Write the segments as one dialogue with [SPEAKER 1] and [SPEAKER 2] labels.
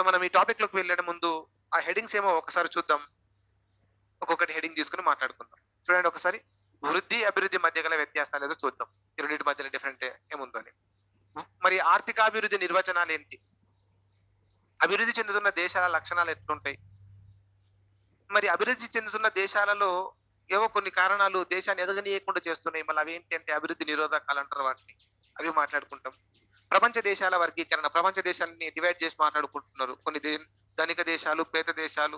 [SPEAKER 1] So మనం ఈ topic లోకి వెళ్ళే ముందు ఆ హెడింగ్స్ ఏమో ఒకసారి చూద్దాం. ఒక్కొక్కటి హెడింగ్ తీసుకుని మాట్లాడుకుందాం. చూడండి ఒకసారి. వృద్ధి, అభివృద్ధి మధ్య గల వ్యత్యాసాలు ఏదో చూద్దాం. ఈ రెండిటి మధ్యలో డిఫరెంట్ ఏముందో అని. మరి ఆర్థికాభివృద్ధి నిర్వచనాలు ఏంటి? అభివృద్ధి చెందుతున్న దేశాల లక్షణాలు ఎట్లుంటాయి? మరి అభివృద్ధి చెందుతున్న దేశాలలో ఏవో కొన్ని కారణాలు దేశాన్ని ఎదగనీయకుండా చేస్తున్నాయి. మళ్ళీ అవి ఏంటి అంటే అభివృద్ధి నిరోధకాలు అంటారు వాటిని. అవి మాట్లాడుకుంటాం. ప్రపంచ దేశాల వర్గీకరణ. ప్రపంచ దేశాలని డివైడ్ చేసి మాట్లాడుకుంటున్నారు. కొన్ని ధనిక దేశాలు, పేద దేశాలు,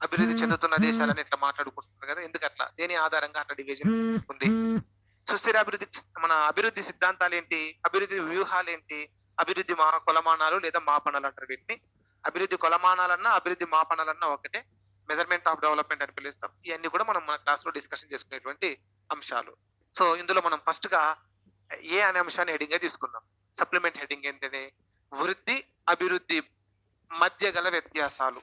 [SPEAKER 1] అభివృద్ధి చెందుతున్న దేశాలని ఇట్లా మాట్లాడుకుంటున్నారు కదా. ఎందుకట్లా? దేని ఆధారంగా అట్లా డివిజన్ ఉంది? సుస్థిర అభివృద్ధి మన అభివృద్ధి సిద్ధాంతాలు ఏంటి? అభివృద్ధి వ్యూహాలు ఏంటి? అభివృద్ధి కొలమానాలు లేదా మాపనాలు అంటారు వీటిని. అభివృద్ధి కొలమానాలన్నా అభివృద్ధి మాపనాలన్నా ఒకటే. మెజర్మెంట్ ఆఫ్ డెవలప్మెంట్ అని పిలుస్తాం. ఇవన్నీ కూడా మనం మన క్లాస్ లో డిస్కషన్ చేసుకునేటువంటి అంశాలు. సో ఇందులో మనం ఫస్ట్ గా ఏ అనే అంశాన్ని హెడింగ్ గా తీసుకుందాం. సప్లిమెంట్ హెడింగ్ ఏంటంటే వృద్ధి, అభివృద్ధి మధ్య గల వ్యత్యాసాలు.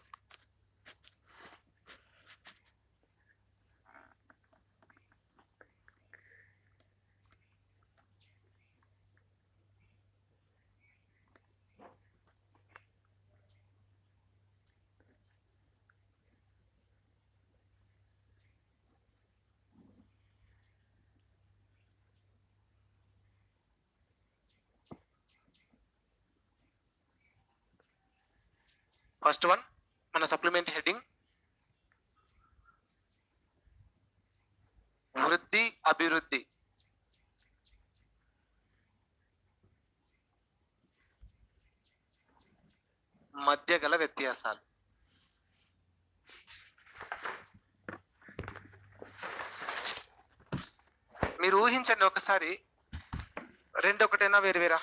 [SPEAKER 1] ఫస్ట్ వన్ మన సప్లిమెంట్ హెడ్డింగ్ వృద్ధి, అభివృద్ధి మధ్య గల వ్యత్యాసాలు. మీరు ఊహించండి ఒకసారి, రెండు ఒకటైనా వేరువేరా?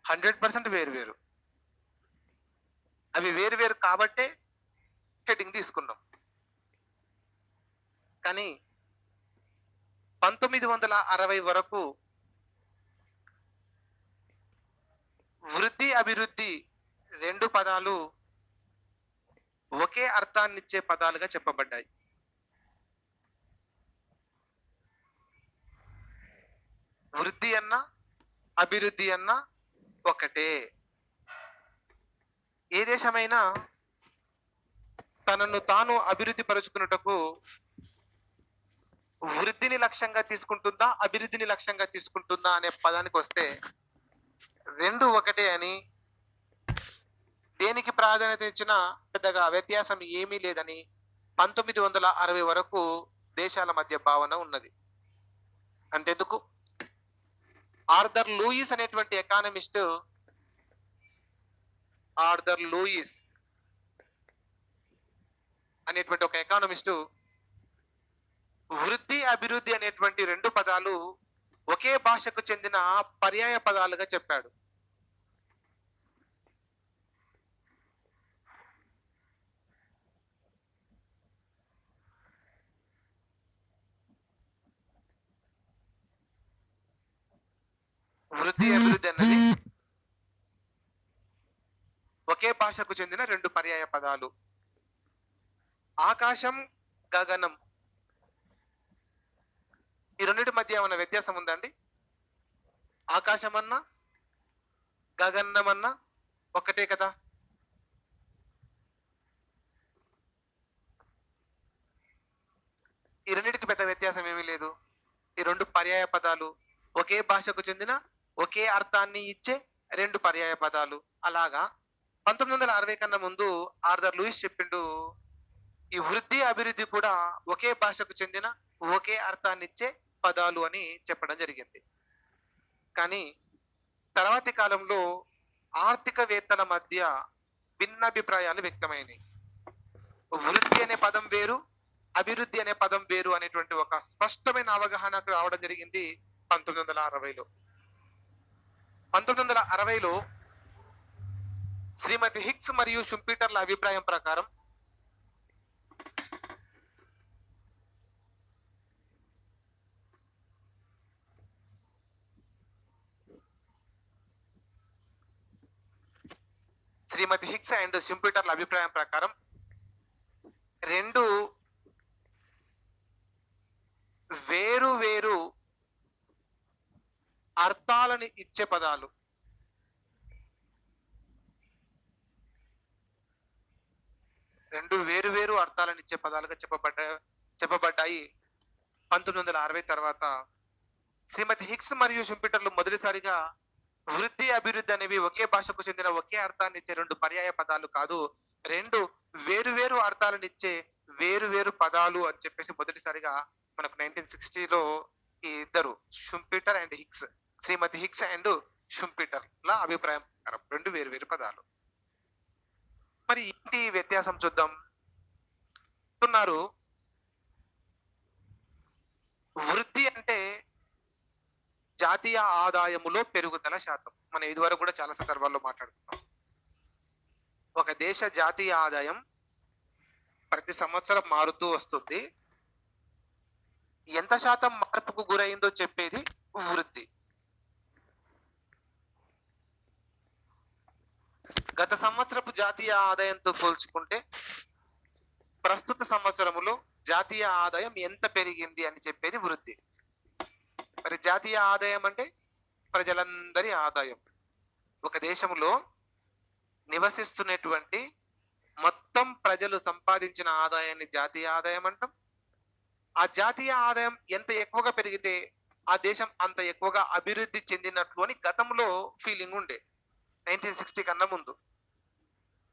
[SPEAKER 1] 100% వేరువేరు. అవి వేరువేరు కాబట్టే హెడ్డింగ్ తీసుకున్నాం. కానీ 1960 వరకు వృద్ధి, అభివృద్ధి రెండు పదాలు ఒకే అర్థాన్నిచ్చే పదాలుగా చెప్పబడ్డాయి. వృద్ధి అన్నా అభివృద్ధి అన్నా ఒకటే. ఏ దేశమైనా తనను తాను అభివృద్ధి పరుచుకున్నటకు వృద్ధిని లక్ష్యంగా తీసుకుంటుందా, అభివృద్ధిని లక్ష్యంగా తీసుకుంటుందా అనే పదానికి వస్తే రెండు ఒకటే అని, దేనికి ప్రాధాన్యత ఇచ్చినా పెద్దగా వ్యత్యాసం ఏమీ లేదని 1960 వరకు దేశాల మధ్య భావన ఉన్నది. అంతెందుకు, ఆర్థర్ లూయిస్ అనేటువంటి ఎకానమిస్ట్, ఆర్థర్ లూయిస్ అనేటువంటి ఒక ఎకానమిస్టు వృద్ధి, అభివృద్ధి అనేటువంటి రెండు పదాలు ఒకే భాషకు చెందిన పర్యాయ పదాలుగా చెప్పాడు. వృద్ధి, అభివృద్ధి అన్నది ఒకే భాషకు చెందిన రెండు పర్యాయ పదాలు. ఆకాశం, గగనం, ఈ రెండింటి మధ్య ఏమైనా వ్యత్యాసం ఉందండి? ఆకాశం అన్నా గగనం అన్నా ఒకటే కదా. ఈ రెండింటికి పెద్ద వ్యత్యాసం ఏమీ లేదు. ఈ రెండు పర్యాయ పదాలు ఒకే భాషకు చెందిన ఒకే అర్థాన్ని ఇచ్చే రెండు పర్యాయ పదాలు. అలాగా 1960 కన్నా ముందు ఆర్థర్ లూయిస్ చెప్పిండు, ఈ వృద్ధి, అభివృద్ధి కూడా ఒకే భాషకు చెందిన ఒకే అర్థాన్ని ఇచ్చే పదాలు అని చెప్పడం జరిగింది. కానీ తర్వాతి కాలంలో ఆర్థికవేత్తల మధ్య భిన్నాభిప్రాయాలు వ్యక్తమైనవి. వృద్ధి అనే పదం వేరు, అభివృద్ధి అనే పదం వేరు అనేటువంటి ఒక స్పష్టమైన అవగాహనకు రావడం జరిగింది 1960లో. 1960లో శ్రీమతి హిక్స్ మరియు షుంపీటర్ల అభిప్రాయం ప్రకారం శ్రీమతి హిక్స్ అండ్ షుంపీటర్ల అభిప్రాయం ప్రకారం రెండు వేరు వేరు అర్థాలను ఇచ్చే పదాలు. రెండు వేరు వేరు అర్థాలనిచ్చే పదాలుగా చెప్పబడ్డాయి 1960 తర్వాత. శ్రీమతి హిక్స్ మరియు షుంపిటర్లు మొదటిసారిగా వృద్ధి అభివృద్ధి అనేవి ఒకే భాషకు చెందిన ఒకే అర్థాన్ని ఇచ్చే రెండు పర్యాయ పదాలు కాదు, రెండు వేరు వేరు అర్థాలనిచ్చే వేరు వేరు పదాలు అని చెప్పేసి మొదటిసారిగా మనకు 1960లో ఈ ఇద్దరు Schumpeter and Hicks, Shrimati Hicks and Schumpeter ల అభిప్రాయం ప్రకారం రెండు వేరు వేరు పదాలు. మరి ఏంటి వ్యత్యాసం చూద్దాం. అంటున్నారు వృద్ధి అంటే జాతీయ ఆదాయములో పెరుగుదల శాతం. మనం ఇదివరకు కూడా చాలా సందర్భాల్లో మాట్లాడుకున్నాం. ఒక దేశ జాతీయ ఆదాయం ప్రతి సంవత్సరం మారుతూ వస్తుంది. ఎంత శాతం మార్పుకు గురైందో చెప్పేది వృద్ధి. గత సంవత్సరపు జాతీయ ఆదాయంతో పోల్చుకుంటే ప్రస్తుత సంవత్సరములో జాతీయ ఆదాయం ఎంత పెరిగింది అని చెప్పేది వృద్ధి. మరి జాతీయ ఆదాయం అంటే ప్రజలందరి ఆదాయం. ఒక దేశంలో నివసిస్తున్నటువంటి మొత్తం ప్రజలు సంపాదించిన ఆదాయాన్ని జాతీయ ఆదాయం అంటాం. ఆ జాతీయ ఆదాయం ఎంత ఎక్కువగా పెరిగితే ఆ దేశం అంత ఎక్కువగా అభివృద్ధి చెందినట్లు అని గతంలో ఫీలింగ్ ఉండే 1960 కన్నా ముందు.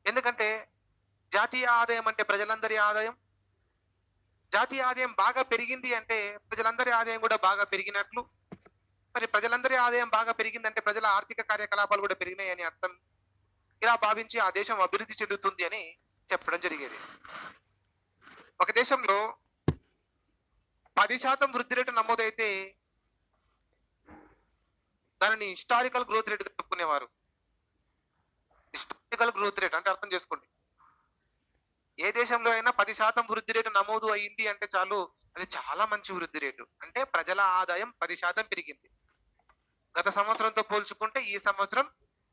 [SPEAKER 1] ఎందుకంటే జాతీయ ఆదాయం అంటే ప్రజలందరి ఆదాయం. జాతీయ ఆదాయం బాగా పెరిగింది అంటే ప్రజలందరి ఆదాయం కూడా బాగా పెరిగినట్లు. మరి ప్రజలందరి ఆదాయం బాగా పెరిగిందంటే ప్రజల ఆర్థిక కార్యకలాపాలు కూడా పెరిగినాయి అని అర్థం. ఇలా భావించి ఆ దేశం అభివృద్ధి చెందుతుంది అని చెప్పడం జరిగేది. ఒక దేశంలో 10% వృద్ధి రేటు నమోదైతే దానిని హిస్టారికల్ గ్రోత్ రేట్ చెప్పుకునేవారు. హిస్టారికల్ గ్రోత్ రేట్ అంటే అర్థం చేసుకోండి, ఏ దేశంలో అయినా 10% వృద్ధి రేటు నమోదు అయింది అంటే చాలు, అది చాలా మంచి వృద్ధి రేటు. అంటే ప్రజల ఆదాయం 10% పెరిగింది. గత సంవత్సరంతో పోల్చుకుంటే ఈ సంవత్సరం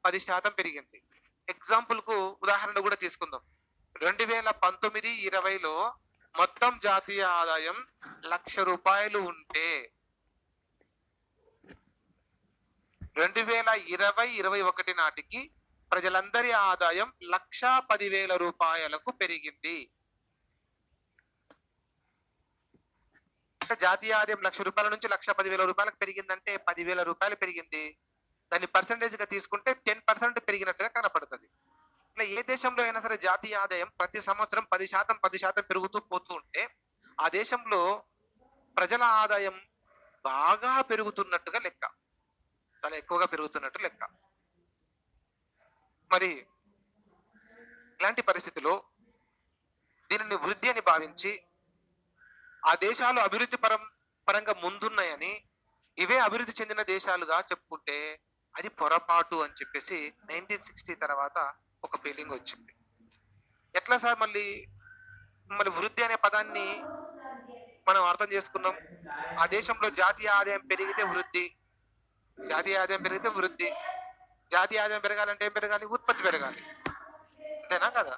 [SPEAKER 1] 10% పెరిగింది. ఎగ్జాంపుల్ కు ఉదాహరణ కూడా తీసుకుందాం. 2019-20లో మొత్తం జాతీయ ఆదాయం ₹1,00,000 ఉంటే 2020-21 నాటికి ప్రజలందరి ఆదాయం ₹1,10,000 పెరిగింది. అంటే జాతీయ ఆదాయం ₹1,00,000 నుంచి ₹1,10,000 పెరిగిందంటే ₹10,000 పెరిగింది. దాన్ని పర్సంటేజ్ గా తీసుకుంటే 10% పెరిగినట్టుగా కనపడుతుంది. ఇట్లా ఏ దేశంలో అయినా సరే జాతీయ ఆదాయం ప్రతి సంవత్సరం 10% పెరుగుతూ పోతూ ఉంటే ఆ దేశంలో ప్రజల ఆదాయం బాగా పెరుగుతున్నట్టుగా లెక్క, చాలా ఎక్కువగా పెరుగుతున్నట్టు లెక్క. మరి ఇలాంటి పరిస్థితిలో దీనిని వృద్ధి అని భావించి ఆ దేశాలు అభివృద్ధి పరంగా ముందున్నాయని ఇవే అభివృద్ధి చెందిన దేశాలుగా చెప్పుకుంటే అది పొరపాటు అని చెప్పేసి 1960 తర్వాత ఒక ఫీలింగ్ వచ్చింది. ఎట్లా సార్ మళ్ళీ వృద్ధి అనే పదాన్ని మనం అర్థం చేసుకున్నాం. ఆ దేశంలో జాతీయ ఆదాయం పెరిగితే వృద్ధి, జాతీయ ఆదాయం పెరిగితే వృద్ధి. జాతీయ ఆదాయం పెరగాలంటే ఏం పెరగాలి? ఉత్పత్తి పెరగాలి, అంతేనా కదా?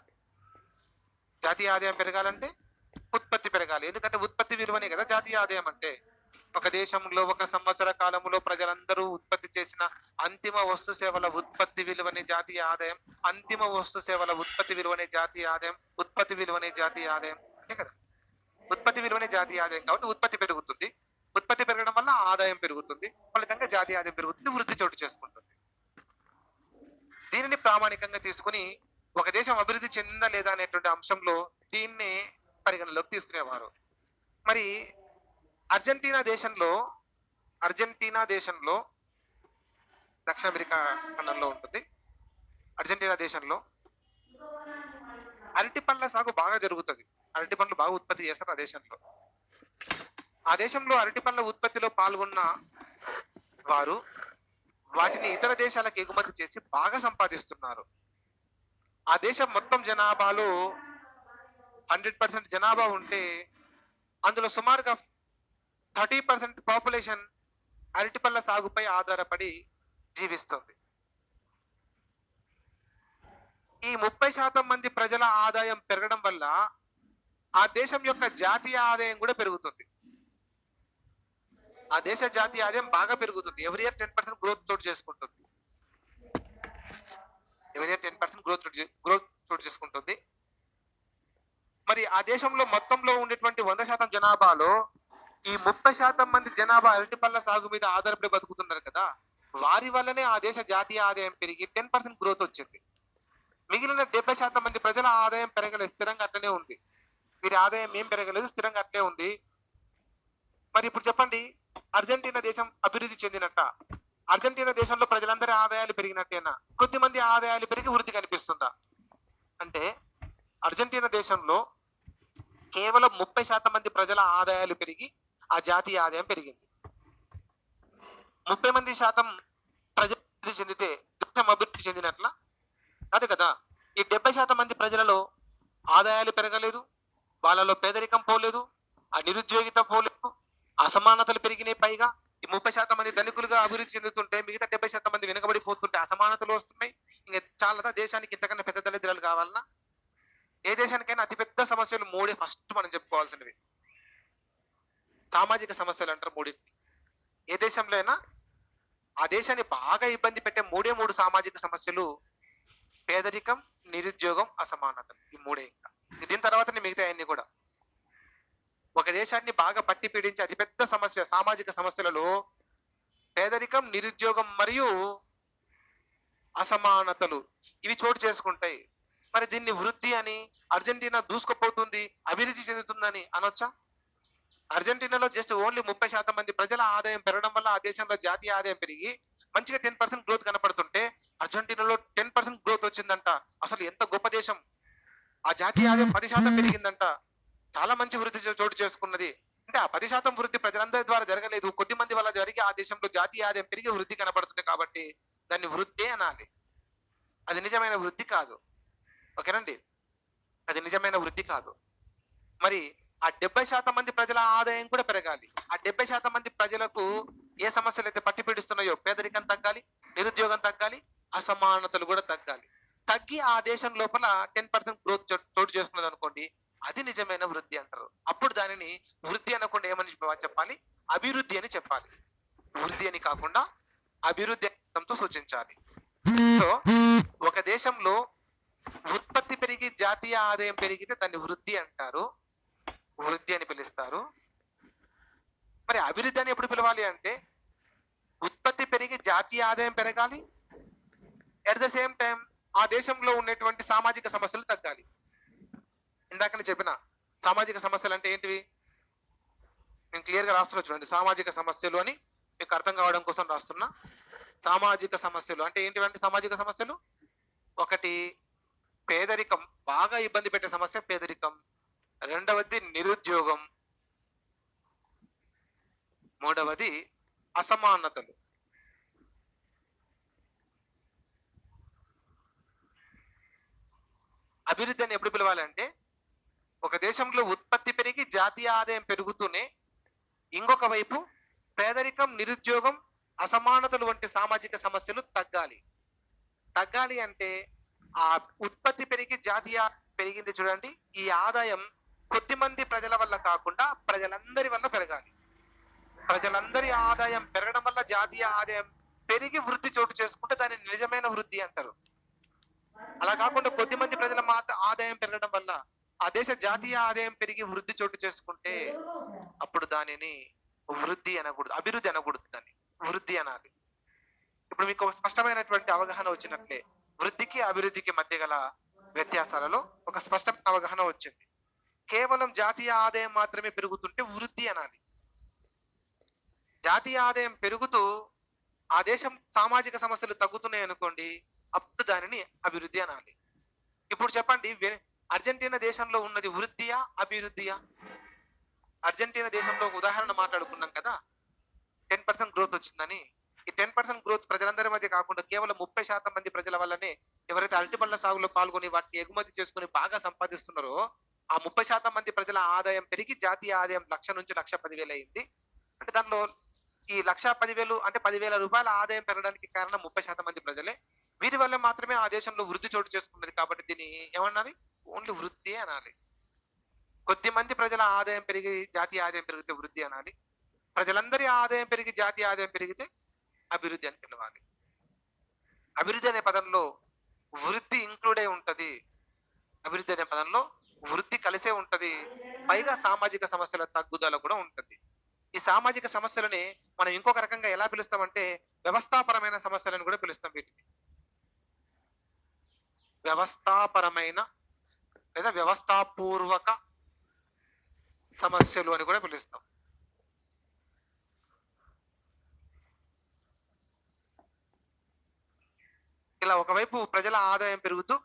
[SPEAKER 1] జాతీయ ఆదాయం పెరగాలంటే ఉత్పత్తి పెరగాలి. ఎందుకంటే ఉత్పత్తి విలువనే కదా జాతీయ ఆదాయం అంటే. ఒక దేశంలో ఒక సంవత్సర కాలంలో ప్రజలందరూ ఉత్పత్తి చేసిన అంతిమ వస్తు సేవల ఉత్పత్తి విలువనే జాతీయ ఆదాయం. అంతిమ వస్తు సేవల ఉత్పత్తి విలువనే జాతీయ ఆదాయం. ఉత్పత్తి విలువనే జాతీయ ఆదాయం, అంతే కదా? ఉత్పత్తి విలువనే జాతీయ ఆదాయం కాబట్టి ఉత్పత్తి పెరుగుతుంది. ఉత్పత్తి పెరగడం వల్ల ఆదాయం పెరుగుతుంది, ఫలితంగా జాతీయ ఆదాయం పెరుగుతుంది, వృద్ధి చోటు చేసుకుంటుంది. దీనిని ప్రామాణికంగా తీసుకుని ఒక దేశం అభివృద్ధి చెందిందా లేదా అనేటువంటి అంశంలో దీన్ని పరిగణలోకి తీసుకునేవారు. మరి అర్జెంటీనా దేశంలో దక్షిణ అమెరికా ఖండంలో ఉంటుంది. అర్జెంటీనా దేశంలో అరటి పండ్ల సాగు బాగా జరుగుతుంది. అరటి పండ్లు బాగా ఉత్పత్తి చేస్తారు ఆ దేశంలో. ఆ దేశంలో అరటి పండ్ల ఉత్పత్తిలో పాల్గొన్న వారు వాటిని ఇతర దేశాలకు ఎగుమతి చేసి బాగా సంపాదిస్తున్నారు. ఆ దేశం మొత్తం జనాభాలో 100% జనాభా ఉంటే అందులో సుమారుగా 30% పాపులేషన్ అరటి పళ్ళ సాగుపై ఆధారపడి జీవిస్తుంది. ఈ 30% మంది ప్రజల ఆదాయం పెరగడం వల్ల ఆ దేశం యొక్క జాతీయ ఆదాయం కూడా పెరుగుతుంది. ఆ దేశ జాతీయ ఆదాయం బాగా పెరుగుతుంది. ఎవ్రీ ఇయర్ 10% గ్రోత్ తోటి చేసుకుంటుంది. ఎవరి 10% గ్రోత్ చోటు చేసుకుంటుంది. మరి ఆ దేశంలో మొత్తంలో ఉండేటువంటి 100% జనాభాలో ఈ 30% మంది జనాభా అరటిపళ్ళ సాగు మీద ఆధారపడి బతుకుతున్నారు కదా, వారి వల్లనే ఆ దేశ జాతీయ ఆదాయం పెరిగి 10% గ్రోత్ వచ్చింది. మిగిలిన 70% మంది ప్రజల ఆదాయం పెరగలేదు, స్థిరంగా అట్లనే ఉంది. వీరి ఆదాయం ఏం పెరగలేదు, స్థిరంగా అట్లే ఉంది. మరి ఇప్పుడు చెప్పండి, అర్జెంటీనా దేశం అభివృద్ధి చెందినట్ట? అర్జెంటీనా దేశంలో ప్రజలందరి ఆదాయాలు పెరిగినట్టేనా? కొద్దిమంది ఆదాయాలు పెరిగి వృద్ధి కనిపిస్తుందా? అంటే అర్జెంటీనా దేశంలో కేవలం 30% మంది ప్రజల ఆదాయాలు పెరిగి ఆ జాతీయ ఆదాయం పెరిగింది. 30% ప్రజలు అభివృద్ధి చెందితే దేశం అభివృద్ధి చెందినట్లా? కాదు కదా. ఈ 70% మంది ప్రజలలో ఆదాయాలు పెరగలేదు, వాళ్ళలో పేదరికం పోలేదు, ఆ నిరుద్యోగిత పోలేదు, అసమానతలు పెరిగినాయి. పైగా ఈ 30% మంది ధనికులుగా అభివృద్ధి చెందుతుంటే మిగతా 70% మంది వెనుకబడిపోతుంటే అసమానతలు వస్తున్నాయి. ఇంకా చాలా దేశానికి ఇంతకన్నా పెద్ద దళిద్రాలు కావాలన్నా? ఏ దేశానికైనా అతిపెద్ద సమస్యలు మూడే ఫస్ట్ మనం చెప్పుకోవాల్సినవి. సామాజిక సమస్యలు అంటారు మూడింటిని. ఏ దేశంలో అయినా ఆ దేశాన్ని బాగా ఇబ్బంది పెట్టే మూడు సామాజిక సమస్యలు: పేదరికం, నిరుద్యోగం, అసమానతలు. ఈ మూడే. ఇంకా దీని తర్వాతనే మిగతా అన్ని కూడా. ఒక దేశాన్ని బాగా పట్టి పీడించే అతిపెద్ద సమస్య సామాజిక సమస్యలలో పేదరికం, నిరుద్యోగం మరియు అసమానతలు ఇవి చోటు చేసుకుంటాయి. మరి దీన్ని వృద్ధి అని, అర్జెంటీనా దూసుకుపోతుంది, అభివృద్ధి చెందుతుందని అనొచ్చా? అర్జెంటీనాలో జస్ట్ ఓన్లీ 30% మంది ప్రజల ఆదాయం పెరగడం వల్ల ఆ దేశంలో జాతీయ ఆదాయం పెరిగి మంచిగా 10% గ్రోత్ కనపడుతుంటే అర్జెంటీనాలో 10% గ్రోత్ వచ్చిందంట. అసలు ఎంత గొప్ప దేశం! ఆ జాతీయ ఆదాయం 10% పెరిగిందంట. చాలా మంచి వృద్ధి చోటు చేసుకున్నది. అంటే ఆ 10% వృద్ధి ప్రజలందరి ద్వారా జరగలేదు, కొద్ది మంది వల్ల జరిగి ఆ దేశంలో జాతీయ ఆదాయం పెరిగి వృద్ధి కనపడుతుంది. కాబట్టి దాన్ని వృద్ధి అనాలి. అది నిజమైన వృద్ధి కాదు. ఓకేనండి, అది నిజమైన వృద్ధి కాదు. మరి ఆ 70% మంది ప్రజల ఆదాయం కూడా పెరగాలి. ఆ 70% మంది ప్రజలకు ఏ సమస్యలు అయితే పట్టి పీడిస్తున్నాయో, పేదరికం తగ్గాలి, నిరుద్యోగం తగ్గాలి, అసమానతలు కూడా తగ్గాలి. తగ్గి ఆ దేశం లోపల 10% గ్రోత్ చోటు చేసుకున్నది అనుకోండి, అది నిజమైన వృద్ధి అంటారు. అప్పుడు దానిని వృద్ధి అనకుండా ఏమని చెప్పాలి? అభివృద్ధి అని చెప్పాలి. వృద్ధి అని కాకుండా అభివృద్ధి అర్థంతో సూచించాలి. సో ఒక దేశంలో ఉత్పత్తి పెరిగి జాతీయ ఆదాయం పెరిగితే దాన్ని వృద్ధి అంటారు, వృద్ధి అని పిలుస్తారు. మరి అభివృద్ధి అని ఎప్పుడు పిలవాలి అంటే ఉత్పత్తి పెరిగి జాతీయ ఆదాయం పెరగాలి, ఎట్ ద సేమ్ టైం ఆ దేశంలో ఉన్నటువంటి సామాజిక సమస్యలు తగ్గాలి. ఇందాక చెప్పిన సామాజిక సమస్యలు అంటే ఏంటివి నేను క్లియర్ గా రాస్తున్నా చూడండి. సామాజిక సమస్యలు అని మీకు అర్థం కావడం కోసం రాస్తున్నా. సామాజిక సమస్యలు అంటే ఏంటివంటే, సామాజిక సమస్యలు ఒకటి పేదరికం, బాగా ఇబ్బంది పెట్టే సమస్య పేదరికం. రెండవది నిరుద్యోగం. మూడవది అసమానతలు. అభివృద్ధి అని ఎప్పుడు పిలవాలంటే ఒక దేశంలో ఉత్పత్తి పెరిగి జాతీయ ఆదాయం పెరుగుతూనే ఇంకొక వైపు పేదరికం, నిరుద్యోగం, అసమానతలు వంటి సామాజిక సమస్యలు తగ్గాలి. తగ్గాలి అంటే ఆ ఉత్పత్తి పెరిగి జాతీయ పెరిగింది చూడండి, ఈ ఆదాయం కొద్ది మంది ప్రజల వల్ల కాకుండా ప్రజలందరి వల్ల పెరగాలి. ప్రజలందరి ఆదాయం పెరగడం వల్ల జాతీయ ఆదాయం పెరిగి వృద్ధి చోటు చేసుకుంటే దాన్ని నిజమైన వృద్ధి అంటారు. అలా కాకుండా కొద్ది మంది ప్రజల ఆదాయం పెరగడం వల్ల ఆ దేశ జాతీయ ఆదాయం పెరిగి వృద్ధి చోటు చేసుకుంటే అప్పుడు దానిని వృద్ధి అనకూడదు, అభివృద్ధి అనకూడదు, దాన్ని వృద్ధి అనాలి. ఇప్పుడు మీకు ఒక స్పష్టమైనటువంటి అవగాహన వచ్చినట్లే వృద్ధికి అభివృద్ధికి మధ్య గల వ్యత్యాసాలలో ఒక స్పష్టమైన అవగాహన వచ్చింది. కేవలం జాతీయ ఆదాయం మాత్రమే పెరుగుతుంటే వృద్ధి అనాలి. జాతీయ ఆదాయం పెరుగుతూ ఆ దేశం సామాజిక సమస్యలు తగ్గుతున్నాయి అనుకోండి, అప్పుడు దానిని అభివృద్ధి అనాలి. ఇప్పుడు చెప్పండి, అర్జెంటీనా దేశంలో ఉన్నది వృద్ధియా అభివృద్ధియా? అర్జెంటీనా దేశంలో ఒక ఉదాహరణ మాట్లాడుకున్నాం కదా, 10% గ్రోత్ వచ్చిందని. ఈ 10% గ్రోత్ ప్రజలందరి మధ్య కాకుండా కేవలం 30% మంది ప్రజల వల్లనే, ఎవరైతే అరటిపళ్ళ సాగులో పాల్గొని వాటిని ఎగుమతి చేసుకుని బాగా సంపాదిస్తున్నారో ఆ 30% మంది ప్రజల ఆదాయం పెరిగి జాతీయ ఆదాయం 1,00,000 నుంచి 1,10,000 అయింది. అంటే దానిలో ఈ 1,10,000 అంటే 10,000 రూపాయల ఆదాయం పెరగడానికి కారణం 30% మంది ప్రజలే. వీరి వల్ల మాత్రమే ఆ దేశంలో వృద్ధి చోటు చేసుకున్నది. కాబట్టి దీన్ని ఏమనాలి? ఓన్లీ వృద్ధి అనాలి. కొద్ది మంది ప్రజల ఆదాయం పెరిగి జాతీయ ఆదాయం పెరిగితే వృద్ధి అనాలి. ప్రజలందరి ఆదాయం పెరిగి జాతీయ ఆదాయం పెరిగితే అభివృద్ధి అని పిలవాలి. అభివృద్ధి అనే పదంలో వృద్ధి ఇంక్లూడ్ అయి ఉంటది. అభివృద్ధి అనే పదంలో వృద్ధి కలిసే సమస్య ఉంటది, పైగా సామాజిక సమస్యల తగ్గుదల కూడా ఉంటది. ఈ సామాజిక సమస్యలని మనం ఇంకొక రకంగా ఎలా పిలుస్తామంటే వ్యవస్థాపరమైన సమస్యలను కూడా పిలుస్తాం వీటిని. వ్యవస్థాపరమైన లేదా వ్యవస్థాపూర్వక సమస్యలు అని కూడా పిలుస్తాం. ఇలా ఒకవైపు ప్రజల ఆదాయం పెరుగుతూ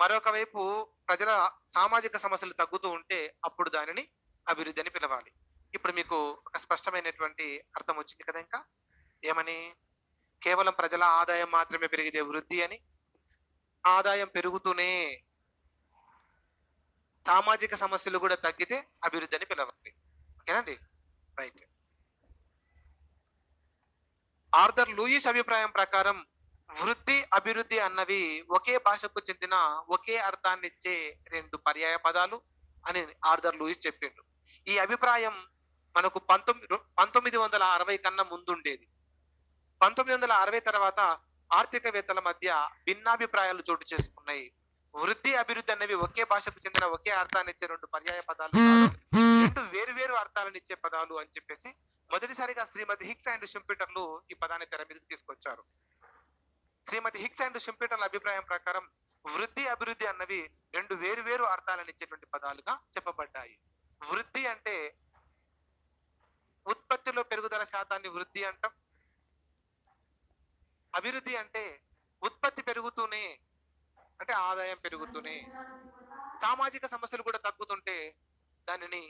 [SPEAKER 1] మరొక వైపు ప్రజల సామాజిక సమస్యలు తగ్గుతూ ఉంటే అప్పుడు దానిని అభివృద్ధి అని పిలవాలి. ఇప్పుడు మీకు ఒక స్పష్టమైనటువంటి అర్థం వచ్చింది కదా. ఇంకా ఏమని? కేవలం ప్రజల ఆదాయం మాత్రమే పెరిగితే వృద్ధి అని, ఆదాయం పెరుగుతూనే సామాజిక సమస్యలు కూడా తగ్గితే అభివృద్ధి అని పిలవాలి. ఓకేనండి? రైట్. ఆర్థర్ లూయిస్ అభిప్రాయం ప్రకారం వృద్ధి అభివృద్ధి అన్నవి ఒకే భాషకు చెందిన ఒకే అర్థాన్ని ఇచ్చే రెండు పర్యాయ పదాలు అని ఆర్థర్ లూయిస్ చెప్పిండు. ఈ అభిప్రాయం మనకు 1960 కన్నా ముందుండేది. 1960 తర్వాత ఆర్థికవేత్తల మధ్య భిన్నాభిప్రాయాలు చోటు చేసుకున్నాయి. వృద్ధి అభివృద్ధి అనేవి ఒకే భాషకు చెందిన ఒకే అర్థాన్ని ఇచ్చే రెండు పర్యాయ పదాలు కాదు, రెండు వేరు అర్థాలను ఇచ్చే పదాలు అని చెప్పేసి మొదటిసారిగా శ్రీమతి హిక్స్ అండ్ షుంపీటర్లు ఈ పదాన్ని తెర మీదకి తీసుకొచ్చారు. శ్రీమతి హిక్స్ అండ్ షుంపీటర్ల అభిప్రాయం ప్రకారం వృద్ధి అభివృద్ధి అన్నవి రెండు వేరు అర్థాలను ఇచ్చేటువంటి పదాలుగా చెప్పబడ్డాయి. వృద్ధి అంటే ఉత్పత్తిలో పెరుగుదల శాతాన్ని వృద్ధి అంటాం. అభివృద్ధి అంటే ఉత్పత్తి పెరుగుతూనే, అంటే ఆదాయం పెరుగుతూనే సామాజిక సమస్యలు కూడా తగ్గుతుంటే దానిని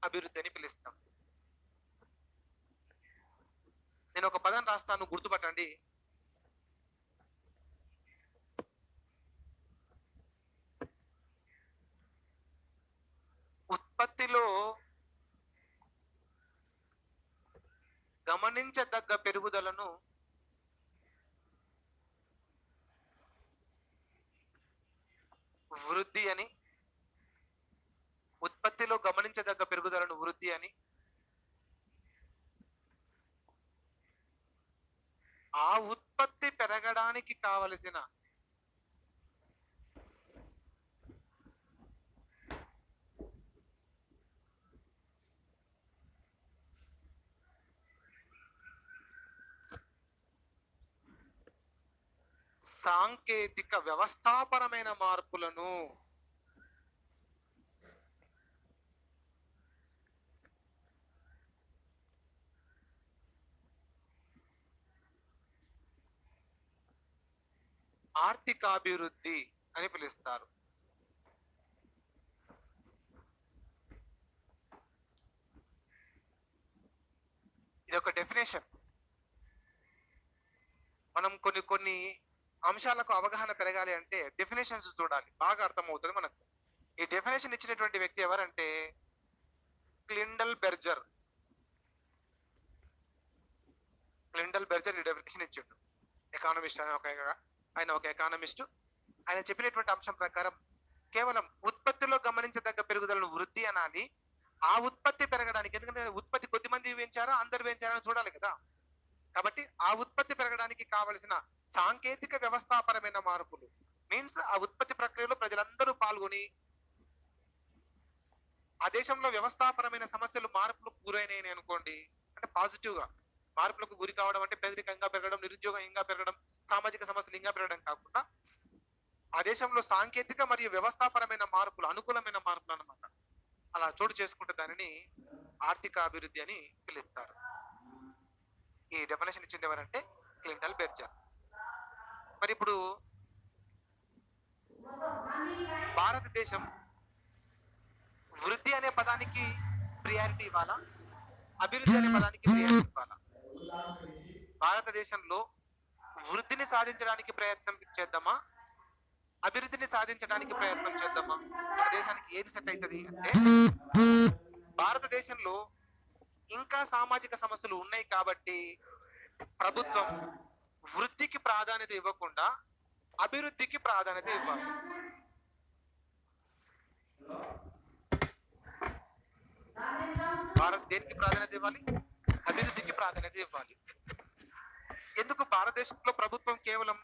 [SPEAKER 1] అభివృద్ధి అని పిలుస్తాం. నేను ఒక పదం రాస్తాను, గుర్తుపట్టండి. ఉత్పత్తిలో గమనించదగ్గ పెరుగుదలను వృద్ధి అని, ఉత్పత్తిలో గమనించదగ్గ పెరుగుదలను వృద్ధి అని, ఆ ఉత్పత్తి పెరగడానికి కావలసిన సాంకేతిక వ్యవస్థాపరమైన మార్పులను ఆర్థికాభివృద్ధి అని పిలుస్తారు. ఇది ఒక డెఫినేషన్. మనం కొన్ని అంశాలకు అవగాహన పెరగాలి అంటే డెఫినేషన్స్ చూడాలి, బాగా అర్థమవుతుంది మనకు. ఈ డెఫినేషన్ ఇచ్చినటువంటి వ్యక్తి ఎవరంటే క్లిండల్ బెర్జర్. క్లిండల్ బెర్జర్ ఈ డెఫినేషన్ ఇచ్చిండు. ఎకానమిస్ట్, ఆయన ఒక ఎకానమిస్ట్. ఆయన చెప్పినటువంటి అంశం ప్రకారం కేవలం ఉత్పత్తిలో గమనించదగ్గ పెరుగుదలను వృద్ధి అనాలి. ఆ ఉత్పత్తి పెరగడానికి, ఎందుకంటే ఉత్పత్తి కొద్ది మంది పెంచారా అందరు పెంచారని చూడాలి కదా. కాబట్టి ఆ ఉత్పత్తి పెరగడానికి కావలసిన సాంకేతిక వ్యవస్థాపరమైన మార్పులు మీన్స్ ఆ ఉత్పత్తి ప్రక్రియలో ప్రజలందరూ పాల్గొని ఆ దేశంలో వ్యవస్థాపరమైన సమస్యలు మార్పులకు గురైనాయని అనుకోండి, అంటే పాజిటివ్ గా మార్పులకు గురి కావడం అంటే పేదరికంగా పెరగడం, నిరుద్యోగం ఇంకా పెరగడం, సామాజిక సమస్యలు ఇంకా పెరగడం కాకుండా ఆ దేశంలో సాంకేతిక మరియు వ్యవస్థాపరమైన మార్పులు, అనుకూలమైన మార్పులు అన్నమాట, అలా చోటు చేసుకుంటే దానిని ఆర్థిక అభివృద్ధి అని పిలుస్తారు. ఈ డెఫినేషన్ ఇచ్చింది ఎవరంటే క్లింటల్ బెర్జర్. మరి ఇప్పుడు భారతదేశం వృద్ధి అనే పదానికి ప్రియారిటీ ఇవ్వాలా, అభివృద్ధి అనే పదానికి ప్రియారిటీ ఇవ్వాలా? భారతదేశంలో వృద్ధిని సాధించడానికి ప్రయత్నం చేద్దామా, అభివృద్ధిని సాధించడానికి ప్రయత్నం చేద్దామా? మన దేశానికి ఏది సెట్ అవుతుంది అంటే భారతదేశంలో ఇంకా సామాజిక సమస్యలు ఉన్నాయి కాబట్టి ప్రభుత్వం వృద్ధికి ప్రాధాన్యత ఇవ్వకుండా అభివృద్ధికి ప్రాధాన్యత ఇవ్వాలి. దేనికి ప్రాధాన్యత ఇవ్వాలి? అభివృద్ధికి ప్రాధాన్యత ఇవ్వాలి. ఎందుకు భారతదేశంలో ప్రభుత్వం కేవలం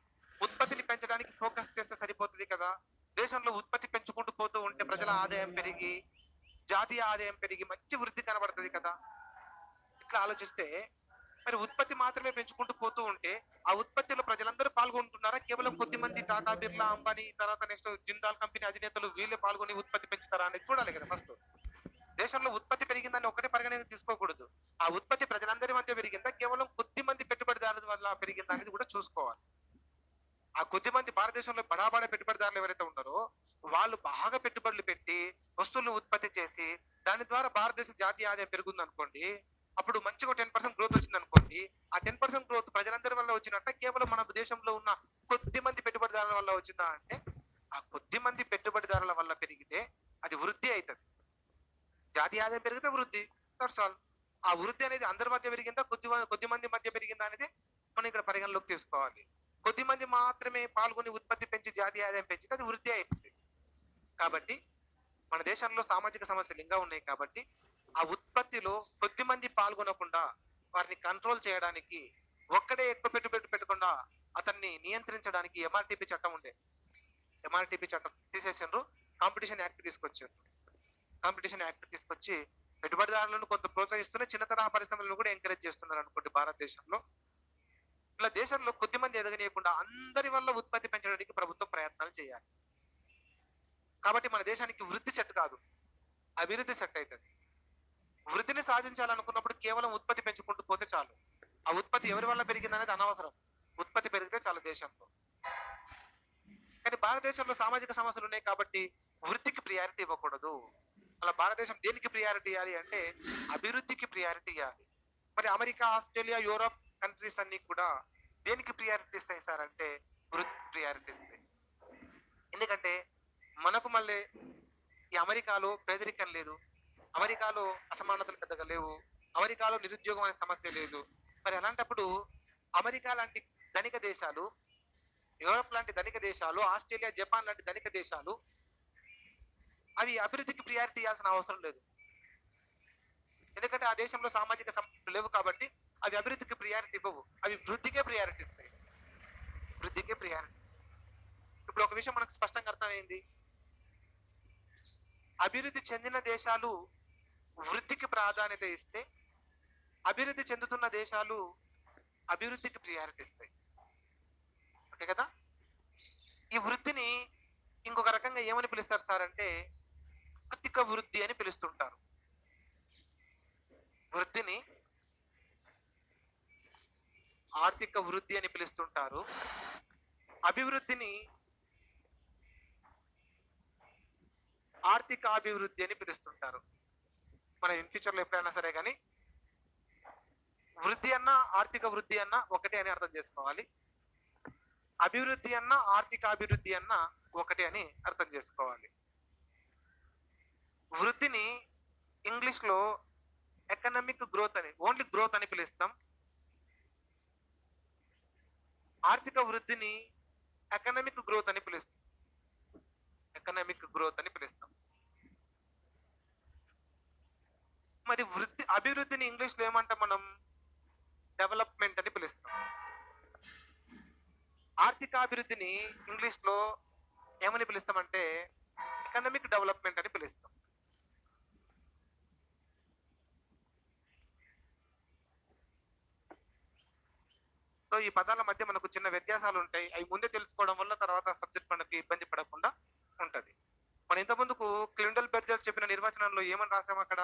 [SPEAKER 1] ఉత్పత్తిని పెంచడానికి ఫోకస్ చేస్తే సరిపోతుంది కదా? దేశంలో ఉత్పత్తి పెంచుకుంటూ పోతూ ఉంటే ప్రజల ఆదాయం పెరిగి జాతీయ ఆదాయం పెరిగి మంచి వృద్ధి కనబడుతుంది కదా. ఇట్లా ఆలోచిస్తే మరి ఉత్పత్తి మాత్రమే పెంచుకుంటూ పోతూ ఉంటే ఆ ఉత్పత్తిలో ప్రజలందరూ పాల్గొంటున్నారా? కేవలం కొద్ది మంది టాటా బిర్లా అంబానీ తర్వాత నెక్స్ట్ జిందాల్ కంపెనీ అధినేతలు వీళ్ళే పాల్గొని ఉత్పత్తి పెంచుతారా అనేది చూడాలి కదా ఫస్ట్. దేశంలో ఉత్పత్తి పెరిగిందని ఒకటే పరిగణన తీసుకోకూడదు. ఆ ఉత్పత్తి ప్రజలందరి మధ్య పెరిగిందా, కేవలం కొద్ది మంది పెట్టుబడిదారుల వల్ల పెరిగిందా అనేది కూడా చూసుకోవాలి. ఆ కొద్ది మంది భారతదేశంలో బడాబడా పెట్టుబడిదారులు ఎవరైతే ఉన్నారో వాళ్ళు బాగా పెట్టుబడులు పెట్టి వస్తువులను ఉత్పత్తి చేసి దాని ద్వారా భారతదేశ జాతీయ ఆదాయం పెరుగుతుంది అనుకోండి, అప్పుడు మంచిగా 10% గ్రోత్ వచ్చింది అనుకోండి. ఆ 10% గ్రోత్ ప్రజలందరి వల్ల వచ్చినట్ట, కేవలం మన దేశంలో ఉన్న కొద్ది మంది పెట్టుబడిదారుల వల్ల వచ్చిందా అంటే ఆ కొద్ది మంది పెట్టుబడిదారుల వల్ల పెరిగితే అది వృద్ధి అవుతుంది. జాతీయ ఆదాయం పెరిగితే వృద్ధి, దట్స్ ఆల్. ఆ వృద్ధి అనేది అందరి మధ్య పెరిగిందా, కొద్ది మంది మధ్య పెరిగిందా అనేది మనం ఇక్కడ పరిగణలోకి తీసుకోవాలి. కొద్ది మంది మాత్రమే పాల్గొని ఉత్పత్తి పెంచి జాతీయ ఆదాయం పెంచితే అది వృద్ధి అవుతుంది. కాబట్టి మన దేశంలో సామాజిక సమస్యలు ఇంకా ఉన్నాయి కాబట్టి ఆ ఉత్పత్తిలో కొద్ది మంది పాల్గొనకుండా వారిని కంట్రోల్ చేయడానికి, ఒక్కడే ఎక్కువ పెట్టుబడి పెట్టకుండా అతన్ని నియంత్రించడానికి ఎంఆర్టీపీ చట్టం ఉండే. ఎంఆర్టీపీ చట్టం తీసేసిండ్రు, కాంపిటీషన్ యాక్ట్ తీసుకొచ్చారు. కాంపిటీషన్ యాక్ట్ తీసుకొచ్చి పెట్టుబడిదారులను కొంత ప్రోత్సహిస్తూనే చిన్న తరహా పరిశ్రమలను కూడా ఎంకరేజ్ చేస్తున్నారు అనుకోండి భారతదేశంలో. ఇలా దేశంలో కొద్ది మంది ఎదగనీయకుండా అందరి వల్ల ఉత్పత్తి పెంచడానికి ప్రభుత్వం ప్రయత్నాలు చేయాలి. కాబట్టి మన దేశానికి వృద్ధి సెట్ కాదు, అభివృద్ధి సెట్ అవుతుంది. వృద్ధిని సాధించాలనుకున్నప్పుడు కేవలం ఉత్పత్తి పెంచుకుంటూ పోతే చాలు. ఆ ఉత్పత్తి ఎవరి వల్ల పెరిగిందనేది అనవసరం, ఉత్పత్తి పెరిగితే చాలు దేశంలో. కానీ భారతదేశంలో సామాజిక సమస్యలు ఉన్నాయి కాబట్టి వృద్ధికి ప్రియారిటీ ఇవ్వకూడదు. అలా భారతదేశం దేనికి ప్రియారిటీ ఇవ్వాలి అంటే అభివృద్ధికి ప్రియారిటీ ఇవ్వాలి. మరి అమెరికా, ఆస్ట్రేలియా, యూరోప్ కంట్రీస్ అన్ని కూడా దేనికి ప్రియారిటీ ఇస్తాయి సార్ అంటే వృద్ధి ప్రియారిటీ ఇస్తాయి. ఎందుకంటే మనకు మళ్ళీ ఈ అమెరికాలో పేదరికం లేదు, అమెరికాలో అసమానతలు పెద్దగా లేవు, అమెరికాలో నిరుద్యోగం అనే సమస్య లేదు. మరి అలాంటప్పుడు అమెరికా లాంటి ధనిక దేశాలు, యూరోప్ లాంటి ధనిక దేశాలు, ఆస్ట్రేలియా, జపాన్ లాంటి ధనిక దేశాలు అవి అభివృద్ధికి ప్రియారిటీ ఇవ్వాల్సిన అవసరం లేదు. ఎందుకంటే ఆ దేశంలో సామాజిక సమస్యలు లేవు కాబట్టి అవి అభివృద్ధికి ప్రియారిటీ ఇవ్వవు, అవి వృద్ధికే ప్రియారిటీ ఇస్తాయి. వృద్ధికే ప్రియారిటీ. ఇప్పుడు ఒక విషయం మనకు స్పష్టంగా అర్థమైంది, అభివృద్ధి చెందిన దేశాలు వృద్ధికి ప్రాధాన్యత ఇస్తే అభివృద్ధి చెందుతున్న దేశాలు అభివృద్ధికి ప్రియారిటీ ఇస్తాయి. ఓకే కదా. ఈ వృద్ధిని ఇంకొక రకంగా ఏమని పిలుస్తారు సార్ అంటే ఆర్థిక వృద్ధి అని పిలుస్తుంటారు. వృద్ధిని ఆర్థిక వృద్ధి అని పిలుస్తుంటారు, అభివృద్ధిని ఆర్థిక అభివృద్ధి అని పిలుస్తుంటారు. మన ఇన్ ఫ్యూచర్ లో ఎప్పుడైనా సరే కానీ వృద్ధి అన్న ఆర్థిక వృద్ధి అన్న ఒకటే అని అర్థం చేసుకోవాలి, అభివృద్ధి అన్న ఆర్థిక అభివృద్ధి అన్న ఒకటే అని అర్థం చేసుకోవాలి. వృద్ధిని ఇంగ్లీష్ లో ఎకనామిక్ గ్రోత్ అని, ఓన్లీ గ్రోత్ అని పిలుస్తాం. ఆర్థిక వృద్ధిని ఎకనామిక్ గ్రోత్ అని పిలుస్తాం. ఎకనామిక్ గ్రోత్ అని పిలుస్తాం. మరి అభివృద్ధిని ఇంగ్లీష్ లో ఏమంటాం మనం? డెవలప్మెంట్ అని పిలుస్తాం. ఆర్థిక అభివృద్ధిని ఇంగ్లీష్ లో ఏమని పిలుస్తామంటే ఎకనామిక్ డెవలప్మెంట్ అని పిలుస్తాం. సో ఈ పదాల మధ్య మనకు చిన్న వ్యత్యాసాలు ఉంటాయి, అవి ముందే తెలుసుకోవడం వల్ల తర్వాత సబ్జెక్ట్ మనకి ఇబ్బంది పడకుండా ఉంటది. మన ఇంత ముందుకు క్లిండల్ బెర్జర్ చెప్పిన నిర్వచనంలో ఏమని రాసాం? అక్కడ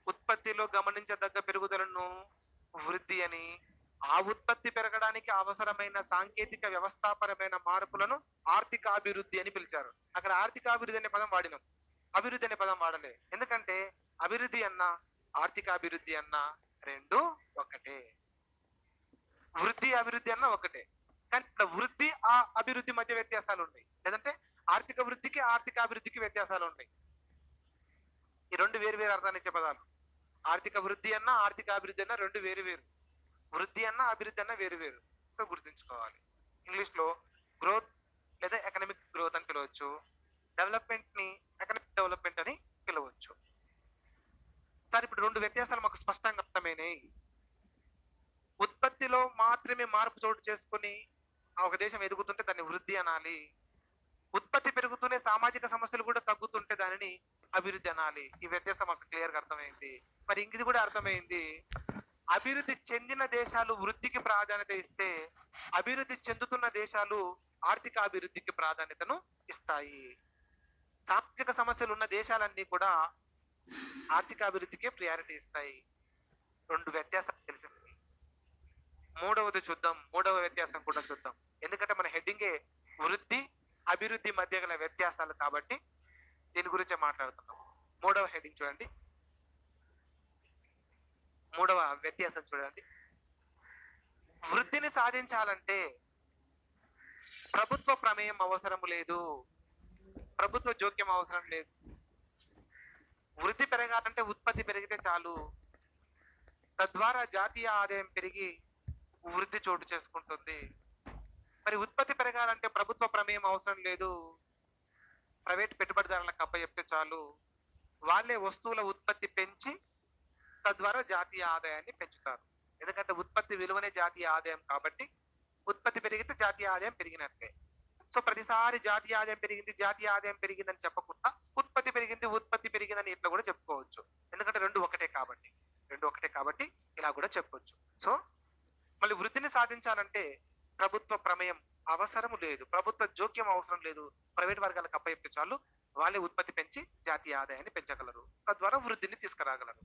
[SPEAKER 1] ఉత్పత్తిలో గమనించదగ్గ పెరుగుదలను వృద్ధి అని, ఆ ఉత్పత్తి పెరగడానికి అవసరమైన సాంకేతిక వ్యవస్థాపరమైన మార్పులను ఆర్థిక అభివృద్ధి అని పిలిచారు. అక్కడ ఆర్థిక అభివృద్ధి అనే పదం వాడినాం, అభివృద్ధి అనే పదం వాడలే. ఎందుకంటే అభివృద్ధి అన్న ఆర్థిక అభివృద్ధి అన్న రెండు ఒకటే, వృద్ధి అభివృద్ధి అన్న ఒకటే. కానీ ఇక్కడ వృద్ధి ఆ అభివృద్ధి మధ్య వ్యత్యాసాలు ఉన్నాయి, లేదంటే ఆర్థిక వృద్ధికి ఆర్థిక అభివృద్ధికి వ్యత్యాసాలు ఉన్నాయి. ఈ రెండు వేరు వేరు అర్థాలు ఇచ్చే పదాలు. ఆర్థిక వృద్ధి అన్న ఆర్థిక అభివృద్ధి అన్న రెండు వేరు వేరు, వృద్ధి అన్న అభివృద్ధి అన్న వేరు వేరు. సో గుర్తుంచుకోవాలి. ఇంగ్లీష్ లో గ్రోత్ లేదా ఎకనామిక్ గ్రోత్ అని పిలవచ్చు, డెవలప్మెంట్ ని ఎకనామిక్ డెవలప్మెంట్ అని పిలవచ్చు. సార్ ఇప్పుడు రెండు వ్యత్యాసాలు మాకు స్పష్టంగా అర్థమైనాయి. ఉత్పత్తిలో మాత్రమే మార్పు చోటు చేసుకుని ఒక దేశం ఎదుగుతుంటే దాన్ని వృద్ధి అనాలి, ఉత్పత్తి పెరుగుతూనే సామాజిక సమస్యలు కూడా తగ్గుతుంటే దానిని అభివృద్ధి అనాలి. ఈ వ్యత్యాసం మాకు క్లియర్ గా అర్థమైంది. మరి ఇంక ఇది కూడా అర్థమైంది. అభివృద్ధి చెందిన దేశాలు వృద్ధికి ప్రాధాన్యత ఇస్తే, అభివృద్ధి చెందుతున్న దేశాలు ఆర్థిక అభివృద్ధికి ప్రాధాన్యతను ఇస్తాయి. సామాజిక సమస్యలు ఉన్న దేశాలన్నీ కూడా ఆర్థిక అభివృద్ధికే ప్రియారిటీ ఇస్తాయి. 2 వ్యత్యాసాలు తెలిసింది. మూడవది చూద్దాం. మూడవ వ్యత్యాసం కూడా చూద్దాం. ఎందుకంటే మన హెడ్డింగే వృద్ధి, అభివృద్ధి మధ్య గల వ్యత్యాసాలు కాబట్టి దీని గురించే మాట్లాడుతున్నాం. మూడవ హెడ్డింగ్ చూడండి. మూడవ వ్యత్యాసం చూడండి. వృద్ధిని సాధించాలంటే ప్రభుత్వ ప్రమేయం అవసరం లేదు. ప్రభుత్వ జోక్యం అవసరం లేదు. వృద్ధి పెరగాలంటే ఉత్పత్తి పెరిగితే చాలు. తద్వారా జాతీయ ఆదాయం పెరిగి వృద్ధి చోటు చేసుకుంటుంది. మరి ఉత్పత్తి పెరగాలంటే ప్రభుత్వ ప్రమేయం అవసరం లేదు. ప్రైవేట్ పెట్టుబడిదారులకు అప్పచెప్తే చాలు. వాళ్ళే వస్తువుల ఉత్పత్తి పెంచి తద్వారా జాతీయ ఆదాయాన్ని పెంచుతారు. ఎందుకంటే ఉత్పత్తి విలువనే జాతీయ ఆదాయం కాబట్టి ఉత్పత్తి పెరిగితే జాతీయ ఆదాయం పెరిగినట్లే. సో ప్రతిసారి జాతీయ ఆదాయం పెరిగింది, జాతీయ ఆదాయం పెరిగిందని చెప్పకుండా ఉత్పత్తి పెరిగింది, ఉత్పత్తి పెరిగిందని ఇట్లా కూడా చెప్పుకోవచ్చు. ఎందుకంటే రెండు ఒకటే కాబట్టి ఇలా కూడా చెప్పొచ్చు. సో మళ్ళీ వృద్ధిని సాధించాలంటే ప్రభుత్వ ప్రమేయం అవసరం లేదు, ప్రభుత్వ జోక్యం అవసరం లేదు. ప్రైవేట్ వర్గాలకు అప్పచెప్తే చాలు, వాళ్ళే ఉత్పత్తి పెంచి జాతీయ ఆదాయాన్ని పెంచగలరు. తద్వారా వృద్ధిని తీసుకురాగలరు.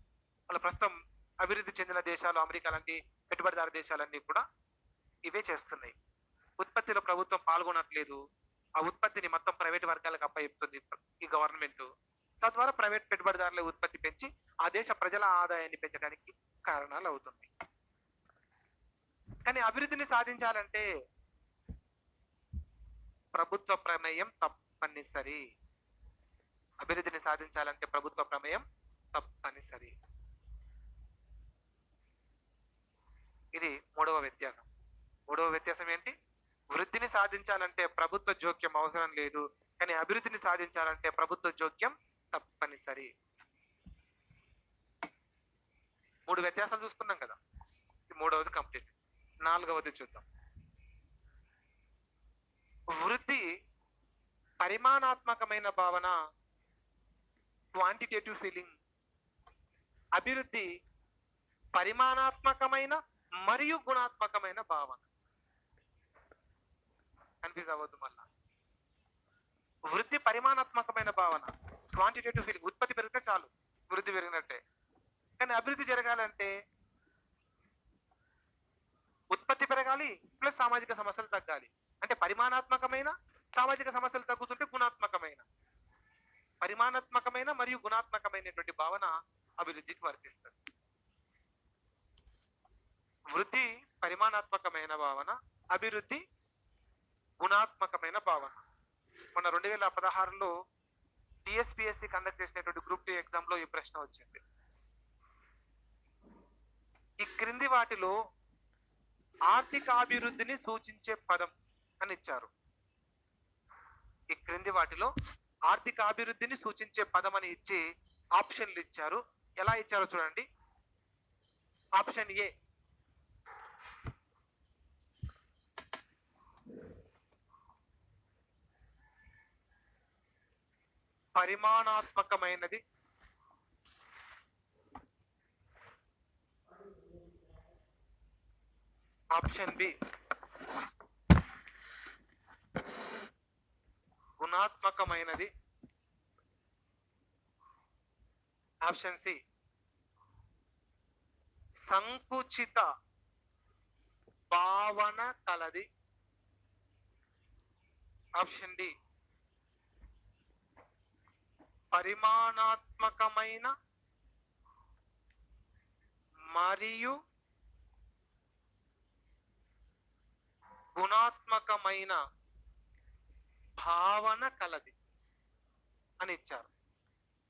[SPEAKER 1] వాళ్ళ ప్రస్తుతం అభివృద్ధి చెందిన దేశాలు, అమెరికా లాంటి పెట్టుబడిదారు దేశాలన్నీ కూడా ఇవే చేస్తున్నాయి. ఉత్పత్తిలో ప్రభుత్వం పాల్గొనట్లేదు. ఆ ఉత్పత్తిని మొత్తం ప్రైవేట్ వర్గాలకు అప్పచెప్తుంది ఈ గవర్నమెంట్. తద్వారా ప్రైవేట్ పెట్టుబడిదారుల ఉత్పత్తి పెంచి ఆ దేశ ప్రజల ఆదాయాన్ని పెంచడానికి కారణాలు అవుతుంది. కానీ అభివృద్ధిని సాధించాలంటే ప్రభుత్వ ప్రమేయం తప్పనిసరి. అభివృద్ధిని సాధించాలంటే ప్రభుత్వ ప్రమేయం తప్పనిసరి. ఇది మూడవ వ్యత్యాసం. మూడవ వ్యత్యాసం ఏంటి? వృద్ధిని సాధించాలంటే ప్రభుత్వ జోక్యం అవసరం లేదు, కానీ అభివృద్ధిని సాధించాలంటే ప్రభుత్వ జోక్యం తప్పనిసరి. 3 వ్యత్యాసాలు చూసుకున్నాం కదా. మూడవది కంప్లీట్. 4వది చూద్దాం. వృద్ధి పరిమాణాత్మకమైన భావన, క్వాంటిటేటివ్ ఫీలింగ్. అభివృద్ధి పరిమాణాత్మకమైన మరియు గుణాత్మకమైన భావన. కన్ఫ్యూజ్ అవ్వద్దు మళ్ళా. వృద్ధి పరిమాణాత్మకమైన భావన, క్వాంటిటేటివ్ ఫీలింగ్. ఉత్పత్తి పెరిగితే చాలు, వృద్ధి పెరిగినట్టే. కానీ అభివృద్ధి జరగాలంటే ఉత్పత్తి పెరగాలి ప్లస్ సామాజిక సమస్యలు తగ్గాలి. అంటే పరిమాణాత్మకమైన సామాజిక సమస్యలు తగ్గుతుంటే గుణాత్మకమైన, పరిమాణాత్మకమైన మరియు గుణాత్మకమైనటువంటి భావన అభివృద్ధికి వర్తిస్తుంది. వృద్ధి పరిమాణాత్మకమైన భావన, అభివృద్ధి గుణాత్మకమైన భావన. మొన్న 2016లో టిఎస్పిఎస్సి కండక్ట్ చేసినటువంటి గ్రూప్ 2 ఎగ్జామ్ లో ఈ ప్రశ్న వచ్చింది. ఈ క్రింది వాటిలో ఆర్థిక అభివృద్ధిని సూచించే పదం అని ఇచ్చారు. ఈ క్రింది వాటిలో ఆర్థిక అభివృద్ధిని సూచించే పదం అని ఇచ్చి ఆప్షన్లు ఇచ్చారు. ఎలా ఇచ్చారో చూడండి. ఆప్షన్ ఏ పరిమాణాత్మకమైనది, ఆప్షన్ బి గుణాత్మకమైనది, ఆప్షన్ సి సంకుచిత భావన కలది, ఆప్షన్ డి పరిమాణాత్మకమైన మరియు గుణాత్మకమైన భావన కలది అని ఇచ్చారు.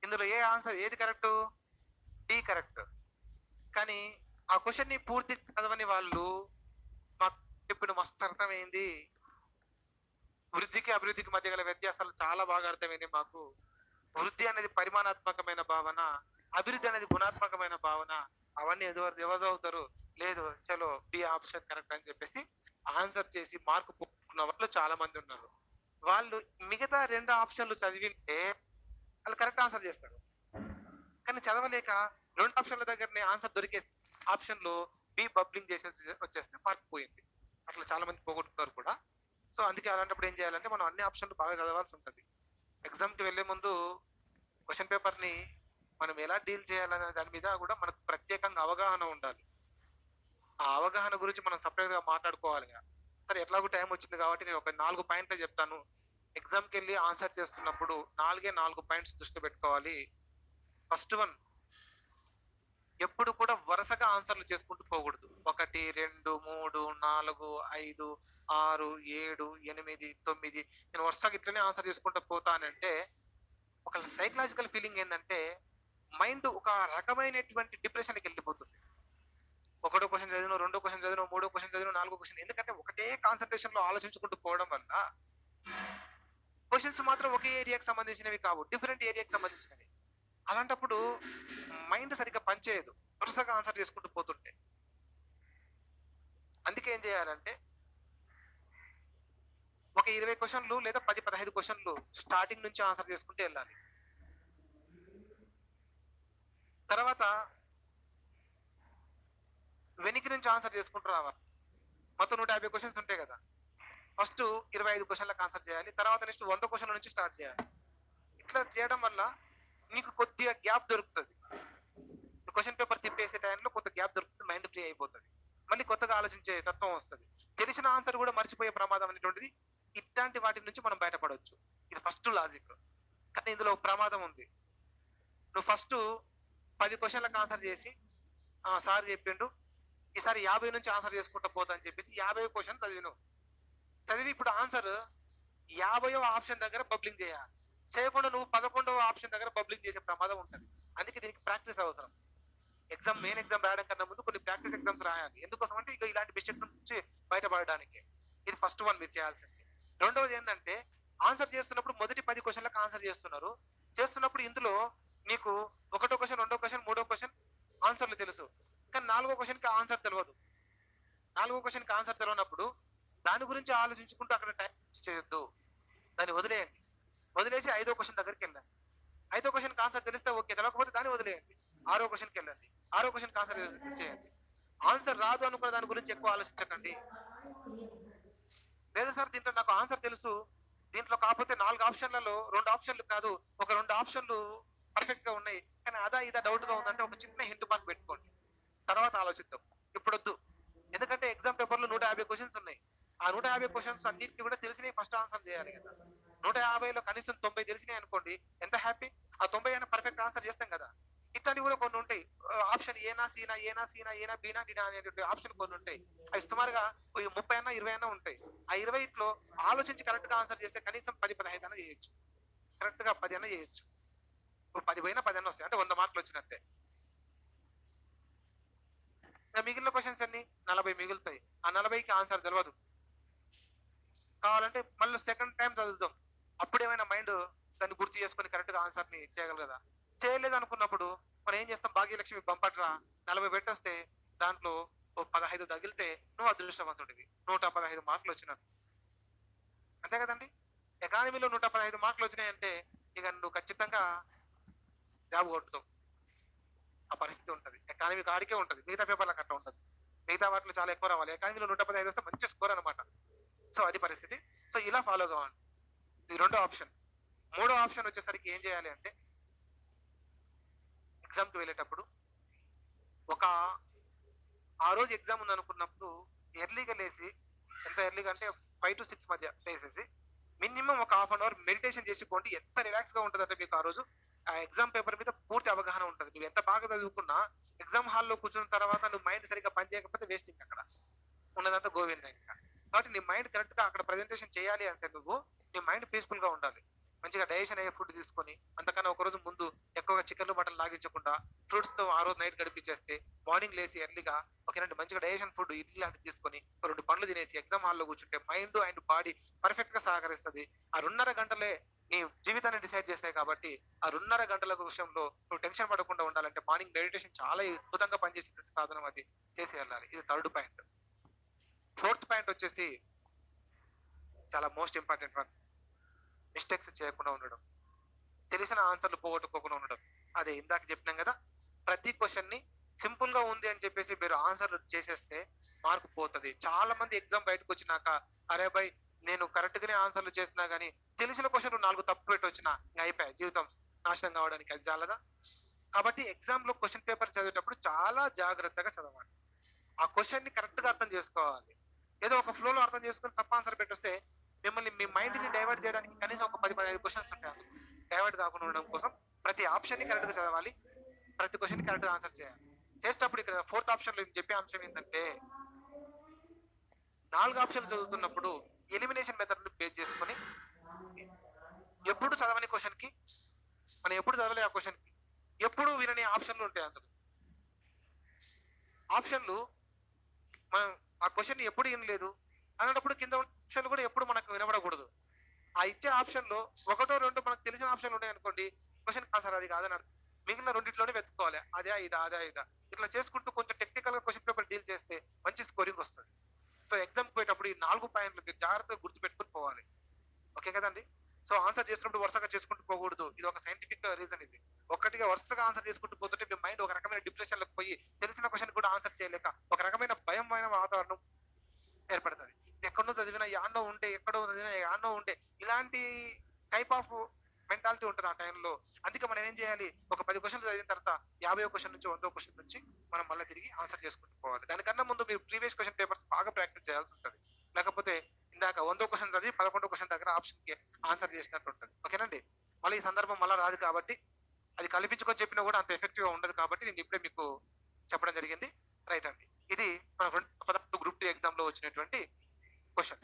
[SPEAKER 1] ఇందులో ఏ ఆన్సర్ ఏది కరెక్ట్? D correct. కానీ ఆ క్వశ్చన్ ని పూర్తి చదవని వాళ్ళు మాకు ఇప్పుడు మస్తు అర్థమైంది, వృద్ధికి అభివృద్ధికి మధ్య గల వ్యత్యాసాలు చాలా బాగా అర్థమైంది మాకు. వృద్ధి అనేది పరిమాణాత్మకమైన భావన, అభివృద్ధి అనేది గుణాత్మకమైన భావన. అవన్నీ ఎవరు అవుతారు? లేదు, చలో బి ఆప్షన్ కరెక్ట్ అని చెప్పేసి ఆన్సర్ చేసి మార్కు పొందుకున్న వాళ్ళు చాలా మంది ఉన్నారు. వాళ్ళు మిగతా 2 ఆప్షన్లు చదివితే వాళ్ళు కరెక్ట్ ఆన్సర్ చేస్తారు. కానీ చదవలేక రెండు ఆప్షన్ల దగ్గరనే ఆన్సర్ దొరికే ఆప్షన్ లో బి బబ్లింగ్ చేసేసి వచ్చేస్తే మార్క్ పోయింది. అట్లా చాలా మంది పోగొట్టుకున్నారు కూడా. సో అందుకే అలాంటప్పుడు ఏం చేయాలంటే మనం అన్ని ఆప్షన్లు బాగా చదవాల్సి ఉంటుంది. ఎగ్జామ్ కి వెళ్లే ముందు క్వశ్చన్ పేపర్ ని మనం ఎలా డీల్ చేయాలనే దాని మీద కూడా మనకు ప్రత్యేకంగా అవగాహన ఉండాలి. ఆ అవగాహన గురించి మనం సపరేట్ గా మాట్లాడుకోవాలి. సరే ఎట్లాగో టైం వచ్చింది కాబట్టి నేను ఒక 4 పాయింట్లు చెప్తాను. ఎగ్జామ్ కి వెళ్ళి ఆన్సర్ చేస్తున్నప్పుడు 4 పాయింట్స్ దృష్టి పెట్టుకోవాలి. ఫస్ట్ వన్, ఎప్పుడు కూడా వరుసగా ఆన్సర్లు చేసుకుంటూ పోకూడదు. 1, 2, 3, 4, 5, 6, 7, 8, 9 నేను వరుసగా ఇట్లనే ఆన్సర్ చేసుకుంటూ పోతానంటే ఒక సైకలాజికల్ ఫీలింగ్ ఏంటంటే మైండ్ ఒక రకమైనటువంటి డిప్రెషన్కి వెళ్ళిపోతుంది. ఒకటో క్వశ్చన్ చదివిన, రెండో క్వశ్చన్ చదివిన, మూడో క్వశ్చన్ చదివిన, నాలుగో క్వశ్చన్, ఎందుకంటే ఒకటే కాన్సన్ట్రేషన్ లో ఆలోచించుకుంటూ పోవడం వల్ల క్వశ్చన్స్ మాత్రం ఒకే ఏరియాకి సంబంధించినవి కావు, డిఫరెంట్ ఏరియాకి సంబంధించినవి. అలాంటప్పుడు మైండ్ సరిగ్గా పనిచేయదు వరుసగా ఆన్సర్ చేసుకుంటూ పోతుంటే. అందుకే ఏం చేయాలంటే ఒక 20 క్వశ్చన్లు లేదా 10-15 క్వశ్చన్లు స్టార్టింగ్ నుంచి ఆన్సర్ చేసుకుంటూ వెళ్ళాలి. తర్వాత వెనక్కి నుంచి ఆన్సర్ చేసుకుంటూ రావాలి. మొత్తం 150 క్వశ్చన్స్ ఉంటాయి కదా, ఫస్ట్ 25 క్వశ్చన్లకు ఆన్సర్ చేయాలి, తర్వాత నెక్స్ట్ 100 క్వశ్చన్ల నుంచి స్టార్ట్ చేయాలి. ఇట్లా చేయడం వల్ల నీకు కొద్దిగా గ్యాప్ దొరుకుతుంది. క్వశ్చన్ పేపర్ తిప్పేసే టైంలో కొంత గ్యాప్ దొరుకుతుంది, మైండ్ ఫ్రీ అయిపోతుంది, మళ్ళీ కొత్తగా ఆలోచించే తత్వం వస్తుంది. తెలిసిన ఆన్సర్ కూడా మర్చిపోయే ప్రమాదం అనేటువంటిది ఇట్లాంటి వాటి నుంచి మనం బయటపడవచ్చు. ఇది ఫస్ట్ లాజిక్. కానీ ఇందులో ప్రమాదం ఉంది. నువ్వు ఫస్ట్ 10 క్వశ్చన్లకు ఆన్సర్ చేసి సార్ చెప్పిండు ఈసారి 50 నుంచి ఆన్సర్ చేసుకుంటా పోతా అని చెప్పేసి 50 క్వశ్చన్ చదివి ఇప్పుడు ఆన్సర్ 50వ ఆప్షన్ దగ్గర బబ్లింగ్ చేయాలి. చేయకుండా నువ్వు 11వ ఆప్షన్ దగ్గర బబ్లింగ్ చేసే ప్రమాదం ఉంటుంది. అందుకే దీనికి ప్రాక్టీస్ అవసరం. మెయిన్ ఎగ్జామ్ రాయడం కన్నా ముందు కొన్ని ప్రాక్టీస్ ఎగ్జామ్స్ రాయాలి. ఎందుకోసం అంటే ఇక ఇలాంటి మిస్టేక్స్ నుంచి బయటపడడానికి. ఇది ఫస్ట్ వన్ మీరు చేయాల్సింది. రెండవది ఏంటంటే ఆన్సర్ చేస్తున్నప్పుడు మొదటి 10 క్వశ్చన్లకు ఆన్సర్ చేస్తున్నప్పుడు ఇందులో నీకు ఒకటో క్వశ్చన్, రెండో క్వశ్చన్, మూడో క్వశ్చన్ ఆన్సర్లు తెలుసు, కానీ 4వ క్వశ్చన్ కి ఆన్సర్ తెలియదు. 4వ క్వశ్చన్ కి ఆన్సర్ తెలియనప్పుడు దాని గురించి ఆలోచించుకుంటూ అక్కడ టైం చేయొద్దు, దాన్ని వదిలేయండి. వదిలేసి 5వ క్వశ్చన్ దగ్గరికి వెళ్ళండి. 5వ క్వశ్చన్ ఆన్సర్ తెలిస్తే ఓకే, తెలియకపోతే దాన్ని వదిలేయండి. 6వ క్వశ్చన్కి వెళ్ళండి. 6వ క్వశ్చన్ ఆన్సర్ చేయండి. ఆన్సర్ రాదు అనుకున్న దాని గురించి ఎక్కువ ఆలోచించకండి. లేదా సార్ దీంట్లో నాకు ఆన్సర్ తెలుసు, దీంట్లో కాకపోతే 4 ఆప్షన్లలో 2 ఆప్షన్లు కాదు, ఒక 2 ఆప్షన్లు పర్ఫెక్ట్ గా ఉన్నాయి, కానీ అదా ఇదా డౌట్ గా ఉందంటే ఒక చిన్న హింట్ మార్క్ పెట్టుకోండి, తర్వాత ఆలోచిద్దాం. ఇప్పుడు వద్దు, ఎందుకంటే ఎగ్జామ్ పేపర్ లో 150 క్వశ్చన్స్ ఉన్నాయి. ఆ 150 క్వశ్చన్స్ అన్నిటికీ కూడా తెలిసినవి ఫస్ట్ ఆన్సర్ చేయాలి కదా. 150లో కనీసం 90 తెలిసినాయి అనుకోండి, ఎంత హ్యాపీ. ఆ 90 అయినా పర్ఫెక్ట్ ఆన్సర్ చేస్తాం కదా. ఇట్లాంటివి కూడా కొన్ని ఉంటాయి. ఆప్షన్ ఏనా సీనా, ఏనా సీనా, ఏనా బీనా డినా అనేటువంటి ఆప్షన్ కొన్ని ఉంటాయి. అవి సుమారుగా 30 అన్నా 20 అన్నా ఉంటాయి. ఆ 20లో ఆలోచించి కరెక్ట్ గా ఆన్సర్ చేస్తే కనీసం 10-15 అన్నా చేయొచ్చు, కరెక్ట్ గా 10 అన్నా చేయొచ్చు. 10 పోయినా 10 అన్నా వస్తాయి, అంటే 100 మార్కులు వచ్చినట్టే. మిగిలిన క్వశ్చన్స్ అన్ని 40 మిగులుతాయి. ఆ 40కి ఆన్సర్ తెలియదు. కావాలంటే మళ్ళీ సెకండ్ టైం చదువుతాం, అప్పుడేమైనా మైండ్ దాన్ని గుర్తు చేసుకుని కరెక్ట్ గా ఆన్సర్ ని చేయగలరు కదా. చేయలేదు అనుకున్నప్పుడు మనం ఏం చేస్తాం, భాగ్యలక్ష్మి బంపట్రా 40 పెట్టొస్తే దాంట్లో 15 తగిలితే నువ్వు అదృష్టవంతుడివి, 115 మార్కులు వచ్చినట్టు. అంతే కదండి. ఎకానమీలో 115 మార్కులు వచ్చినాయంటే ఇక నువ్వు ఖచ్చితంగా జాబ్ కొట్టుతావు. ఆ పరిస్థితి ఉంటది. ఎకానమీ కాడికే ఉంటది, మిగతా పేపర్లకు అట్లా ఉంటది. మిగతా వాటిలో చాలా ఎక్కువ రావాలి, ఎకానమీలో 115 వస్తే మంచి స్కోర్ అనమాట. సో అది పరిస్థితి. సో ఇలా ఫాలో కావాలి. ఇది రెండో ఆప్షన్. మూడో ఆప్షన్ వచ్చేసరికి ఏం చేయాలి అంటే ఎగ్జామ్ కి వెళ్ళేటప్పుడు ఆ రోజు ఎగ్జామ్ ఉంది అనుకున్నప్పుడు ఎర్లీగా లేసి, ఎంత ఎర్లీగా అంటే 5 to 6 మధ్య లేసేసి మినిమం ఒక హాఫ్ అన్ అవర్ మెడిటేషన్ చేసి పోండి. ఎంత రిలాక్స్ గా ఉంటుంది అంటే మీకు ఆ రోజు ఆ ఎగ్జామ్ పేపర్ మీద పూర్తి అవగాహన ఉంటుంది. నువ్వు ఎంత బాగా చదువుకున్నా ఎగ్జామ్ హాల్లో కూర్చున్న తర్వాత నువ్వు మైండ్ సరిగ్గా పనిచేయకపోతే వేస్టింగ్, అక్కడ ఉన్నదంతా గోవింద. ఇంకా కాబట్టి నీ మైండ్ కరెక్ట్ గా అక్కడ ప్రెజెంటేషన్ చేయాలి అంటే నీ మైండ్ పీస్ఫుల్ గా ఉండాలి. మంచిగా డైజెషన్ అయ్యే ఫుడ్ తీసుకొని, అంతకన్నా ఒక రోజు ముందు ఎక్కువగా చికెన్లు మటన్ లాగించకుండా ఫ్రూట్స్ తో ఆ రోజు నైట్ గడిపించేస్తే మార్నింగ్ లేసి ఎర్లీగా ఓకేనంటే మంచిగా డైజెషన్ ఫుడ్ ఇడ్లీ లాంటివి తీసుకొని 2 పండ్లు తినేసి ఎగ్జామ్ హాల్లో కూర్చుంటే మైండ్ అండ్ బాడీ పర్ఫెక్ట్ గా సహకరిస్తుంది. ఆ 2.5 గంటలే నీ జీవితాన్ని డిసైడ్ చేస్తాయి. కాబట్టి ఆ 2.5 గంటల విషయంలో నువ్వు టెన్షన్ పడకుండా ఉండాలంటే మార్నింగ్ మెడిటేషన్ చాలా అద్భుతంగా పనిచేసేటువంటి సాధనం, అది చేసి వెళ్ళాలి. ఇది థర్డ్ పాయింట్. ఫోర్త్ పాయింట్ వచ్చేసి చాలా మోస్ట్ ఇంపార్టెంట్ వన్, మిస్టేక్స్ చేయకుండా ఉండడం. తెలిసిన ఆన్సర్లు పోగొట్టుకోకుండా ఉండడం. అదే ఇందాక చెప్పినాం కదా, ప్రతి క్వశ్చన్ ని సింపుల్ గా ఉంది అని చెప్పేసి మీరు ఆన్సర్ చేసేస్తే మార్కు పోతుంది. చాలా మంది ఎగ్జామ్ బయటకు వచ్చినాక, అరే బై నేను కరెక్ట్ గానే ఆన్సర్లు చేసినా గానీ తెలిసిన క్వశ్చన్ 4 తప్పు పెట్టి వచ్చినా ఇంకా అయిపోయాయి, జీవితం నాశనం కావడానికి. అది చాలదా? కాబట్టి ఎగ్జామ్ లో క్వశ్చన్ పేపర్ చదివేటప్పుడు చాలా జాగ్రత్తగా చదవాలి. ఆ క్వశ్చన్ ని కరెక్ట్ గా అర్థం చేసుకోవాలి. ఏదో ఒక ఫ్లో లో అర్థం చేసుకుని తప్ప ఆన్సర్ పెట్టొస్తే మిమ్మల్ని మీ మైండ్ ని డైవర్ట్ చేయడానికి కనీసం ఒక 10-15 క్వశ్చన్స్ ఉంటాయి. డైవర్ట్ కాకుండా ఉండడం కోసం ప్రతి ఆప్షన్ ని కరెక్ట్ గా చదవాలి, ప్రతి క్వశ్చన్ ని కరెక్ట్ గా ఆన్సర్ చేయాలి. చేసేటప్పుడు ఇక్కడ 4th ఆప్షన్ లో చెప్పే అంశం ఏంటంటే, 4 ఆప్షన్లు చదువుతున్నప్పుడు ఎలిమినేషన్ మెథడ్ ని బేస్ చేసుకొని ఎప్పుడు చదవని క్వశ్చన్ కి, మనం ఎప్పుడు చదవలే ఆ క్వశ్చన్ కి ఎప్పుడు వినని ఆప్షన్లు ఉంటాయి. అందులో ఆప్షన్లు మనం ఆ క్వశ్చన్ ఎప్పుడు వినలేదు అన్నప్పుడు కింద ఆప్షన్లు కూడా ఎప్పుడు మనకు వినబడకూడదు. ఆ ఇచ్చే ఆప్షన్ లో ఒకటో రెండో మనకు తెలిసిన ఆప్షన్లు ఉన్నాయి అనుకోండి, క్వశ్చన్ ఆన్సర్ అది కాదని అర్థం. మిగిలిన రెండిట్లోనే వెతుక్కోవాలి, అదే ఇదా అదే ఇదా. ఇట్లా చేసుకుంటూ కొంచెం టెక్నికల్ గా క్వశ్చన్ పేపర్ డీల్ చేస్తే మంచి స్కోరింగ్ వస్తుంది. సో ఎగ్జామ్ పోయేటప్పుడు ఈ 4 పాయింట్లు మీరు జాగ్రత్తగా గుర్తుపెట్టుకుని పోవాలి. ఓకే కదండి? సో ఆన్సర్ చేసినప్పుడు వరుసగా చేసుకుంటూ పోకూడదు. ఇది ఒక సైంటిఫిక్ రీజన్. ఇది ఒక్కటిగా వరుసగా ఆన్సర్ చేసుకుంటూ పోతుంటే మీ మైండ్ ఒక రకమైన డిప్రెషన్ లోకి పోయి తెలిసిన క్వశ్చన్ కూడా ఆన్సర్ చేయలేక ఒక రకమైన భయమైన వాతావరణం ఏర్పడుతుంది. ఎక్కడో చదివినా యాడ్నో ఉంటే, ఎక్కడో చదివినా యాడ్నో ఉంటే, ఇలాంటి టైప్ ఆఫ్ మెంటాలిటీ ఉంటుంది ఆ టైంలో. అందుకే మనం ఏం చేయాలి, ఒక 10 క్వశ్చన్లు చదివిన తర్వాత 50వ క్వశ్చన్ నుంచి 100వ క్వశ్చన్ నుంచి మనం మళ్ళీ తిరిగి ఆన్సర్ చేసుకుంటూ పోవాలి. దానికన్నా ముందు మీరు ప్రీవియస్ క్వశ్చన్ పేపర్స్ బాగా ప్రాక్టీస్ చేయాల్సి ఉంటుంది. లేకపోతే ఇందాక 100వ క్వశ్చన్ చదివి 11వ క్వశ్చన్ దగ్గర ఆప్షన్ కి ఆన్సర్ చేసినట్టు ఉంటుంది. ఓకేనండి? మళ్ళీ ఈ సందర్భం మళ్ళీ రాదు కాబట్టి, అది కల్పించుకొని చెప్పినా కూడా అంత ఎఫెక్టివ్ గా ఉండదు కాబట్టి నేను ఇప్పుడే మీకు చెప్పడం జరిగింది. రైట్ అండి. ఇది మన 2016 గ్రూప్ 2 ఎగ్జామ్ లో వచ్చినటువంటి క్వశ్చన్.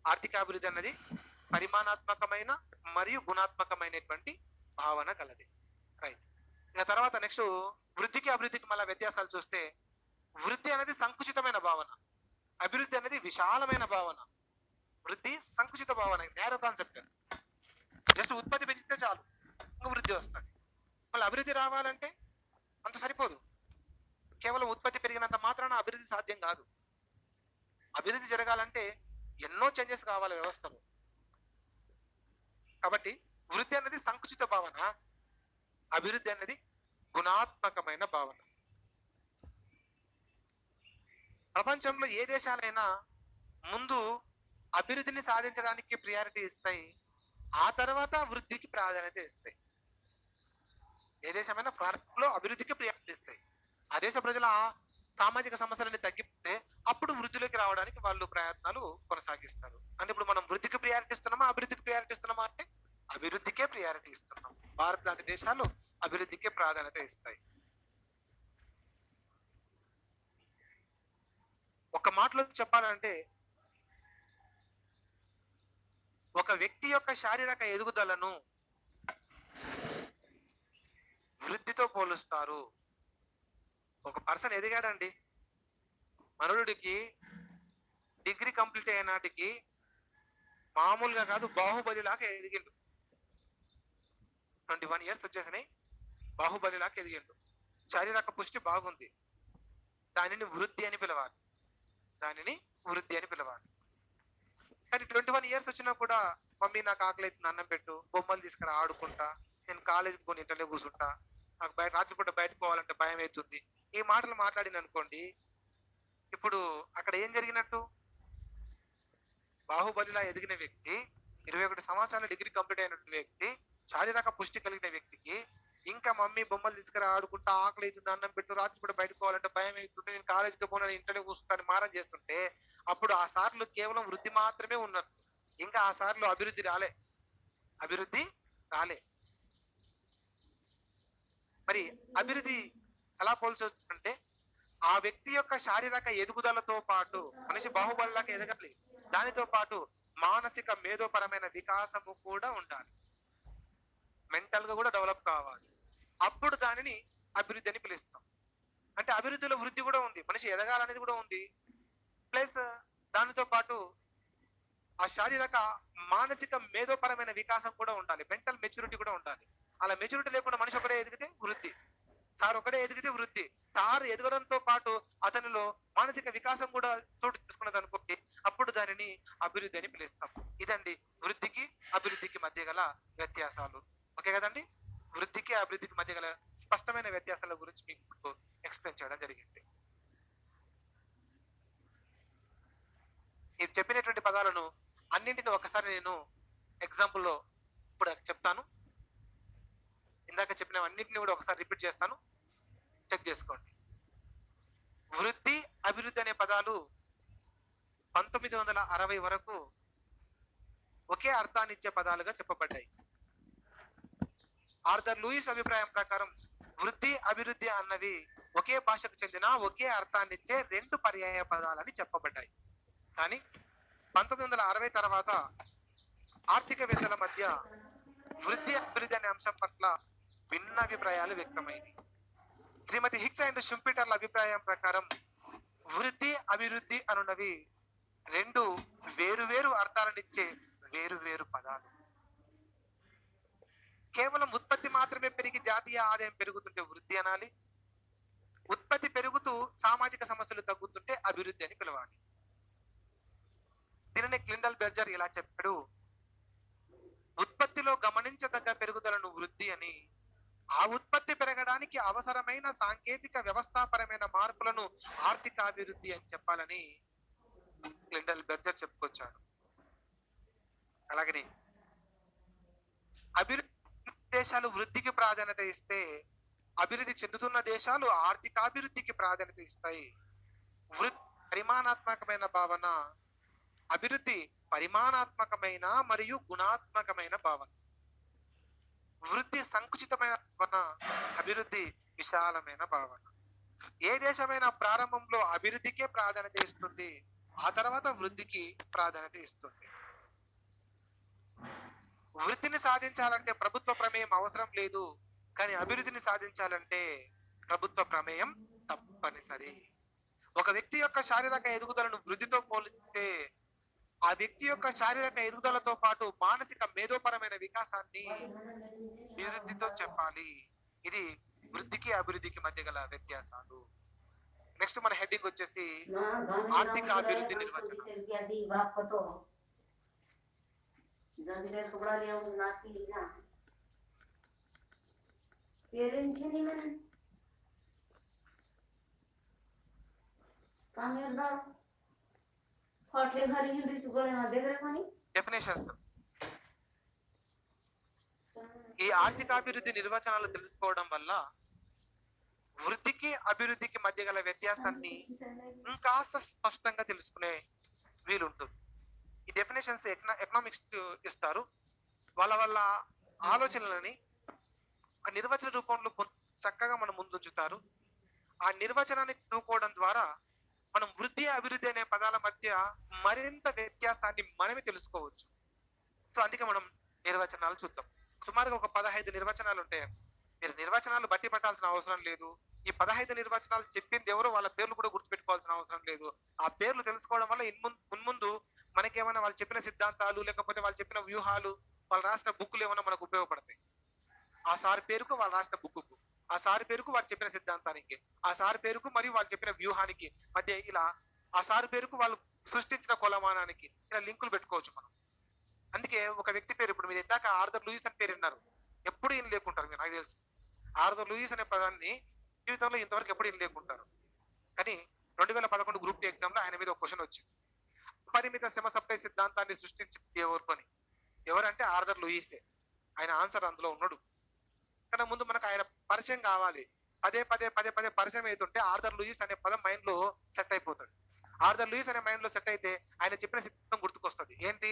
[SPEAKER 1] ఆర్థిక అభివృద్ధి అన్నది పరిమాణాత్మకమైన మరియు గుణాత్మకమైనటువంటి భావన కలది. రైట్. ఇక తర్వాత నెక్స్ట్ వృద్ధికి అభివృద్ధికి మళ్ళీ వ్యత్యాసాలు చూస్తే, వృద్ధి అనేది సంకుచితమైన భావన, అభివృద్ధి అనేది విశాలమైన భావన. వృద్ధి సంకుచిత భావన, నేరో కాన్సెప్ట్. జస్ట్ ఉత్పత్తి పెంచితే చాలు ఇంకా వృద్ధి వస్తుంది. మళ్ళీ అభివృద్ధి రావాలంటే అంత సరిపోదు. కేవలం ఉత్పత్తి పెరిగినంత మాత్రాన అభివృద్ధి సాధ్యం కాదు. అభివృద్ధి జరగాలంటే ఎన్నో చేంజెస్ కావాలి వ్యవస్థలో. కాబట్టి వృద్ధి అనేది సంకుచిత భావన, అభివృద్ధి అనేది గుణాత్మకమైన భావన. ప్రపంచంలో ఏ దేశాలైనా ముందు అభివృద్ధిని సాధించడానికి ప్రియారిటీ ఇస్తాయి, ఆ తర్వాత వృద్ధికి ప్రాధాన్యత ఇస్తాయి. ఏ దేశమైనా ప్రారంభంలో అభివృద్ధికి ప్రియారిటీ ఇస్తాయి. ఆ దేశ ప్రజల సామాజిక సమస్యలని తగ్గిపోతే అప్పుడు వృద్ధిలోకి రావడానికి వాళ్ళు ప్రయత్నాలు కొనసాగిస్తారు. అంటే ఇప్పుడు మనం వృద్ధికి ప్రియారిటీ ఇస్తున్నామా, అభివృద్ధికి ప్రియారిటీ ఇస్తున్నామా అంటే అభివృద్ధికే ప్రియారిటీ ఇస్తున్నాం. భారత్ లాంటి దేశాలు అభివృద్ధికే ప్రాధాన్యత ఇస్తాయి. ఒక మాటలో చెప్పాలంటే, ఒక వ్యక్తి యొక్క శారీరక ఎదుగుదలను వృద్ధితో పోలుస్తారు. ఒక పర్సన్ ఎదిగాడండి, మనరుడికి డిగ్రీ కంప్లీట్ అయిన నాటికి మామూలుగా కాదు, బాహుబలి లాగా ఎదిగిండు. 21 years వచ్చేసినాయి, బాహుబలి లాగా ఎదిగిండు. శారీరక పుష్టి బాగుంది. దానిని వృద్ధి అని పిలవాలి, దానిని వృద్ధి అని పిలవాలి. కానీ 21 years వచ్చినా కూడా మమ్మీ నాకు ఆకలి అవుతుంది, అన్నం పెట్టు, బొమ్మలు తీసుకురా ఆడుకుంటా, నేను కాలేజీకి పోనీ ఇంటనే కూర్చుంటా, నాకు బయట రాత్రిపూట బయటకు పోవాలంటే భయం అవుతుంది, ఈ మాటలు మాట్లాడిన అనుకోండి, ఇప్పుడు అక్కడ ఏం జరిగినట్టు? బాహుబలిలా ఎదిగిన వ్యక్తి, 21 సంవత్సరాల డిగ్రీ కంప్లీట్ అయిన వ్యక్తి, శారీరక పుష్టి కలిగిన వ్యక్తికి ఇంకా మమ్మీ బొమ్మలు తీసుకురా ఆడుకుంటా, ఆకలి అవుతుంది, అన్నం పెట్టు, రాత్రిపూట బయటకు పోవాలంటే భయం అవుతుంటే, నేను కాలేజీకి పోను, ఇంటనే కూర్చుంటాను మారం చేస్తుంటే, అప్పుడు ఆ సార్లు కేవలం వృద్ధి మాత్రమే ఉన్నట్టు. ఇంకా ఆ సార్లు అభివృద్ధి రాలే, అభివృద్ధి రాలే. మరి అభివృద్ధి ఎలా పోల్చొచ్చు అంటే, ఆ వ్యక్తి యొక్క శారీరక ఎదుగుదలతో పాటు మనిషి బాహుబలిలాగా ఎదగాలి, దానితో పాటు మానసిక మేధోపరమైన వికాసము కూడా ఉండాలి, మెంటల్ గా కూడా డెవలప్ కావాలి. అప్పుడు దానిని అభివృద్ధి అని పిలుస్తాం. అంటే అభివృద్ధిలో వృద్ధి కూడా ఉంది, మనిషి ఎదగాలనేది కూడా ఉంది, ప్లస్ దానితో పాటు ఆ శారీరక మానసిక మేధోపరమైన వికాసం కూడా ఉండాలి, మెంటల్ మెచ్యూరిటీ కూడా ఉండాలి. అలా మెచ్యూరిటీ లేకుండా మనిషి ఒకడే ఎదిగితే వృద్ధి, సార్ ఒకడే ఎదిగితే వృద్ధి. సార్ ఎదగడంతో పాటు అతనిలో మానసిక వికాసం కూడా చోటు చేసుకున్నది అనుకోండి, అప్పుడు దానిని అభివృద్ధి అని పిలుస్తాం. ఇదండి వృద్ధికి అభివృద్ధికి మధ్య గల గల వ్యత్యాసాలు. ఓకే కదండి? వృద్ధికి అభివృద్ధికి మధ్య గల స్పష్టమైన వ్యత్యాసాల గురించి మీకు ఎక్స్ప్లెయిన్ చేయడం జరిగింది. మీరు చెప్పినటువంటి పదాలను అన్నింటిని ఒకసారి నేను ఎగ్జాంపుల్‌లో ఇప్పుడు చెప్తాను. ఇందాక చెప్పినవన్నిటిని కూడా ఒకసారి రిపీట్ చేస్తాను. చెక్ చేసుకోండి. వృద్ధి, అభివృద్ధి అనే పదాలు 1960 వరకు ఒకే అర్థాన్ని ఇచ్చే పదాలుగా చెప్పబడ్డాయి. ఆర్థర్ లూయిస్ అభిప్రాయం ప్రకారం వృద్ధి, అభివృద్ధి అన్నవి ఒకే భాషకు చెందిన ఒకే అర్థాన్ని ఇచ్చే రెండు పర్యాయ పదాలని చెప్పబడ్డాయి. కానీ 1960 తర్వాత ఆర్థికవేత్తల మధ్య వృద్ధి, అభివృద్ధి అనే అంశం పట్ల భిన్న అభిప్రాయాలు వ్యక్తమైనవి. శ్రీమతి హిక్స్ అండ్ షుంపీటర్ల అభిప్రాయం ప్రకారం వృద్ధి, అభివృద్ధి అనున్నవి రెండు వేరు అర్థాలనిచ్చే వేరు పదాలు. కేవలం ఉత్పత్తి మాత్రమే పెరిగి జాతీయ ఆదాయం పెరుగుతుంటే వృద్ధి అనాలి. ఉత్పత్తి పెరుగుతూ సామాజిక సమస్యలు తగ్గుతుంటే అభివృద్ధి అని పిలవాలి. దీనిని క్లిండల్ బెర్జర్ ఇలా చెప్పాడు: ఉత్పత్తిలో గమనించదగ్గ పెరుగుదలను వృద్ధి అని, ఆ ఉత్పత్తి పెరగడానికి అవసరమైన సాంకేతిక వ్యవస్థాపరమైన మార్పులను ఆర్థిక అభివృద్ధి అని చెప్పాలని క్లిండల్ బెర్జర్ చెప్పుకొచ్చాడు. అలాగని అభివృద్ధి దేశాలు వృద్ధికి ప్రాధాన్యత ఇస్తే, అభివృద్ధి చెందుతున్న దేశాలు ఆర్థికాభివృద్ధికి ప్రాధాన్యత ఇస్తాయి. వృద్ధి పరిమాణాత్మకమైన భావన, అభివృద్ధి పరిమాణాత్మకమైన మరియు గుణాత్మకమైన భావన. వృద్ధి సంకుచితమైన భావన, అభివృద్ధి విశాలమైన భావన. ఏ దేశమైనా ప్రారంభంలో అభివృద్ధికే ప్రాధాన్యత ఇస్తుంది, ఆ తర్వాత వృద్ధికి ప్రాధాన్యత ఇస్తుంది. వృద్ధిని సాధించాలంటే ప్రభుత్వ ప్రమేయం అవసరం లేదు, కానీ అభివృద్ధిని సాధించాలంటే ప్రభుత్వ ప్రమేయం తప్పనిసరి. ఒక వ్యక్తి యొక్క శారీరక ఎదుగుదలను వృద్ధితో పోలిస్తే, ఆ వ్యక్తి యొక్క శారీరక ఎదుగుదలతో పాటు మానసిక మేధోపరమైన వికాసాన్ని అభివృద్ధితో చెప్పాలి. ఇది వృద్ధికి అభివృద్ధికి మధ్య గల వ్యత్యాసాలు. నెక్స్ట్ మన హెడ్డింగ్ వచ్చేసి ఆర్థిక అభివృద్ధి నిర్వచనం. డెఫినేషన్స్. ఈ ఆర్థికాభివృద్ధి నిర్వచనాలు తెలుసుకోవడం వల్ల వృద్ధికి అభివృద్ధికి మధ్య గల వ్యత్యాసాన్ని ఇంకాస్త స్పష్టంగా తెలుసుకునే వీలుంటుంది. ఈ డెఫినేషన్స్ ఎకనామిక్స్ ఇస్తారు. వాళ్ళ ఆలోచనలని ఒక నిర్వచన రూపంలో చక్కగా మనం ముందుంచుతారు. ఆ నిర్వచనాన్ని చదువుకోవడం ద్వారా మనం వృద్ధి, అభివృద్ధి అనే పదాల మధ్య మరింత వ్యత్యాసాన్ని మనమే తెలుసుకోవచ్చు. సో అందుకే మనం నిర్వచనాలు చూద్దాం. సుమారుగా ఒక 15 నిర్వచనాలు ఉంటాయి. మీరు నిర్వచనాలు బట్టి పట్టాల్సిన అవసరం లేదు. ఈ 15 నిర్వచనాలు చెప్పింది ఎవరో వాళ్ళ పేర్లు కూడా గుర్తుపెట్టుకోవాల్సిన అవసరం లేదు. ఆ పేర్లు తెలుసుకోవడం వల్ల మున్ముందు మనకేమైనా వాళ్ళు చెప్పిన సిద్ధాంతాలు, లేకపోతే వాళ్ళు చెప్పిన వ్యూహాలు, వాళ్ళు రాసిన బుక్కులు ఏమైనా మనకు ఉపయోగపడతాయి. ఆ సార్ పేరుకు వాళ్ళు రాసిన బుక్కుకు, ఆ సార్ పేరుకు వారు చెప్పిన సిద్ధాంతానికి, ఆ సార్ పేరుకు మరియు వాళ్ళు చెప్పిన వ్యూహానికి మధ్య ఇలా ఆ సార్ పేరుకు వాళ్ళు సృష్టించిన కొలమానానికి ఇలా లింకులు పెట్టుకోవచ్చు మనం. అందుకే ఒక వ్యక్తి పేరు, ఇప్పుడు మీరు ఇందాక ఆర్థర్ లూయిస్ అని పేరు విన్నారు, ఎప్పుడు ఈయన లేకుంటారు. మీరు నాకు తెలుసు ఆర్థర్ లూయిస్ అనే పదాన్ని జీవితంలో ఇంతవరకు ఎప్పుడు ఈయన లేకుంటారు. కానీ 2011 గ్రూప్ 2 ఎగ్జామ్ లో ఆయన మీద ఒక క్వశ్చన్ వచ్చింది. అపరిమిత శ్రమ సప్లై సిద్ధాంతాన్ని సృష్టించింది ఎవరంటే ఆర్థర్ లూయిసే. ఆయన ఆన్సర్ అందులో ఉన్నాడు. కానీ ముందు మనకు ఆయన పరిచయం కావాలి. పదే పరిచయం అవుతుంటే ఆర్థర్ లూయిస్ అనే పదం మైండ్ లో సెట్ అయిపోతుంది. ఆర్థర్ లూయిస్ అనే మైండ్ లో సెట్ అయితే ఆయన చెప్పిన సిద్ధాంతం గుర్తుకొస్తుంది. ఏంటి?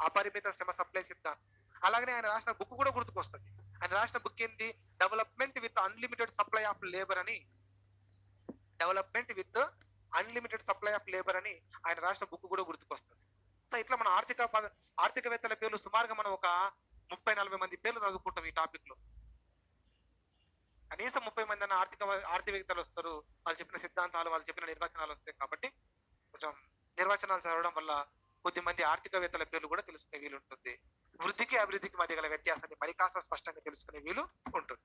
[SPEAKER 1] అపరిమిత శ్రమ సప్లై సిద్ధాంతం. అలాగనే ఆయన రాసిన బుక్ కూడా గుర్తుకొస్తుంది. ఆయన రాసిన బుక్ ఏంటి? Development with unlimited supply of labour అని. Development with unlimited supply of labour అని ఆయన రాసిన బుక్ కూడా గుర్తుకొస్తుంది. సో ఇట్లా మన ఆర్థికవేత్తల పేర్లు సుమారుగా మనం ఒక 30-40 మంది పేర్లు చదువుకుంటాం ఈ టాపిక్ లో. కనీసం 30 మంది అన్న ఆర్థికవేత్తలు వస్తారు. వాళ్ళు చెప్పిన సిద్ధాంతాలు, వాళ్ళు చెప్పిన నిర్వచనాలు వస్తాయి. కాబట్టి కొంచెం నిర్వచనాలు చదవడం వల్ల కొద్ది మంది ఆర్థికవేత్తల పేర్లు కూడా తెలుసుకునే వీలు ఉంటుంది. వృద్ధికి అభివృద్ధికి మధ్య గల వ్యత్యాసాన్ని మరి కాస్త స్పష్టంగా తెలుసుకునే వీలు ఉంటుంది.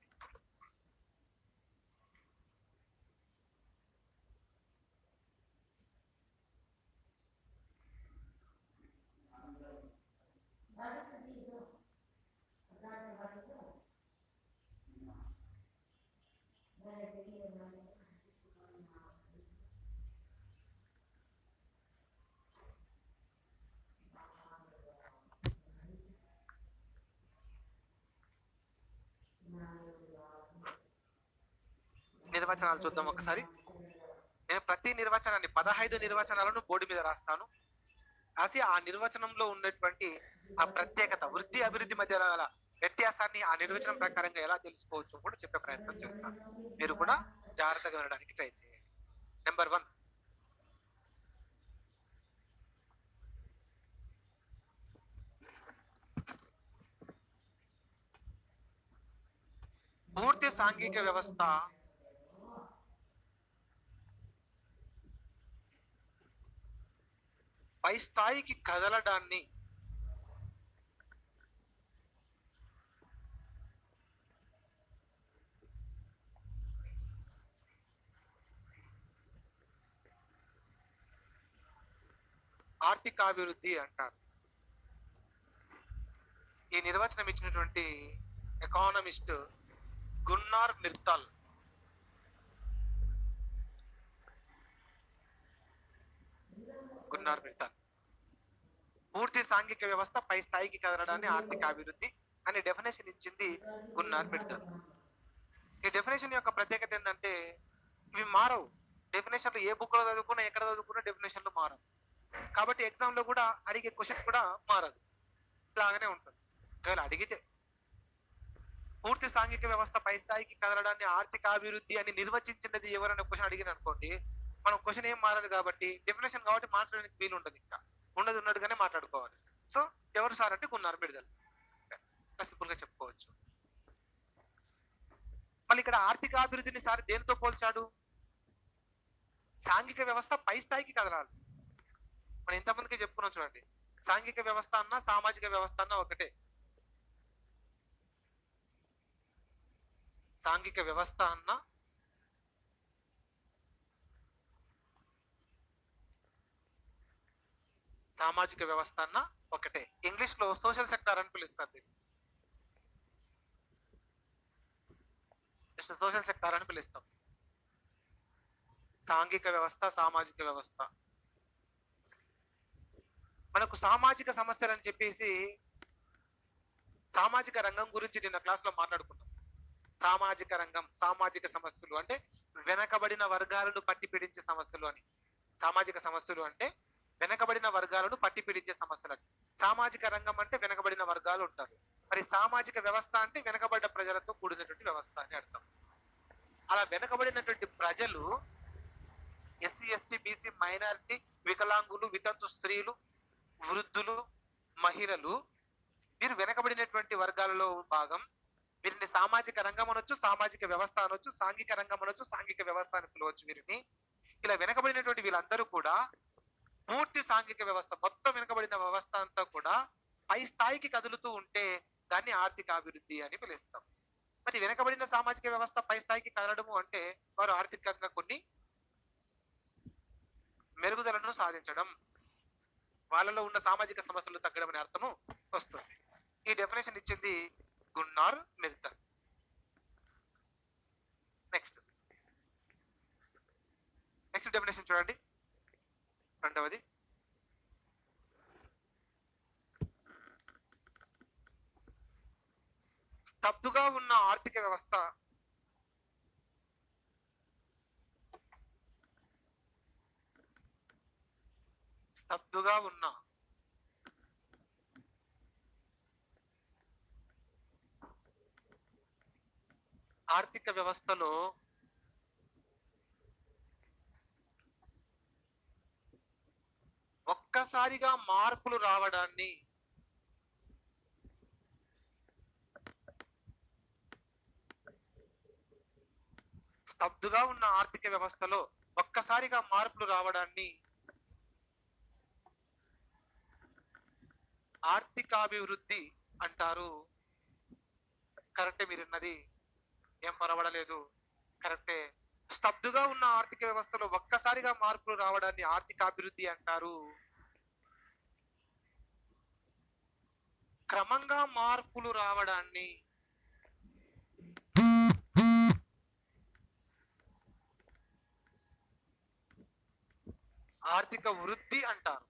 [SPEAKER 1] నిర్వచనాలు చూద్దాం ఒకసారి. నేను ప్రతి నిర్వచనాన్ని 15 నిర్వచనాలను బోర్డు మీద రాస్తాను. రాసి ఆ నిర్వచనంలో ఉన్నటువంటి ఆ ప్రత్యేకత, వృద్ధి అభివృద్ధి మధ్య గల వ్యత్యాసాన్ని ఆ నిర్వచనం ప్రకారంగా ఎలా తెలుసుకోవచ్చు కూడా చెప్పే ప్రయత్నం చేస్తాను. మీరు కూడా జాగ్రత్తగా వినడానికి ట్రై చేయండి. నెంబర్ 1, పూర్తి సాంఘిక వ్యవస్థ పై స్థాయికి కదలడాన్ని ఆర్థికాభివృద్ధి అంటారు. ఈ నిర్వచనం ఇచ్చినటువంటి ఎకానమిస్ట్ గున్నార్ మిర్తాల్. పూర్తి సాంఘిక వ్యవస్థ పై స్థాయికి కదలడాన్ని ఆర్థిక అభివృద్ధి అనే డెఫినేషన్ ఇచ్చింది గున్నార్ మిర్తాల్. ఈ డెఫినేషన్ యొక్క ప్రత్యేకత ఏంటంటే ఇవి మారవు. డెఫినేషన్లు ఏ బుక్ లో చదువుకున్నా, ఎక్కడ చదువుకున్నా డెఫినేషన్లు మారవు. కాబట్టి ఎగ్జామ్ లో కూడా అడిగే క్వశ్చన్ కూడా మారదు, ఇలాగనే ఉంటుంది. ఒకవేళ అడిగితే పూర్తి సాంఘిక వ్యవస్థ పై స్థాయికి కదలడాన్ని ఆర్థిక అభివృద్ధి అని నిర్వచించినది ఎవరైనా క్వశ్చన్ అడిగిన అనుకోండి, మనం క్వశ్చన్ ఏం మారదు కాబట్టి డెఫినేషన్ కాబట్టి మార్చడానికి వీలు ఉండదు, ఇంకా ఉండదు ఉన్నట్టుగానే మాట్లాడుకోవాలి. సో ఎవరు సార్ అంటే గున్నార్ మిర్తాల్, సింపుల్ గా చెప్పుకోవచ్చు. మళ్ళీ ఇక్కడ ఆర్థిక అభివృద్ధిని సార్ దేనితో పోల్చాడు? సాంఘిక వ్యవస్థ పై స్థాయికి కదలాలి. మనం ఇంతమందికి చెప్పుకున్నాం చూడండి, సాంఘిక వ్యవస్థ అన్నా సామాజిక వ్యవస్థ అన్నా ఒకటే. సాంఘిక వ్యవస్థ అన్నా సామాజిక వ్యవస్థ అన్నా ఒకటే. ఇంగ్లీష్ లో సోషల్ సెక్టార్ అని పిలుస్తారు దీన్ని. సోషల్ సెక్టార్ అని పిలుస్తాం. సాంఘిక వ్యవస్థ, సామాజిక వ్యవస్థ. మనకు సామాజిక సమస్యలు అని చెప్పేసి సామాజిక రంగం గురించి నిన్న క్లాస్ లో మాట్లాడుకున్నాం. సామాజిక రంగం, సామాజిక సమస్యలు అంటే వెనకబడిన వర్గాలను పట్టి పీడించే సమస్యలు అని. సామాజిక సమస్యలు అంటే వెనకబడిన వర్గాలను పట్టి పీడించే సమస్యలు అని. సామాజిక రంగం అంటే వెనకబడిన వర్గాలు ఉంటారు. మరి సామాజిక వ్యవస్థ అంటే వెనకబడ్డ ప్రజలతో కూడినటువంటి వ్యవస్థ అని అర్థం. అలా వెనకబడినటువంటి ప్రజలు ఎస్సీ, ఎస్టీ, బీసీ, మైనారిటీ, వికలాంగులు, వితంతు స్త్రీలు, వృద్ధులు, మహిళలు, వీరు వెనకబడినటువంటి వర్గాలలో భాగం. వీరిని సామాజిక రంగం అనొచ్చు, సామాజిక వ్యవస్థ అనొచ్చు, సాంఘిక రంగం అనొచ్చు, సాంఘిక వ్యవస్థ అని పిలవచ్చు వీరిని. ఇలా వెనకబడినటువంటి వీళ్ళందరూ కూడా పూర్తి సాంఘిక వ్యవస్థ, మొత్తం వెనకబడిన వ్యవస్థ అంతా కూడా పై స్థాయికి కదులుతూ ఉంటే దాన్ని ఆర్థిక అభివృద్ధి అని పిలుస్తాం. మరి వెనకబడిన సామాజిక వ్యవస్థ పై స్థాయికి కదలడము అంటే వారు ఆర్థికంగా కొన్ని మెరుగుదలను సాధించడం, వాళ్ళలో ఉన్న సామాజిక సమస్యలు తగ్గడం అనే అర్థము వస్తుంది. ఈ డెఫినేషన్ ఇచ్చింది గున్నార్ మిర్తాల్. నెక్స్ట్ డెఫినేషన్ చూడండి, రెండవది. స్తబ్దుగా ఉన్న ఆర్థిక వ్యవస్థ ఆర్థిక వ్యవస్థలో ఒక్కసారిగా మార్పులు రావడాన్ని స్తబ్దుగా ఉన్న ఆర్థిక వ్యవస్థలో ఒక్కసారిగా మార్పులు రావడాన్ని ఆర్థికాభివృద్ధి అంటారు. కరెక్టే, మీరున్నది ఏం పర్వాలేదు, కరెక్టే. స్తబ్దుగా ఉన్న ఆర్థిక వ్యవస్థలో ఒక్కసారిగా మార్పులు రావడాన్ని ఆర్థికాభివృద్ధి అంటారు. క్రమంగా మార్పులు రావడాన్ని ఆర్థిక వృద్ధి అంటారు.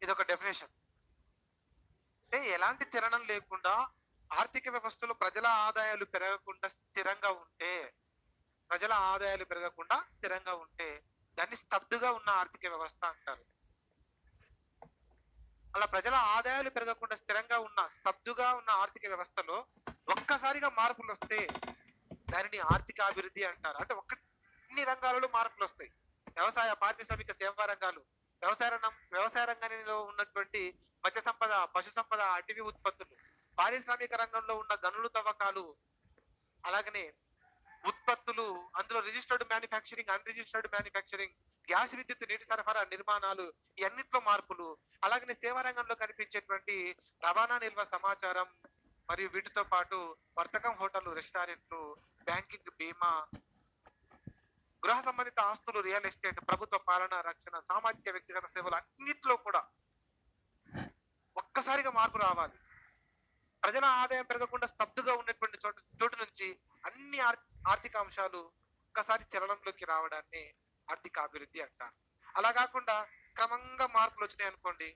[SPEAKER 1] ఇదొక డెఫినేషన్. అంటే ఎలాంటి చలనం లేకుండా ఆర్థిక వ్యవస్థలో ప్రజల ఆదాయాలు పెరగకుండా స్థిరంగా ఉంటే, ప్రజల ఆదాయాలు పెరగకుండా స్థిరంగా ఉంటే దాన్ని స్తబ్దుగా ఉన్న ఆర్థిక వ్యవస్థ అంటారు. అలా ప్రజల ఆదాయాలు పెరగకుండా స్థిరంగా ఉన్న స్తబ్దుగా ఉన్న ఆర్థిక వ్యవస్థలో ఒక్కసారిగా మార్పులు వస్తే దానిని ఆర్థిక అభివృద్ధి అంటారు. అంటే అన్ని రంగాలలో మార్పులు వస్తాయి. వ్యవసాయ, పారిశ్రామిక, సేవా రంగాలు, వ్యవసాయ రంగంలో ఉన్నటువంటి మత్స్య సంపద, పశు సంపద, అటవీ ఉత్పత్తులు, పారిశ్రామిక రంగంలో ఉన్న గనులు తవ్వకాలు, అలాగనే ఉత్పత్తులు, అందులో రిజిస్టర్డ్ మ్యానుఫ్యాక్చరింగ్, అన్ రిజిస్టర్డ్ మ్యానుఫ్యాక్చరింగ్, గ్యాస్, విద్యుత్, నీటి సరఫరా, నిర్మాణాలు, ఇవన్నిట్లో మార్పులు, అలాగనే సేవా రంగంలో కనిపించేటువంటి రవాణా, నిల్వ సమాచారం, మరియు వీటితో పాటు వర్తకం, హోటళ్లు, రెస్టారెంట్లు, బ్యాంకింగ్, బీమా, గృహ సంబంధిత ఆస్తులు, రియల్ ఎస్టేట్, ప్రభుత్వ పాలన, రక్షణ, సామాజిక వ్యక్తిగత సేవలు, అన్నిట్లో కూడా ఒక్కసారిగా మార్పు రావాలి. ప్రజల ఆదాయం పెరగకుండా స్తబ్దుగా ఉన్నటువంటి చోటు నుంచి అన్ని ఆర్థిక అంశాలు ఒక్కసారి చలనంలోకి రావడాన్ని ఆర్థిక అభివృద్ధి అంటారు. అలా కాకుండా క్రమంగా మార్పులు వచ్చినాయి అనుకోండి,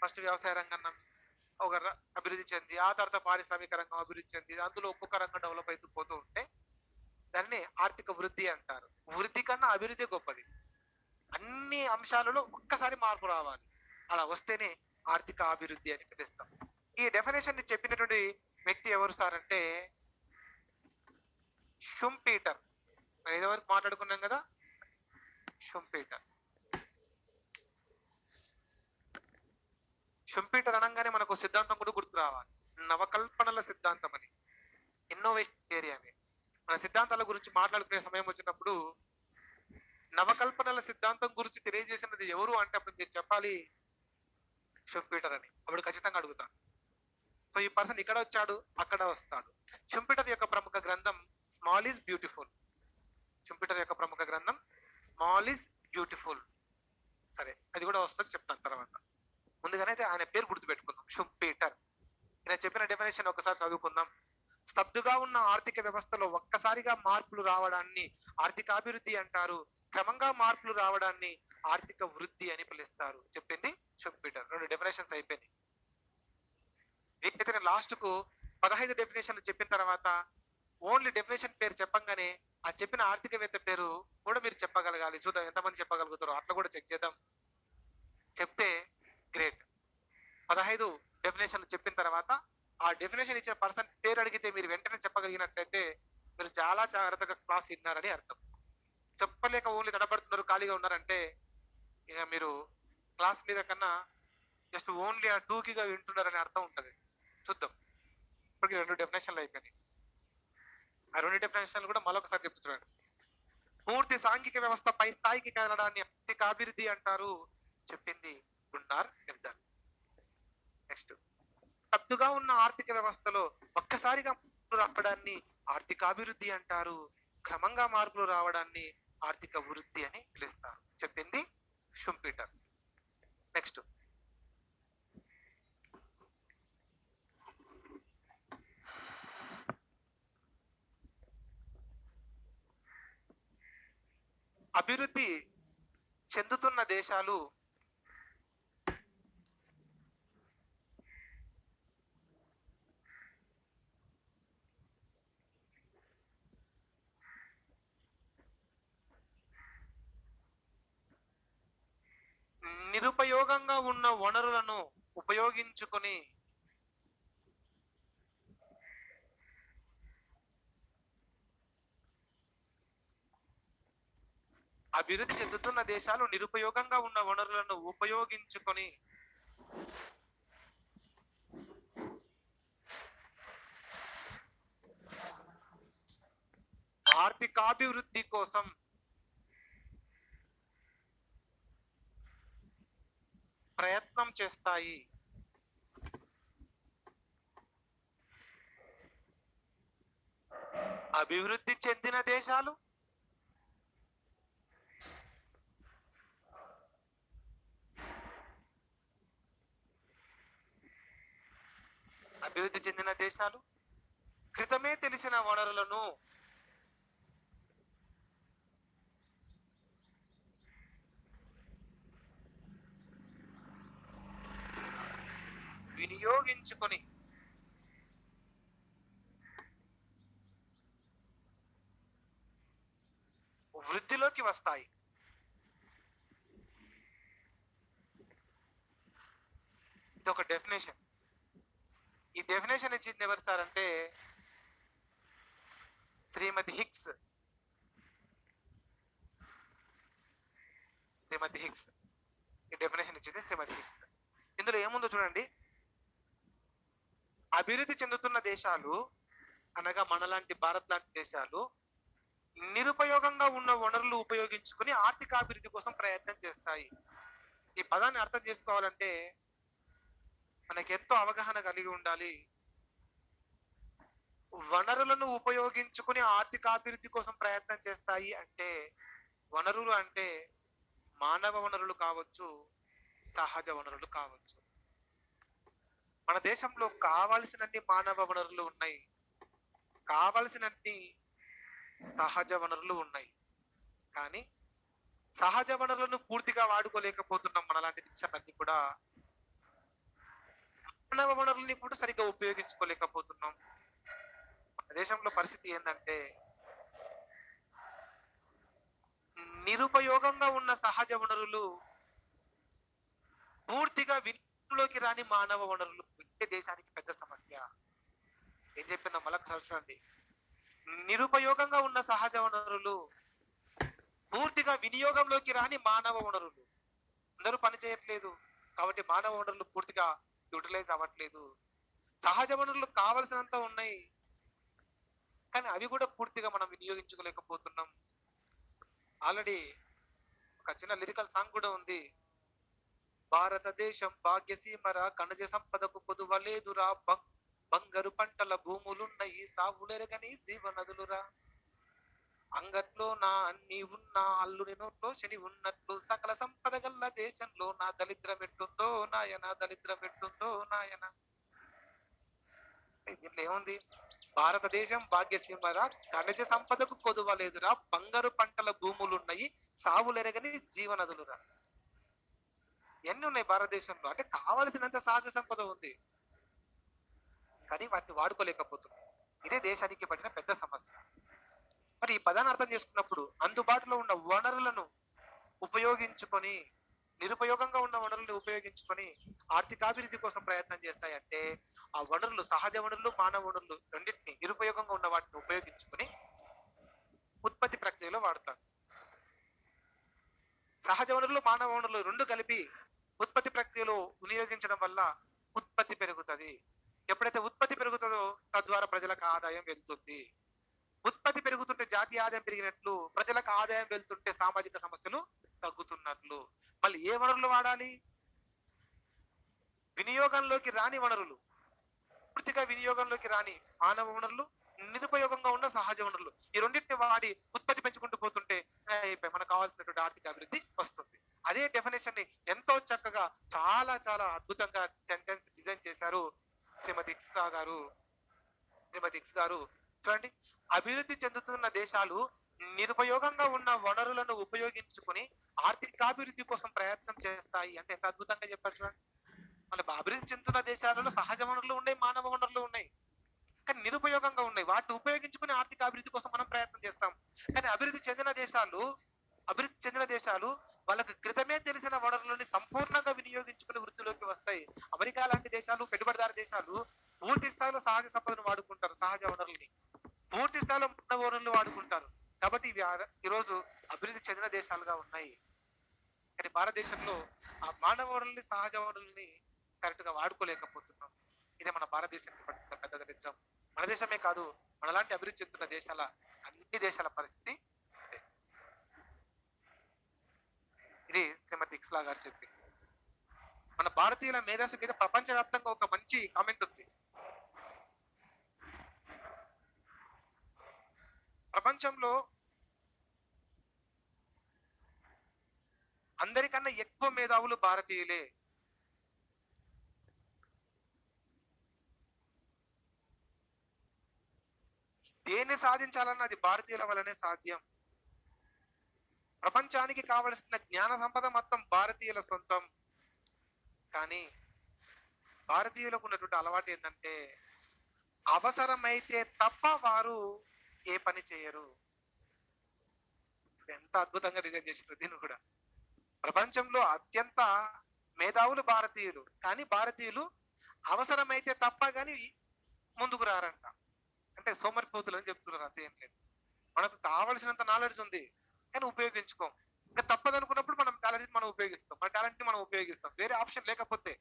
[SPEAKER 1] ఫస్ట్ వ్యవసాయ రంగం ఒక అభివృద్ధి చెంది, ఆ తర్వాత పారిశ్రామిక రంగం అభివృద్ధి చెంది, అందులో ఒక్కొక్క రంగం డెవలప్ అవుతూ పోతూ ఉంటే దాన్ని ఆర్థిక వృద్ధి అంటారు. వృద్ధి కన్నా అభివృద్ధి గొప్పది. అన్ని అంశాలలో ఒక్కసారి మార్పు రావాలి. అలా వస్తేనే ఆర్థిక అభివృద్ధి అని పిలుస్తాం. ఈ డెఫినేషన్ ని చెప్పినటువంటి వ్యక్తి ఎవరు సార్ అంటే షుంపీటర్. మనం ఇదివరకు మాట్లాడుకున్నాం కదా, షుంపీటర్. షుంపీటర్ అనగానే మనకు సిద్ధాంతం కూడా గుర్తు రావాలి, నవకల్పనల సిద్ధాంతం అని, ఇన్నోవేషన్ థియరీ అని. మన సిద్ధాంతాల గురించి మాట్లాడుకునే సమయం వచ్చినప్పుడు నవకల్పనల సిద్ధాంతం గురించి తెలియజేసినది ఎవరు అంటే అప్పుడు మీరు చెప్పాలి షుంపీటర్ అని. అప్పుడు ఖచ్చితంగా అడుగుతాను. సో ఈ పర్సన్ ఇక్కడ వచ్చాడు, అక్కడ వస్తాడు. షుంపీటర్ యొక్క ప్రముఖ గ్రంథం స్మాల్ ఈజ్ బ్యూటిఫుల్. షుంపీటర్ యొక్క ప్రముఖ గ్రంథం స్మాల్ ఈజ్ బ్యూటిఫుల్. సరే, అది కూడా వస్తుంది, చెప్తాను తర్వాత. ముందుగానే అయితే ఆయన పేరు గుర్తు పెట్టుకుందాం, షుంపీటర్. ఈయన చెప్పిన డెఫినేషన్ ఒకసారి చదువుకుందాం. స్తబ్దుగా ఉన్న ఆర్థిక వ్యవస్థలో ఒక్కసారిగా మార్పులు రావడాన్ని ఆర్థిక అభివృద్ధి అంటారు. క్రమంగా మార్పులు రావడాన్ని ఆర్థిక వృద్ధి అని పిలుస్తారు. చెప్పింది షుంపీటర్. 2 డెఫినేషన్స్ అయిపోయినాయి. అయితే లాస్ట్ కు 15 డెఫినేషన్లు చెప్పిన తర్వాత ఓన్లీ డెఫినేషన్ పేరు చెప్పంగానే ఆ చెప్పిన ఆర్థికవేత్త పేరు కూడా మీరు చెప్పగలగాలి. చూద్దాం ఎంతమంది చెప్పగలుగుతారో, అట్లా కూడా చెక్ చేద్దాం. చెప్తే గ్రేట్. 15 డెఫినేషన్లు చెప్పిన తర్వాత ఆ డెఫినేషన్ ఇచ్చిన పర్సన్ పేరు అడిగితే మీరు వెంటనే చెప్పగలిగినట్లయితే మీరు చాలా జాగ్రత్తగా క్లాస్ విన్నారని అర్థం. చెప్పలేక ఓన్లీ తడబడుతున్నారు, ఖాళీగా ఉన్నారంటే ఇక మీరు క్లాస్ మీద కన్నా జస్ట్ ఓన్లీ ఆ టూకీగా వింటున్నారని అర్థం ఉంటది. చూద్దాం. ఇప్పటికి 2 డెఫినేషన్లు అయిపోయినాయి. ఆ 2 డెఫినేషన్లు కూడా మరొకసారి చెప్తున్నాను. పూర్తి సాంఘిక వ్యవస్థ పై స్థాయికి కదలడాన్ని ఆర్థిక అభివృద్ధి అంటారు. చెప్పింది గున్నార్ నిర్ధార్. నెక్స్ట్, స్తబ్దుగా ఉన్న ఆర్థిక వ్యవస్థలో ఒక్కసారిగా మార్పులు రావడాన్ని ఆర్థిక అభివృద్ధి అంటారు. క్రమంగా మార్పులు రావడాన్ని ఆర్థిక వృద్ధి అని పిలుస్తారు. చెప్పింది షుంపీటర్. నెక్స్ట్, అభివృద్ధి చెందుతున్న దేశాలు నిరుపయోగంగా ఉన్న వనరులను ఉపయోగించుకొని అభివృద్ధి చెందుతున్న దేశాలు నిరుపయోగంగా ఉన్న వనరులను ఉపయోగించుకొని ఆర్థికాభివృద్ధి కోసం ప్రయత్నం చేస్తాయి. అభివృద్ధి చెందిన దేశాలు క్రితమే తెలిసిన వనరులను వినియోగించుకొని వృద్ధిలోకి వస్తాయి. ఇది ఒక డెఫినేషన్. ఈ డెఫినేషన్ ఇచ్చింది ఎవరు సార్ అంటే శ్రీమతి హిక్స్. శ్రీమతి హిక్స్ ఈ డెఫినేషన్ ఇచ్చింది శ్రీమతి హిక్స్. ఇందులో ఏముందో చూడండి. అభివృద్ధి చెందుతున్న దేశాలు అనగా మనలాంటి భారత్ లాంటి దేశాలు నిరుపయోగంగా ఉన్న వనరులు ఉపయోగించుకుని ఆర్థికాభివృద్ధి కోసం ప్రయత్నం చేస్తాయి. ఈ పదాన్ని అర్థం చేసుకోవాలంటే మనకి ఎంతో అవగాహన కలిగి ఉండాలి. వనరులను ఉపయోగించుకుని ఆర్థికాభివృద్ధి కోసం ప్రయత్నం చేస్తాయి అంటే వనరులు అంటే మానవ వనరులు కావచ్చు, సహజ వనరులు కావచ్చు. మన దేశంలో కావలసినన్ని మానవ వనరులు ఉన్నాయి, కావలసినన్ని సహజ వనరులు ఉన్నాయి. కానీ సహజ వనరులను పూర్తిగా వాడుకోలేకపోతున్నాం. మనలాంటి దేశాలన్నీ కూడా మానవ వనరుల్ని కూడా సరిగ్గా ఉపయోగించుకోలేకపోతున్నాం. మన దేశంలో పరిస్థితి ఏంటంటే నిరుపయోగంగా ఉన్న సహజ వనరులు పూర్తిగా వినియోగంలోకి రాని మానవ వనరులు ఇదే దేశానికి పెద్ద సమస్య. ఏం చెప్పినా మళ్ళొకసారి చూడండి. నిరుపయోగంగా ఉన్న సహజ వనరులు పూర్తిగా వినియోగంలోకి రాని మానవ వనరులు. అందరూ పని చేయట్లేదు కాబట్టి మానవ వనరులు పూర్తిగా యూటిలైజ్ అవ్వట్లేదు. సహజ వనరులు కావలసినంత ఉన్నాయి కానీ అవి కూడా పూర్తిగా మనం వినియోగించుకోలేకపోతున్నాం. ఆల్రెడీ ఒక చిన్న లిరికల్ సాంగ్ కూడా ఉంది. భారతదేశం భాగ్యసీమరా, ఖనిజ సంపదకు పొదువలేదురా, బంగారు పంటల భూములున్నాయి, సాగులెరగని జీవనదులురా, అంగట్లో నా అన్ని ఉన్నా అల్లుని నోట్లో శని ఉన్నట్లు, సకల సంపద గల్ల దేశంలో నా దళిద్రం ఎట్టుందో నాయన, దళిద్రం ఎట్టుందో నాయన. దీంట్లో ఏముంది? భారతదేశం భాగ్యసీమరా, ఖనిజ సంపదకు కొదువలేదురా, బంగారు పంటల భూములున్నాయి, సాగులెరగని జీవనదులురా. ఎన్ని ఉన్నాయి భారతదేశంలో? అంటే కావలసినంత సహజ సంపద ఉంది కానీ వాటిని వాడుకోలేకపోతున్నాం. ఇదే దేశానికి పడిన పెద్ద సమస్య. మరి ఈ పదాన్ని అర్థం చేసుకున్నప్పుడు అందుబాటులో ఉన్న వనరులను ఉపయోగించుకొని, నిరుపయోగంగా ఉన్న వనరులను ఉపయోగించుకొని ఆర్థికాభివృద్ధి కోసం ప్రయత్నం చేస్తాయంటే ఆ వనరులు, సహజ వనరులు, మానవ వనరులు రెండింటిని, నిరుపయోగంగా ఉన్న వాటిని ఉపయోగించుకొని ఉత్పత్తి ప్రక్రియలో వాడతారు. సహజ వనరులు, మానవ వనరులు రెండు కలిపి ఉత్పత్తి ప్రక్రియలో వినియోగించడం వల్ల ఉత్పత్తి పెరుగుతుంది. ఎప్పుడైతే ఉత్పత్తి పెరుగుతుందో తద్వారా ప్రజలకు ఆదాయం వెళ్తుంది. ఉత్పత్తి పెరుగుతుంటే జాతీయ ఆదాయం పెరిగినట్లు, ప్రజలకు ఆదాయం వెళ్తుంటే సామాజిక సమస్యలు తగ్గుతున్నట్లు. మళ్ళీ ఏ వనరులు వాడాలి? వినియోగంలోకి రాని వనరులు, పూర్తిగా వినియోగంలోకి రాని మానవ వనరులు, నిరుపయోగంగా ఉన్న సహజ వనరులు, ఈ రెండింటిని వాడి ఉత్పత్తి పెంచుకుంటూ పోతుంటే మనకు కావాల్సినటువంటి ఆర్థిక అభివృద్ధి వస్తుంది. అదే డెఫినేషన్ ని ఎంతో చక్కగా చాలా చాలా అద్భుతంగా సెంటెన్స్ డిజైన్ చేశారు శ్రీమతి హిక్స్ గారు. చూడండి, అభివృద్ధి చెందుతున్న దేశాలు నిరుపయోగంగా ఉన్న వనరులను ఉపయోగించుకుని ఆర్థికాభివృద్ధి కోసం ప్రయత్నం చేస్తాయి అంటే ఎంత అద్భుతంగా చెప్పారు చూడండి. మన అభివృద్ధి చెందుతున్న దేశాలలో సహజ వనరులు ఉన్నాయి, మానవ వనరులు ఉన్నాయి కానీ నిరుపయోగంగా ఉన్నాయి. వాటిని ఉపయోగించుకుని ఆర్థిక అభివృద్ధి కోసం మనం ప్రయత్నం చేస్తాం. కానీ అభివృద్ధి చెందిన దేశాలు వాళ్ళకి క్రితమే తెలిసిన వనరులని సంపూర్ణంగా వినియోగించుకుని వృద్ధిలోకి వస్తాయి. అమెరికా లాంటి దేశాలు, పెట్టుబడిదారు దేశాలు పూర్తి స్థాయిలో సహజ సంపదను వాడుకుంటారు, సహజ వనరుల్ని పూర్తి స్థాయిలో మానవ వనరులు వాడుకుంటారు. కాబట్టి ఇవి ఈరోజు అభివృద్ధి చెందిన దేశాలుగా ఉన్నాయి. కానీ భారతదేశంలో ఆ మానవ వనరుల్ని, సహజ వనరుల్ని కరెక్ట్ గా వాడుకోలేకపోతున్నాం. ఇదే మన భారతదేశానికి పడుతున్న పెద్ద దరిద్రం. మన దేశమే కాదు, మనలాంటి అభివృద్ధి చెందుతున్న దేశాల అన్ని దేశాల పరిస్థితి. ఇది శ్రీమతి ఇక్స్లా గారు చెప్పి. మన భారతీయుల మేధస్సు మీద ప్రపంచవ్యాప్తంగా ఒక మంచి కామెంట్ ఉంది. ప్రపంచంలో అందరికన్నా ఎక్కువ మేధావులు భారతీయులే. దేన్ని సాధించాలన్నా అది భారతీయుల వల్లనే సాధ్యం. ప్రపంచానికి కావలసిన జ్ఞాన సంపద మొత్తం భారతీయుల సొంతం. కానీ భారతీయులకు ఉన్నటువంటి అలవాటు ఏంటంటే అవసరమైతే తప్ప వారు ఏ పని చేయరు. ఎంత అద్భుతంగా డిజైన్ చేసారు దీన్ని కూడా. ప్రపంచంలో అత్యంత మేధావులు భారతీయులు, కానీ భారతీయులు అవసరమైతే తప్ప గాని ముందుకు రారంట. అంటే సోమరిపోతులు అని చెప్తున్నారు, అంతే, ఏం లేదు. మనకు కావలసినంత నాలెడ్జ్ ఉంది కానీ ఉపయోగించుకోం. ఇంకా తప్పదనుకున్నప్పుడు మనం టాలెంట్ మనం ఉపయోగిస్తాం, మన టాలెంట్ ని మనం ఉపయోగిస్తాం. వేరే ఆప్షన్ లేకపోతే,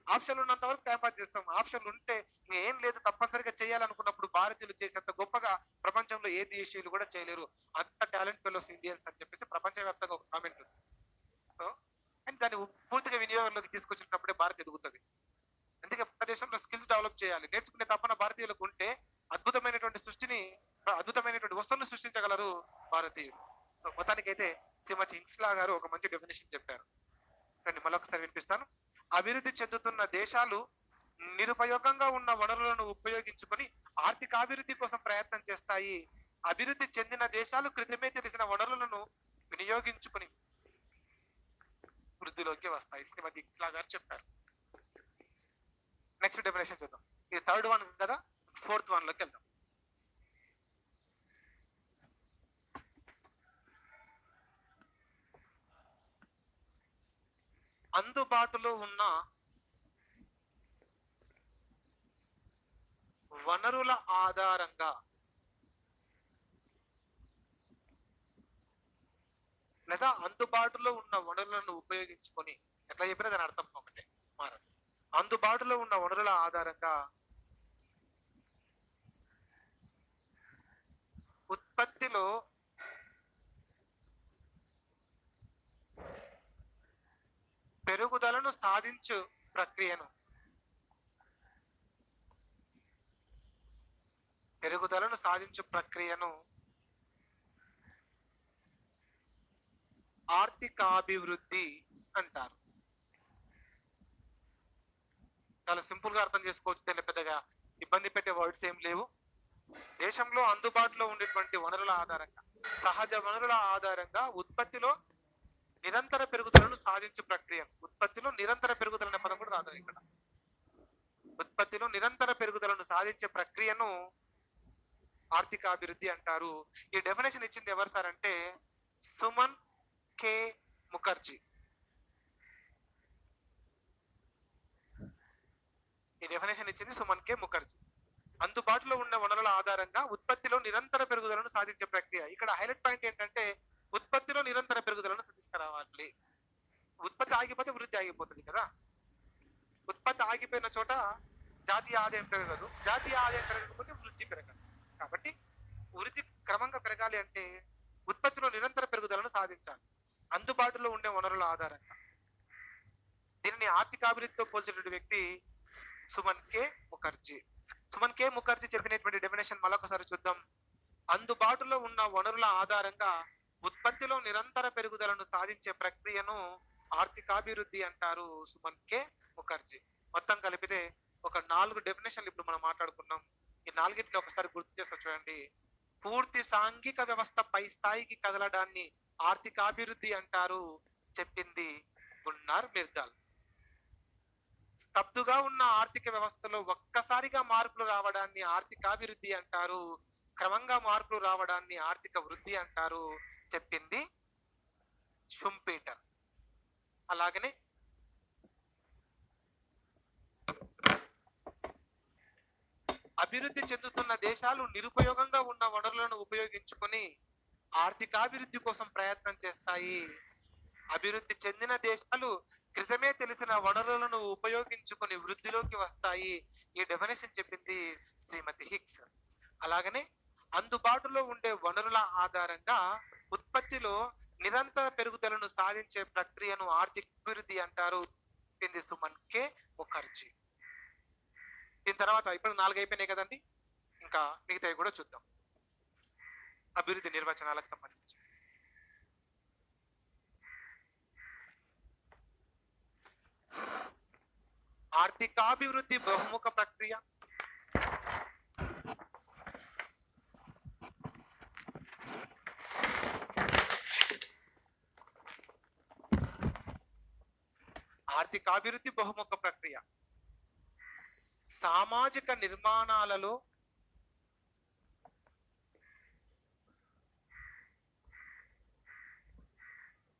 [SPEAKER 1] ఆప్షన్లు ఉన్నంత వరకు టైం పాస్ చేస్తాం. ఆప్షన్లు ఉంటే ఏం లేదు తప్పనిసరిగా చేయాలనుకున్నప్పుడు భారతీయులు చేసేంత గొప్పగా ప్రపంచంలో ఏ దేశీయులు కూడా చేయలేరు. అంత టాలెంట్ ఫెలోస్ ఇండియన్స్ అని చెప్పేసి ప్రపంచవ్యాప్తంగా ఒక కామెంట్ ఉంది. సో కానీ దాన్ని పూర్తిగా వినియోగంలోకి తీసుకొచ్చినప్పుడే భారత్ ఎదుగుతుంది. అందుకే ప్రదేశంలో స్కిల్స్ డెవలప్ చేయాలి. నేర్చుకునే తప్పన భారతీయులకు ఉంటే అద్భుతమైనటువంటి వస్తువులను సృష్టించగలరు భారతీయులు. సో మొత్తానికైతే శ్రీమతి హింగ్స్లా గారు ఒక మంచి డెఫినేషన్ చెప్పారు. రండి మళ్ళొకసారి వినిపిస్తాను. అభివృద్ధి చెందుతున్న దేశాలు నిరుపయోగంగా ఉన్న వనరులను ఉపయోగించుకొని ఆర్థికాభివృద్ధి కోసం ప్రయత్నం చేస్తాయి. అభివృద్ధి చెందిన దేశాలు క్రితమే తెలిసిన వనరులను వినియోగించుకొని వృద్ధిలోకి వస్తాయి. శ్రీమతి హింగ్స్లా గారు చెప్పారు. నెక్స్ట్ డెఫినేషన్ చూద్దాం. ఇది థర్డ్ వన్ కదా, ఫోర్త్ వన్ లోకి వెళ్దాం. అందుబాటులో ఉన్న వనరుల ఆధారంగా లేదా అందుబాటులో ఉన్న వనరులను ఉపయోగించుకొని, ఎట్లా చెప్పినా దాని అర్థం ఒకటే మారదు. అందుబాటులో ఉన్న వనరుల ఆధారంగా ఉత్పత్తిలో పెరుగుదలను సాధించు ప్రక్రియను ఆర్థికాభివృద్ధి అంటారు. చాలా సింపుల్ గా అర్థం చేసుకోవచ్చు, దీన్ని పెద్దగా ఇబ్బంది పెట్టే వర్డ్స్ ఏం లేవు. దేశంలో అందుబాటులో ఉండేటువంటి వనరుల ఆధారంగా, సహజ వనరుల ఆధారంగా ఉత్పత్తిలో నిరంతర పెరుగుదలను సాధించే ప్రక్రియ. ఉత్పత్తిలో నిరంతర పెరుగుదల అనే పదం కూడా రాదు ఇక్కడ. ఉత్పత్తిలో నిరంతర పెరుగుదలను సాధించే ప్రక్రియను ఆర్థికాభివృద్ధి అంటారు. ఈ డెఫినేషన్ ఇచ్చింది ఎవరు సార్ అంటే సుమన్ కే ముఖర్జీ. ఈ డెఫినేషన్ ఇచ్చింది సుమన్ కే ముఖర్జీ. అందుబాటులో ఉన్న వనరుల ఆధారంగా ఉత్పత్తిలో నిరంతర పెరుగుదలను సాధించే ప్రక్రియ. ఇక్కడ హైలైట్ పాయింట్ ఏంటంటే ఉత్పత్తిలో నిరంతర పెరుగుదలను తీసుకురావాలి. ఉత్పత్తి ఆగిపోతే వృద్ధి ఆగిపోతుంది కదా. ఉత్పత్తి ఆగిపోయిన చోట జాతీయ ఆదాయం పెరగదు, జాతీయ ఆదాయం పెరగకపోతే వృద్ధి పెరగదు. కాబట్టి వృద్ధి క్రమంగా పెరగాలి అంటే ఉత్పత్తిలో నిరంతర పెరుగుదలను సాధించాలి అందుబాటులో ఉండే వనరుల ఆధారంగా. దీనిని ఆర్థికాభివృద్ధితో పోల్చేటువంటి వ్యక్తి సుమన్ కే ముఖర్జీ. సుమన్ కే ముఖర్జీ చెప్పినటువంటి డెఫినేషన్ మరొకసారి చూద్దాం. అందుబాటులో ఉన్న వనరుల ఆధారంగా ఉత్పత్తిలో నిరంతర పెరుగుదలను సాధించే ప్రక్రియను ఆర్థికాభివృద్ధి అంటారు సుమన్ కే ముఖర్జీ. మొత్తం కలిపితే ఒక 4 డెఫినేషన్లు ఇప్పుడు మనం మాట్లాడుకున్నాం. ఈ 4టిని ఒకసారి గుర్తు చేస్తా చూడండి. పూర్తి సాంఘిక వ్యవస్థ పై స్థాయికి కదలడాన్ని ఆర్థికాభివృద్ధి అంటారు, చెప్పింది గున్నార్ మిర్దాల్. స్తబ్దుగా ఉన్న ఆర్థిక వ్యవస్థలో ఒక్కసారిగా మార్పులు రావడాన్ని ఆర్థికాభివృద్ధి అంటారు, క్రమంగా మార్పులు రావడాన్ని ఆర్థిక వృద్ధి అంటారు, చెప్పింది షుంపీటర్. అలాగనే అభివృద్ధి చెందుతున్న దేశాలు నిరుపయోగంగా ఉన్న వనరులను ఉపయోగించుకొని ఆర్థికాభివృద్ధి కోసం ప్రయత్నం చేస్తాయి. అభివృద్ధి చెందిన దేశాలు క్రితమే తెలిసిన వనరులను ఉపయోగించుకొని వృద్ధిలోకి వస్తాయి. ఈ డెఫినేషన్ చెప్పింది శ్రీమతి హిగ్స్. అలాగనే అందుబాటులో ఉండే వనరుల ఆధారంగా ఉత్పత్తిలో నిరంతర పెరుగుదలను సాధించే ప్రక్రియను ఆర్థిక అభివృద్ధి అంటారు, చెప్పింది సుమన్ కే ముఖర్జీ. దీని తర్వాత ఇప్పుడు 4 అయిపోయినాయి కదండి, ఇంకా మిగతావి కూడా చూద్దాం. అభివృద్ధి నిర్వచనాలకు సంబంధించి ఆర్థికాభివృద్ధి బహుముఖ ప్రక్రియ. ఆర్థికాభివృద్ధి బహుముఖ ప్రక్రియ. సామాజిక నిర్మాణాలలో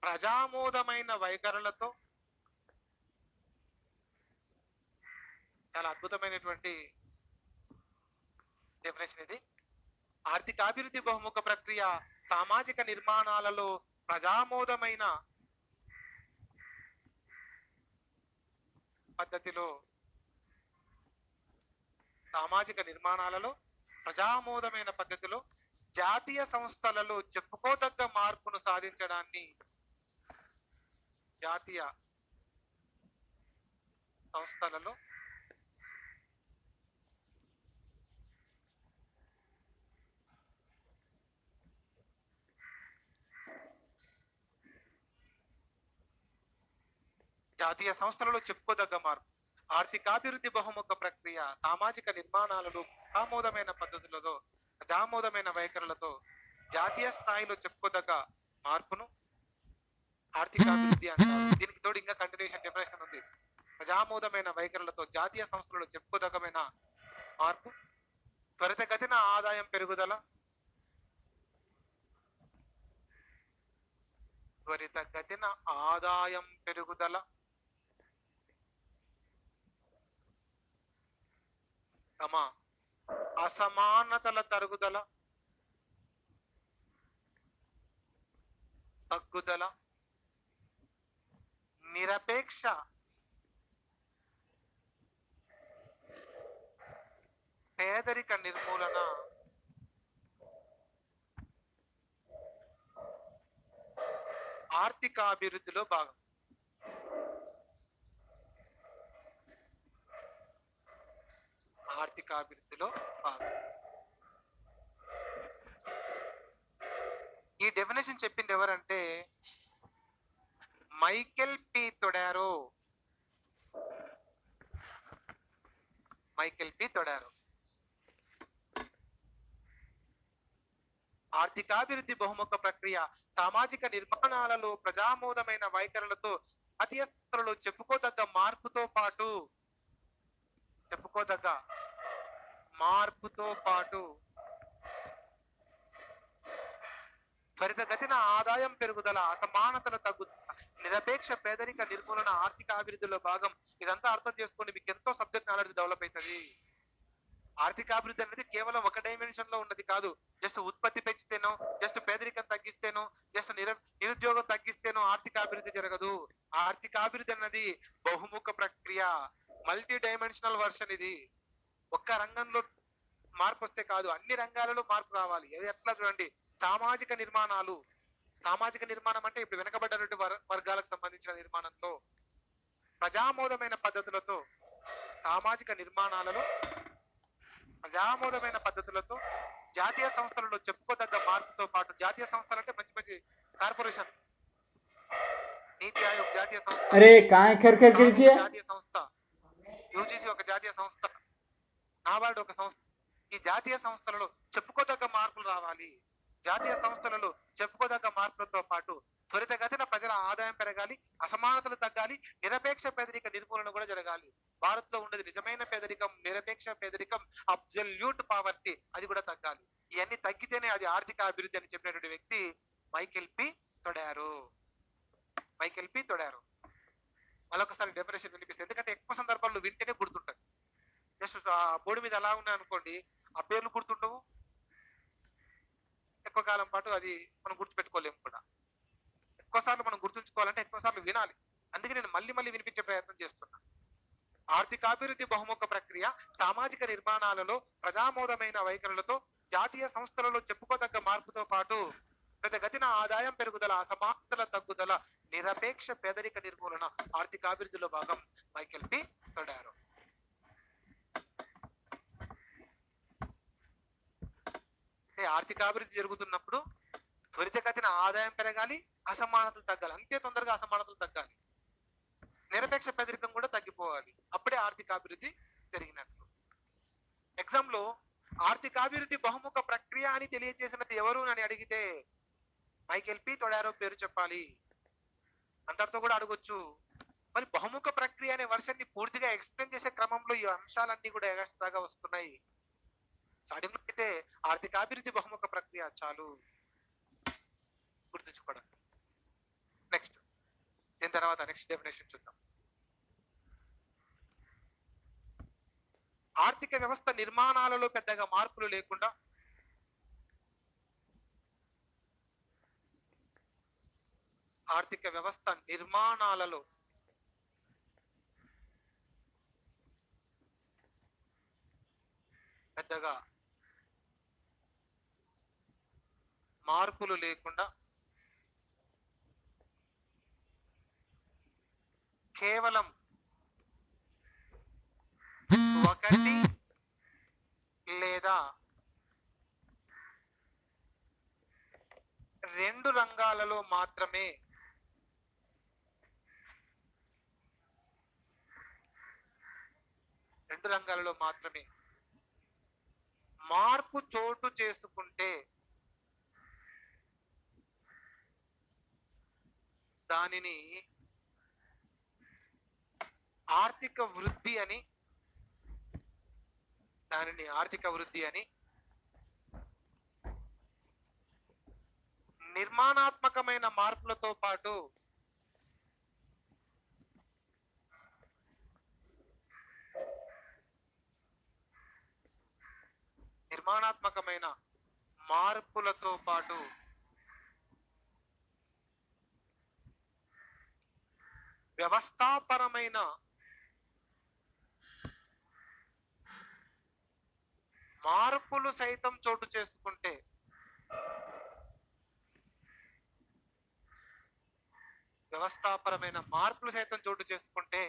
[SPEAKER 1] ప్రజామోదమైన వైఖరులతో, చాలా అద్భుతమైనటువంటి డెఫినేషన్ ఇది. ఆర్థికాభివృద్ధి బహుముఖ ప్రక్రియ సామాజిక నిర్మాణాలలో ప్రజామోదమైన పద్ధతిలో జాతీయ సంస్థలలో చెప్పుకోదగ్గ మార్పును సాధించడాన్ని జాతీయ సంస్థలలో చెప్పుకోదగ్గ మార్పు. ఆర్థికాభివృద్ధి బహుముఖ ప్రక్రియ సామాజిక నిర్మాణాలలో ఆమోదమైన పద్ధతులతో, ప్రజామోదమైన వైఖరులతో జాతీయ స్థాయిలో చెప్పుకోదగ్గ మార్పును ఆర్థికాభివృద్ధి అంటారు. దీనికి తోడు ఇంకా కంటిన్యూషన్ డెఫినేషన్ ఉంది. ప్రజామోదమైన వైఖరులతో జాతీయ సంస్థలలో చెప్పుకోదగ్గమైన మార్పు, త్వరితగతిన ఆదాయం పెరుగుదల, అసమానతల తగ్గుదల, నిరపేక్ష పేదరిక నిర్మూలన, ఆర్థికాభివృద్ధిలో భాగం. ఈ డెఫినేషన్ చెప్పింది ఎవరంటే మైకెల్ పి తొడారో. ఆర్థికాభివృద్ధి బహుముఖ ప్రక్రియ సామాజిక నిర్మాణాలలో ప్రజామోదమైన వైఖరులతో జాతీయ స్థాయిలో చెప్పుకోదగ్గ మార్పుతో పాటు త్వరితగతిన ఆదాయం పెరుగుదల, అసమానతల తగ్గుదల, నిరపేక్ష పేదరిక నిర్మూలన ఆర్థికాభివృద్ధిలో భాగం. ఇదంతా అర్థం చేసుకోండి, మీకు ఎంతో సబ్జెక్ట్ నాలెడ్జ్ డెవలప్ అవుతుంది. ఆర్థికాభివృద్ధి అనేది కేవలం ఒక డైమెన్షన్ లో ఉన్నది కాదు. జస్ట్ ఉత్పత్తి పెంచితేనో, జస్ట్ పేదరికం తగ్గిస్తేనో, జస్ట్ నిరుద్యోగం తగ్గిస్తేనో ఆర్థికాభివృద్ధి జరగదు. ఆర్థికాభివృద్ధి అన్నది బహుముఖ ప్రక్రియ, మల్టీ డైమెన్షనల్ వర్షన్. ఇది ఒక్క రంగంలో మార్పు వస్తే కాదు, అన్ని రంగాలలో మార్పు రావాలి. అది ఎట్లా చూడండి, సామాజిక నిర్మాణం అంటే ఇప్పుడు వెనకబడ్డటువంటి వర్గాలకు సంబంధించిన నిర్మాణంతో, ప్రజామోదమైన పద్ధతులతో జాతీయ సంస్థలలో చెప్పుకోదగ్గ మార్పుతో పాటు, జాతీయ సంస్థలు అంటే మంచి మంచి కార్పొరేషన్, నీతి ఆయోగ్ జాతీయ సంస్థ, జాతీయ సంస్థ, యూజీసీ ఒక జాతీయ సంస్థ, నాబార్డు ఒక సంస్థ. ఈ జాతీయ సంస్థలలో చెప్పుకోదగ్గ మార్పులు రావాలి. జాతీయ సంస్థలలో చెప్పుకోదగ్గ మార్పులతో పాటు త్వరితగతిన ప్రజల ఆదాయం పెరగాలి, అసమానతలు తగ్గాలి, నిరపేక్ష పేదరిక నిర్మూలన కూడా జరగాలి. భారత్ లో ఉండేది నిజమైన పేదరికం, నిరపేక్ష పేదరికం, అబ్సల్యూట్ పావర్టీ, అది కూడా తగ్గాలి. ఇవన్నీ తగ్గితేనే అది ఆర్థిక అభివృద్ధి అని చెప్పినటువంటి వ్యక్తి మైకెల్ పి తొడారో. మరొకసారి డెఫినేషన్ వినిపిస్తుంది, ఎందుకంటే ఎక్కువ సందర్భాల్లో వింటేనే గుర్తుంటది. జస్ట్ బోర్డు మీద ఎలా ఉన్నాయి అనుకోండి, ఆ పేర్లు గుర్తుండవు, ఎక్కువ కాలం పాటు అది మనం గుర్తుపెట్టుకోలేము కూడా. ఎక్కువసార్లు మనం గుర్తుంచుకోవాలంటే ఎక్కువసార్లు వినాలి. అందుకే నేను మళ్ళీ వినిపించే ప్రయత్నం చేస్తున్నా. ఆర్థికాభివృద్ధి బహుముఖ ప్రక్రియ సామాజిక నిర్మాణాలలో ప్రజామోదమైన వైఖరులతో జాతీయ సంస్థలలో చెప్పుకోదగ్గ మార్పుతో పాటు త్వరితగతిన ఆదాయం పెరుగుదల, అసమానతల తగ్గుదల, నిరపేక్ష పేదరిక నిర్మూలన ఆర్థికాభివృద్ధిలో భాగం. Michael P Todaro. ఆర్థికాభివృద్ధి జరుగుతున్నప్పుడు త్వరితగతిన ఆదాయం పెరగాలి, అసమానతలు తగ్గాలి, అంతే తొందరగా అసమానతలు తగ్గాలి, నిరపేక్ష పేదరికం కూడా తగ్గిపోవాలి. అప్పుడే ఆర్థికాభివృద్ధి జరిగినట్లు. ఎగ్జామ్ లో ఆర్థికాభివృద్ధి బహుముఖ ప్రక్రియ అని తెలియజేసినది ఎవరు అని అడిగితే మైకెల్ పి తొడారో పేరు చెప్పాలి. అందరితో కూడా అడగొచ్చు, మరి బహుముఖ ప్రక్రియ అనే వర్షాన్ని పూర్తిగా ఎక్స్ప్లెయిన్ చేసే క్రమంలో ఈ అంశాలన్నీ కూడా ఎగస్ట్రాగా వస్తున్నాయి. స్టార్టింగ్ అయితే ఆర్థికాభివృద్ధి బహుముఖ ప్రక్రియ చాలు గుర్తుంచుకోవడం. నెక్స్ట్ దీని తర్వాత నెక్స్ట్ డెఫినేషన్ చూద్దాం. ఆర్థిక వ్యవస్థ నిర్మాణాలలో పెద్దగా మార్పులు లేకుండా ఆర్థిక వ్యవస్థ నిర్మాణాలలో పెద్దగా మార్పులు లేకుండా కేవలం ఒకటి లేదా రెండు రంగాలలో మాత్రమే మార్పు చోటు చేసుకుంటే దానిని ఆర్థిక వృద్ధి అని నిర్మాణాత్మకమైన మార్పులతో పాటు వ్యవస్థాపరమైన మార్పులు సైతం చోటు చేసుకుంటే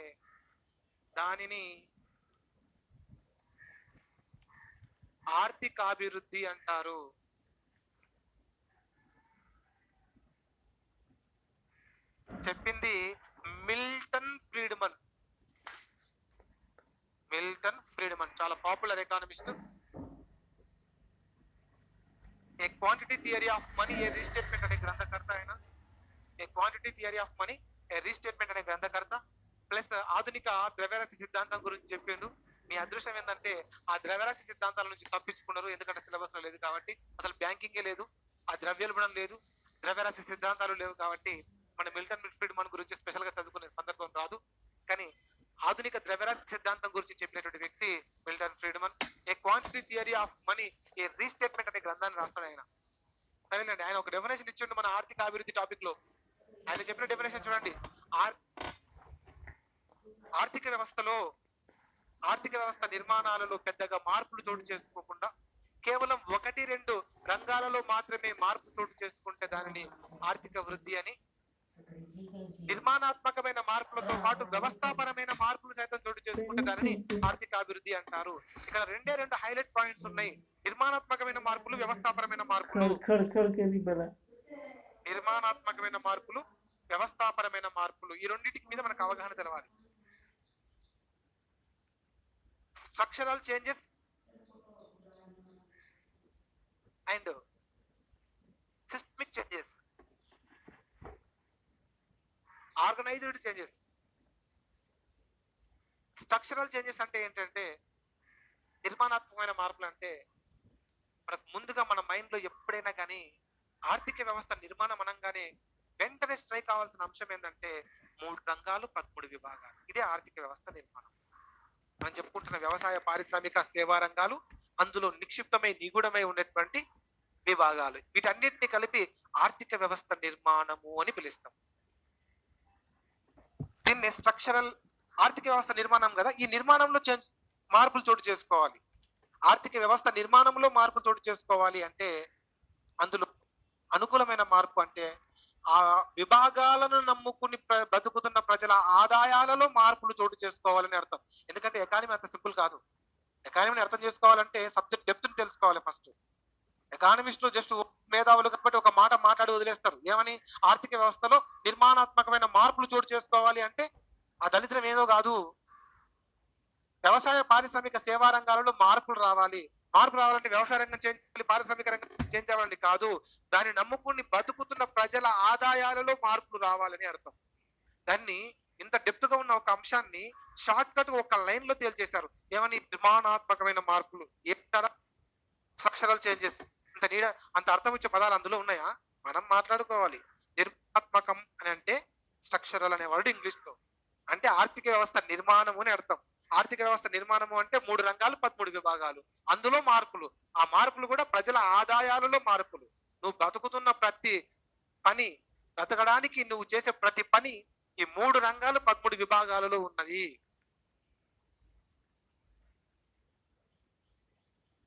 [SPEAKER 1] దానిని ఆర్థికాభివృద్ధి అంటారు. చెప్పింది మిల్టన్ ఫ్రీడ్మన్ చాలా popular economist. A quantity theory of money A restatement అనే గ్రంథకర్త ఆయన. ప్లస్ ఆధునిక ద్రవ్యరాశి సిద్ధాంతం గురించి చెప్పిండు. మీ అదృష్టం ఏంటంటే ఆ ద్రవ్యరాశి సిద్ధాంతాల నుంచి తప్పించుకున్నారు, ఎందుకంటే సిలబస్ లో లేదు కాబట్టి. అసలు బ్యాంకింగే లేదు, ఆ ద్రవ్యోల్బణం లేదు, ద్రవ్యరాశి సిద్ధాంతాలు లేవు కాబట్టి మన మిల్టన్ ఫ్రీడ్మన్ గురించి స్పెషల్ గా చదువుకునే సందర్భం రాదు. కానీ ఆధునిక ద్రవ్యరాశి సిద్ధాంతం గురించి చెప్పినటువంటి వ్యక్తి Milton Friedman. A quantity theory of money A restatement అనే గ్రంథాన్ని రాస్తాడు ఆయన. సరేనండి, ఆయన ఒక డెఫినేషన్ ఇచ్చిండు మన ఆర్థిక అభివృద్ధి టాపిక్ లో. ఆయన చెప్పిన డెఫినేషన్ చూడండి. ఆర్థిక వ్యవస్థ నిర్మాణాలలో పెద్దగా మార్పులు చోటు చేసుకోకుండా కేవలం ఒకటి రెండు రంగాలలో మాత్రమే మార్పు చోటు చేసుకుంటే దానిని ఆర్థిక వృద్ధి అని, నిర్మాణాత్మకమైన మార్పులతో పాటు వ్యవస్థాపరమైన మార్పులు సైతం చోటు చేసుకుంటే దానిని ఆర్థిక అభివృద్ధి అంటారు. ఇక్కడ రెండు హైలైట్ పాయింట్స్ ఉన్నాయి. నిర్మాణాత్మకమైన మార్పులు, వ్యవస్థాపరమైన మార్పులు. వ్యవస్థాపరమైన మార్పులు ఈ రెండింటికి మీద మనకు అవగాహన తెలవాలి. Structural changes and systemic changes, organised changes. Structural changes అంటే ఏంటంటే, నిర్మాణాత్మకమైన మార్పులు అంటే మనకు ముందుగా మన మైండ్ లో ఎప్పుడైనా కానీ ఆర్థిక వ్యవస్థ నిర్మాణం అనగానే వెంటనే స్ట్రైక్ కావాల్సిన అంశం ఏంటంటే 3 రంగాలు 13 విభాగాలు. ఇదే ఆర్థిక వ్యవస్థ నిర్మాణం. మనం చెప్పుకుంటున్న వ్యవసాయ, పారిశ్రామిక, సేవా రంగాలు, అందులో నిక్షిప్తమై నిగూఢమై ఉన్నటువంటి విభాగాలు, వీటన్నిటిని కలిపి ఆర్థిక వ్యవస్థ నిర్మాణము అని పిలుస్తాం. దీన్ని స్ట్రక్చరల్ ఆర్థిక వ్యవస్థ నిర్మాణం కదా. ఈ నిర్మాణంలో మార్పులు చోటు చేసుకోవాలి. ఆర్థిక వ్యవస్థ నిర్మాణంలో మార్పులు చోటు చేసుకోవాలి అంటే అందులో అనుకూలమైన మార్పు అంటే ఆ విభాగాలను నమ్ముకుని బతుకుతున్న ప్రజల ఆదాయాలలో మార్పులు చోటు చేసుకోవాలని అర్థం. ఎందుకంటే ఎకానమీ అంత సింపుల్ కాదు. ఎకానమీని అర్థం చేసుకోవాలంటే సబ్జెక్ట్ డెప్త్ ని తెలుసుకోవాలి ఫస్ట్. ఎకానమిస్టులు జస్ట్ మేధావులు కాబట్టి ఒక మాట మాట్లాడి వదిలేస్తారు. ఏమని? ఆర్థిక వ్యవస్థలో నిర్మాణాత్మకమైన మార్పులు చోటు చేసుకోవాలి అంటే ఆ దళిద్రం ఏదో కాదు. వ్యవసాయ, పారిశ్రామిక, సేవా రంగాలలో మార్పులు రావాలి. మార్పు రావాలంటే వ్యవసాయ రంగం చేంజ్ చేయాలి, పారిశ్రామిక రంగం చేంజ్ అవ్వాలండి కాదు. దాన్ని నమ్ముకుని బతుకుతున్న ప్రజల ఆదాయాలలో మార్పులు రావాలని అర్థం. దాన్ని ఇంత డెప్త్ గా ఉన్న ఒక అంశాన్ని షార్ట్ కట్ ఒక లైన్ లో తేల్చేశారు. ఏమని? నిర్మాణాత్మకమైన మార్పులు. ఏ అక్షరాలు చేంజెస్. అంత అర్థం ఇచ్చే పదాలు అందులో ఉన్నాయా? మనం మాట్లాడుకోవాలి. నిర్మాణాత్మకం అని అంటే స్ట్రక్చరల్ అనే వర్డ్ ఇంగ్లీష్ లో. అంటే ఆర్థిక వ్యవస్థ నిర్మాణము అని అర్థం. ఆర్థిక వ్యవస్థ నిర్మాణము అంటే 3 రంగాలు 13 విభాగాలు. అందులో మార్పులు. ఆ మార్పులు కూడా ప్రజల ఆదాయాలలో మార్పులు. నువ్వు బతుకుతున్న ప్రతి పని, బ్రతకడానికి నువ్వు చేసే ప్రతి పని ఈ 3 రంగాలు 13 విభాగాలలో ఉన్నది.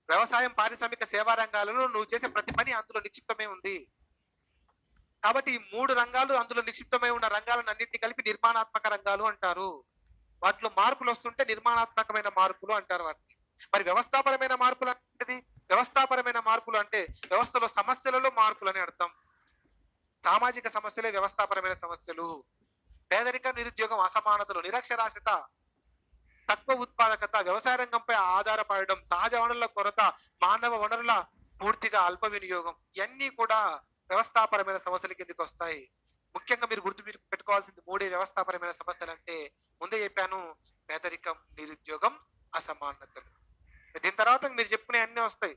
[SPEAKER 1] వ్యవసాయం, పారిశ్రామిక, సేవా రంగాలలో నువ్వు చేసే ప్రతి పని అందులో నిక్షిప్తమై ఉంది. కాబట్టి ఈ 3 రంగాలు అందులో నిక్షిప్తమై ఉన్న రంగాలను అన్నింటినీ కలిపి నిర్మాణాత్మక రంగాలు అంటారు. వాటిలో మార్పులు వస్తుంటే నిర్మాణాత్మకమైన మార్పులు అంటారు వాటిని. మరి వ్యవస్థాపరమైన మార్పులు అనేది, వ్యవస్థాపరమైన మార్పులు అంటే వ్యవస్థలో సమస్యలలో మార్పులు అని అర్థం. సామాజిక సమస్యలే వ్యవస్థాపరమైన సమస్యలు. పేదరికం, నిరుద్యోగం, అసమానతలు, నిరక్షరాస్యత, తక్కువ ఉత్పాదకత, వ్యవసాయ రంగంపై ఆధారపడడం, సహజ వనరుల కొరత, మానవ వనరుల పూర్తిగా అల్ప వినియోగం, ఇవన్నీ కూడా వ్యవస్థాపరమైన సమస్యల కిందకి వస్తాయి. ముఖ్యంగా మీరు పెట్టుకోవాల్సింది 3 వ్యవస్థాపరమైన సమస్యలు అంటే ముందే చెప్పాను. పేదరికం, నిరుద్యోగం, అసమానతలు. దీని తర్వాత మీరు చెప్పుకునే అన్ని వస్తాయి.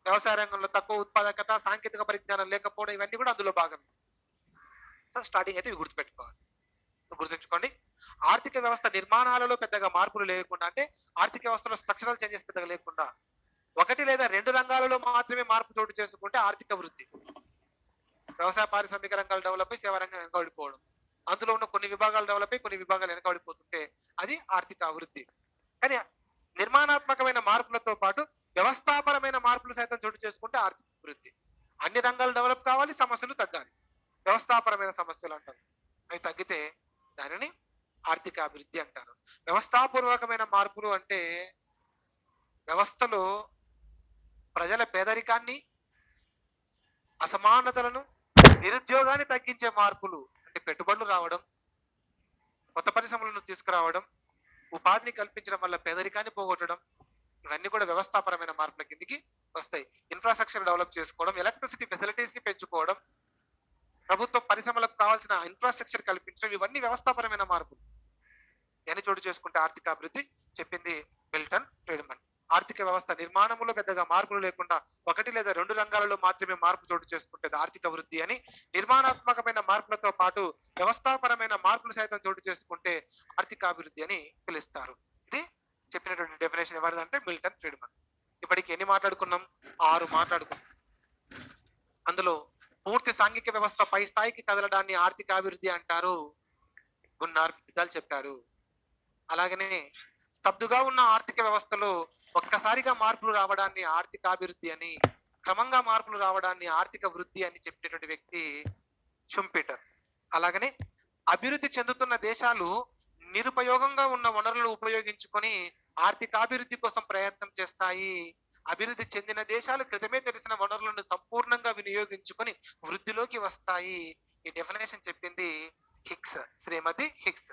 [SPEAKER 1] వ్యవసాయ రంగంలో తక్కువ ఉత్పాదకత, సాంకేతిక పరిజ్ఞానం లేకపోవడం, ఇవన్నీ కూడా అందులో భాగం. సో స్టార్టింగ్ అయితే ఇవి గుర్తుపెట్టుకోవాలి. గుర్తుంచుకోండి. ఆర్థిక వ్యవస్థ నిర్మాణాలలో పెద్దగా మార్పులు లేకుండా, అంటే ఆర్థిక వ్యవస్థలో స్ట్రక్చరల్ చేంజెస్ పెద్దగా లేకుండా 1 లేదా 2 రంగాలలో మాత్రమే మార్పు చోటు చేసుకుంటే ఆర్థిక వృద్ధి. వ్యవసాయ, పారిశ్రామిక రంగాలు డెవలప్ అయి సేవా రంగం వెనకబడిపోవడం, అందులో ఉన్న కొన్ని విభాగాలు డెవలప్ అయి కొన్ని విభాగాలు వెనకబడిపోతుంటే అది ఆర్థిక అభివృద్ధి. కానీ నిర్మాణాత్మకమైన మార్పులతో పాటు వ్యవస్థాపరమైన మార్పులు సైతం చోటు చేసుకుంటే ఆర్థిక అభివృద్ధి. అన్ని రంగాలు డెవలప్ కావాలి, సమస్యలు తగ్గాలి. వ్యవస్థాపరమైన సమస్యలు అంటారు. అవి తగ్గితే దానిని ఆర్థిక అభివృద్ధి అంటారు. వ్యవస్థాపూర్వకమైన మార్పులు అంటే వ్యవస్థలో ప్రజల పేదరికాన్ని, అసమానతలను, నిరుద్యోగాన్ని తగ్గించే మార్పులు. అంటే పెట్టుబడులు రావడం, కొత్త పరిశ్రమలను తీసుకురావడం, ఉపాధిని కల్పించడం వల్ల పేదరికాన్ని పోగొట్టడం, ఇవన్నీ కూడా వ్యవస్థాపరమైన మార్పుల కిందికి వస్తాయి. ఇన్ఫ్రాస్ట్రక్చర్ డెవలప్ చేసుకోవడం, ఎలక్ట్రిసిటీ ఫెసిలిటీస్ ని పెంచుకోవడం, ప్రభుత్వ పరిశ్రమలకు కావాల్సిన ఇన్ఫ్రాస్ట్రక్చర్ కల్పించడం, ఇవన్నీ వ్యవస్థాపరమైన మార్పులు. ఇవన్నీ చోటు చేసుకుంటే ఆర్థిక అభివృద్ధి చెప్పింది మిల్టన్ ఫ్రీడ్మన్. ఆర్థిక వ్యవస్థ నిర్మాణంలో పెద్దగా మార్పులు లేకుండా 1 లేదా 2 రంగాలలో మాత్రమే మార్పు చోటు చేసుకుంటే ఆర్థిక వృద్ధి అని, నిర్మాణాత్మకమైన మార్పులతో పాటు వ్యవస్థాపరమైన మార్పులు సైతం చోటు చేసుకుంటే ఆర్థిక అభివృద్ధి అని పిలుస్తారు. ఇది చెప్పినటువంటి డెఫినేషన్ ఎవరిదంటే మిల్టన్ ఫ్రీడ్మన్. ఇప్పటికి ఎన్ని మాట్లాడుకున్నాం? 6 మాట్లాడుకున్నాం. అందులో పూర్తి సాంఘిక వ్యవస్థ పై స్థాయికి కదలడాన్ని ఆర్థిక అభివృద్ధి అంటారు. గున్నార్ విధాలు చెప్పారు. అలాగనే స్తబ్దుగా ఉన్న ఆర్థిక వ్యవస్థలో ఒక్కసారిగా మార్పులు రావడాన్ని ఆర్థిక అభివృద్ధి అని, క్రమంగా మార్పులు రావడాన్ని ఆర్థిక వృద్ధి అని చెప్పినటువంటి వ్యక్తి షుంపీటర్. అలాగనే అభివృద్ధి చెందుతున్న దేశాలు నిరుపయోగంగా ఉన్న వనరులను ఉపయోగించుకొని ఆర్థికాభివృద్ధి కోసం ప్రయత్నం చేస్తాయి. అభివృద్ధి చెందిన దేశాలు క్రితమే తెలిసిన వనరులను సంపూర్ణంగా వినియోగించుకొని వృద్ధిలోకి వస్తాయి. ఈ డెఫినేషన్ చెప్పింది హిక్స్, శ్రీమతి హిక్స్.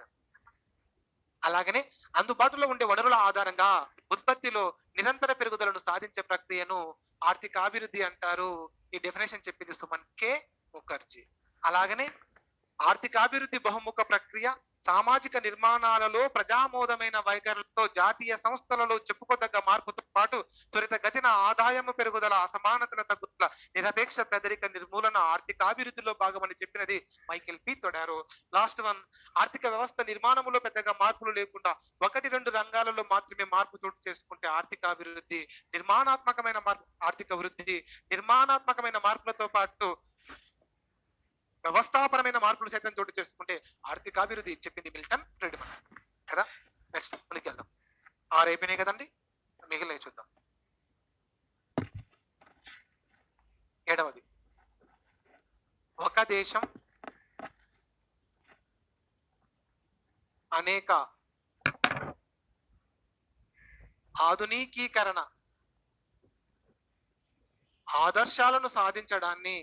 [SPEAKER 1] అలాగనే అందుబాటులో ఉండే వనరుల ఆధారంగా ఉత్పత్తిలో నిరంతర పెరుగుదలను సాధించే ప్రక్రియను ఆర్థిక అభివృద్ధి అంటారు. ఈ డెఫినేషన్ చెప్పింది సుమన్ కే ముఖర్జీ. అలాగనే ఆర్థిక అభివృద్ధి బహుముఖ ప్రక్రియ. సామాజిక నిర్మాణాలలో ప్రజామోదమైన వైఖరులతో జాతీయ సంస్థలలో చెప్పుకోదగ్గ మార్పుతో పాటు త్వరితగతిన ఆదాయము పెరుగుదల, అసమానతల తగ్గుదల, నిరపేక్ష పేదరిక నిర్మూలన ఆర్థిక అభివృద్ధిలో భాగమని చెప్పినది మైకేల్ పి తొడారో. లాస్ట్ వన్, ఆర్థిక వ్యవస్థ నిర్మాణంలో పెద్దగా మార్పులు లేకుండా 1-2 రంగాలలో మాత్రమే మార్పు చోటు చేసుకుంటే ఆర్థిక అభివృద్ధి. నిర్మాణాత్మకమైన మార్పు ఆర్థిక వృద్ధి. నిర్మాణాత్మకమైన మార్పులతో పాటు వ్యవస్థాపరమైన మార్పులు సైతం చోటు చేసుకుంటే ఆర్థిక అభివృద్ధి చెప్పింది మిల్టన్ ఫ్రీడ్మన్ కదా. నెక్స్ట్ మనకి వెళ్దాం. 6 అయిపోయినాయి కదండి, మిగిలినవి చూద్దాం. 7వది, ఒక దేశం అనేక ఆధునికీకరణ ఆదర్శాలను సాధించడాన్ని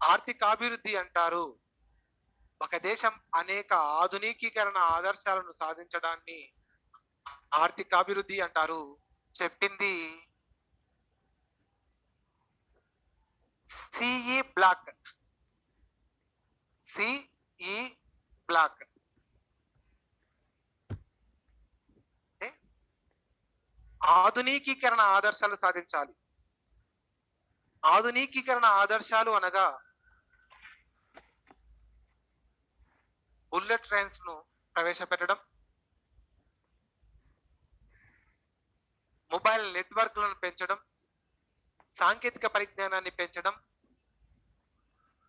[SPEAKER 1] ఆర్థిక అభివృద్ధి అంటారు. ఒక దేశం అనేక ఆధునికీకరణ ఆదర్శాలను సాధించడాన్ని ఆర్థిక అభివృద్ధి అంటారు. చెప్పింది బ్లాక్, సిఈ బ్లాక్. ఆధునికీకరణ ఆదర్శాలు సాధించాలి. ఆధునికీకరణ ఆదర్శాలు అనగా బుల్లెట్ ట్రైన్స్ ను ప్రవేశపెట్టడం, మొబైల్ నెట్వర్క్లను పెంచడం, సాంకేతిక పరిజ్ఞానాన్ని పెంచడం,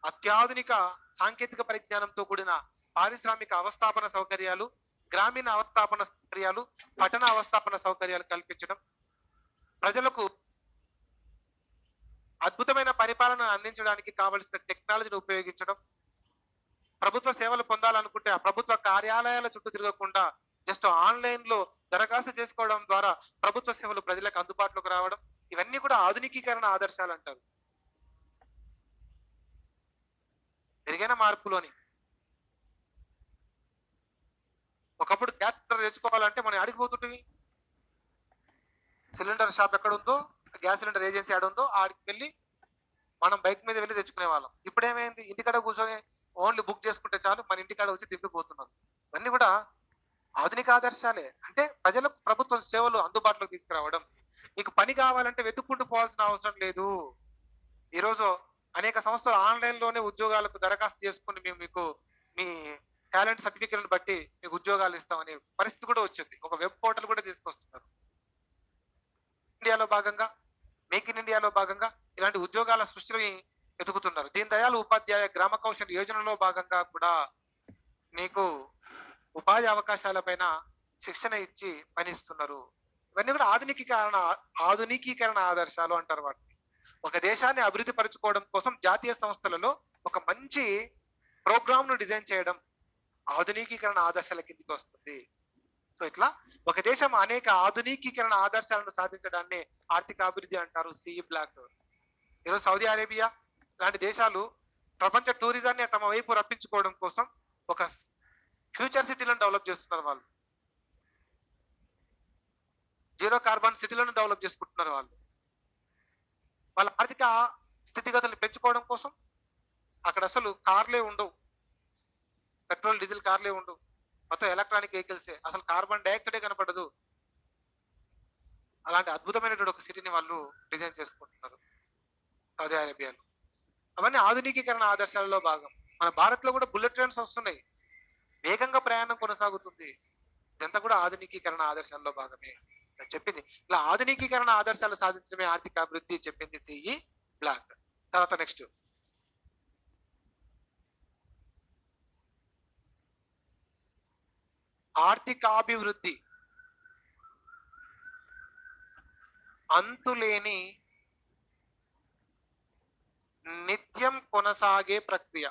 [SPEAKER 1] అత్యాధునిక సాంకేతిక పరిజ్ఞానంతో కూడిన పారిశ్రామిక అవస్థాపన సౌకర్యాలు, గ్రామీణ అవస్థాపన సౌకర్యాలు, పట్టణ అవస్థాపన సౌకర్యాలు కల్పించడం, ప్రజలకు అద్భుతమైన పరిపాలన అందించడానికి కావలసిన టెక్నాలజీని ఉపయోగించడం, ప్రభుత్వ సేవలు పొందాలనుకుంటే ఆ ప్రభుత్వ కార్యాలయాల చుట్టూ తిరగకుండా జస్ట్ ఆన్లైన్ లో దరఖాస్తు చేసుకోవడం ద్వారా ప్రభుత్వ సేవలు ప్రజలకు అందుబాటులోకి రావడం, ఇవన్నీ కూడా ఆధునికీకరణ ఆదర్శాలు అంటారు. మెరుగైన మార్పులోని ఒకప్పుడు గ్యాస్ సిలిండర్ తెచ్చుకోవాలంటే మనం అడిగి పోతుంటివి. సిలిండర్ షాప్ ఎక్కడ ఉందో, గ్యాస్ సిలిండర్ ఏజెన్సీ ఎక్కడ ఉందో ఆడికి వెళ్ళి మనం బైక్ మీద వెళ్ళి తెచ్చుకునే వాళ్ళం. ఇప్పుడు ఏమైంది, ఇంటికాడ కూర్చొని ఓన్లీ బుక్ చేసుకుంటే చాలు, మన ఇంటికాడ వచ్చి దింపిపోతున్నాం. ఇవన్నీ కూడా ఆధునిక ఆదర్శాలే. అంటే ప్రజలకు ప్రభుత్వ సేవలు అందుబాటులోకి తీసుకురావడం. నీకు పని కావాలంటే వెతుక్కుంటూ పోవాల్సిన అవసరం లేదు. ఈరోజు అనేక సంస్థలు ఆన్లైన్ లోనే ఉద్యోగాలకు దరఖాస్తు చేసుకుని మేము మీకు మీ టాలెంట్ సర్టిఫికేట్లను బట్టి మీకు ఉద్యోగాలు ఇస్తామనే పరిస్థితి కూడా వచ్చింది. ఒక వెబ్ పోర్టల్ కూడా తీసుకొస్తున్నారు. ఇండియాలో భాగంగా మేక్ ఇన్ ఇండియాలో భాగంగా ఇలాంటి ఉద్యోగాల సృష్టిని వెతుకుతున్నారు. దీన్ దయాళ్ ఉపాధ్యాయ గ్రామ కౌశల్ యోజనలో భాగంగా కూడా మీకు ఉపాధి అవకాశాల పైన శిక్షణ ఇచ్చి పనిస్తున్నారు. ఇవన్నీ కూడా ఆధునికీకరణ ఆదర్శాలు అంటారు వాటిని. ఒక దేశాన్ని అభివృద్ధి పరచుకోవడం కోసం జాతీయ సంస్థలలో ఒక మంచి ప్రోగ్రామ్ ను డిజైన్ చేయడం ఆధునికీకరణ ఆదర్శాల కిందికి వస్తుంది. సో ఇట్లా ఒక దేశం అనేక ఆధునికీకరణ ఆదర్శాలను సాధించడాన్ని ఆర్థిక అభివృద్ధి అంటారు, సిఈ బ్లాక్. ఈరోజు సౌదీ అరేబియా లాంటి దేశాలు ప్రపంచ టూరిజాన్ని తమ వైపు రప్పించుకోవడం కోసం ఒక ఫ్యూచర్ సిటీలను డెవలప్ చేస్తున్నారు. వాళ్ళు జీరో కార్బన్ సిటీలను డెవలప్ చేసుకుంటున్నారు. వాళ్ళ ఆర్థిక స్థితిగతులను పెంచుకోవడం కోసం అక్కడ అసలు కార్లే ఉండవు, పెట్రోల్ డీజిల్ కార్లే ఉండవు, మొత్తం ఎలక్ట్రానిక్ వెహికల్సే, అసలు కార్బన్ డైఆక్సైడే కనపడదు. అలాంటి అద్భుతమైనటువంటి ఒక సిటీని వాళ్ళు డిజైన్ చేసుకుంటున్నారు సౌదీ అరేబియాలో. అవన్నీ ఆధునికీకరణ ఆదర్శాలలో భాగం. మన భారత్ లో కూడా బుల్లెట్ ట్రైన్స్ వస్తున్నాయి, వేగంగా ప్రయాణం కొనసాగుతుంది. ఇదంతా కూడా ఆధునికీకరణ ఆదర్శాల్లో భాగమే చెప్పింది. ఇలా ఆధునికీకరణ ఆదర్శాలు సాధించడమే ఆర్థిక అభివృద్ధి చెప్పింది సిఈ బ్లాక్. తర్వాత నెక్స్ట్ ఆర్థికాభివృద్ధి అంతులేని నిత్యం కొనసాగే ప్రక్రియ.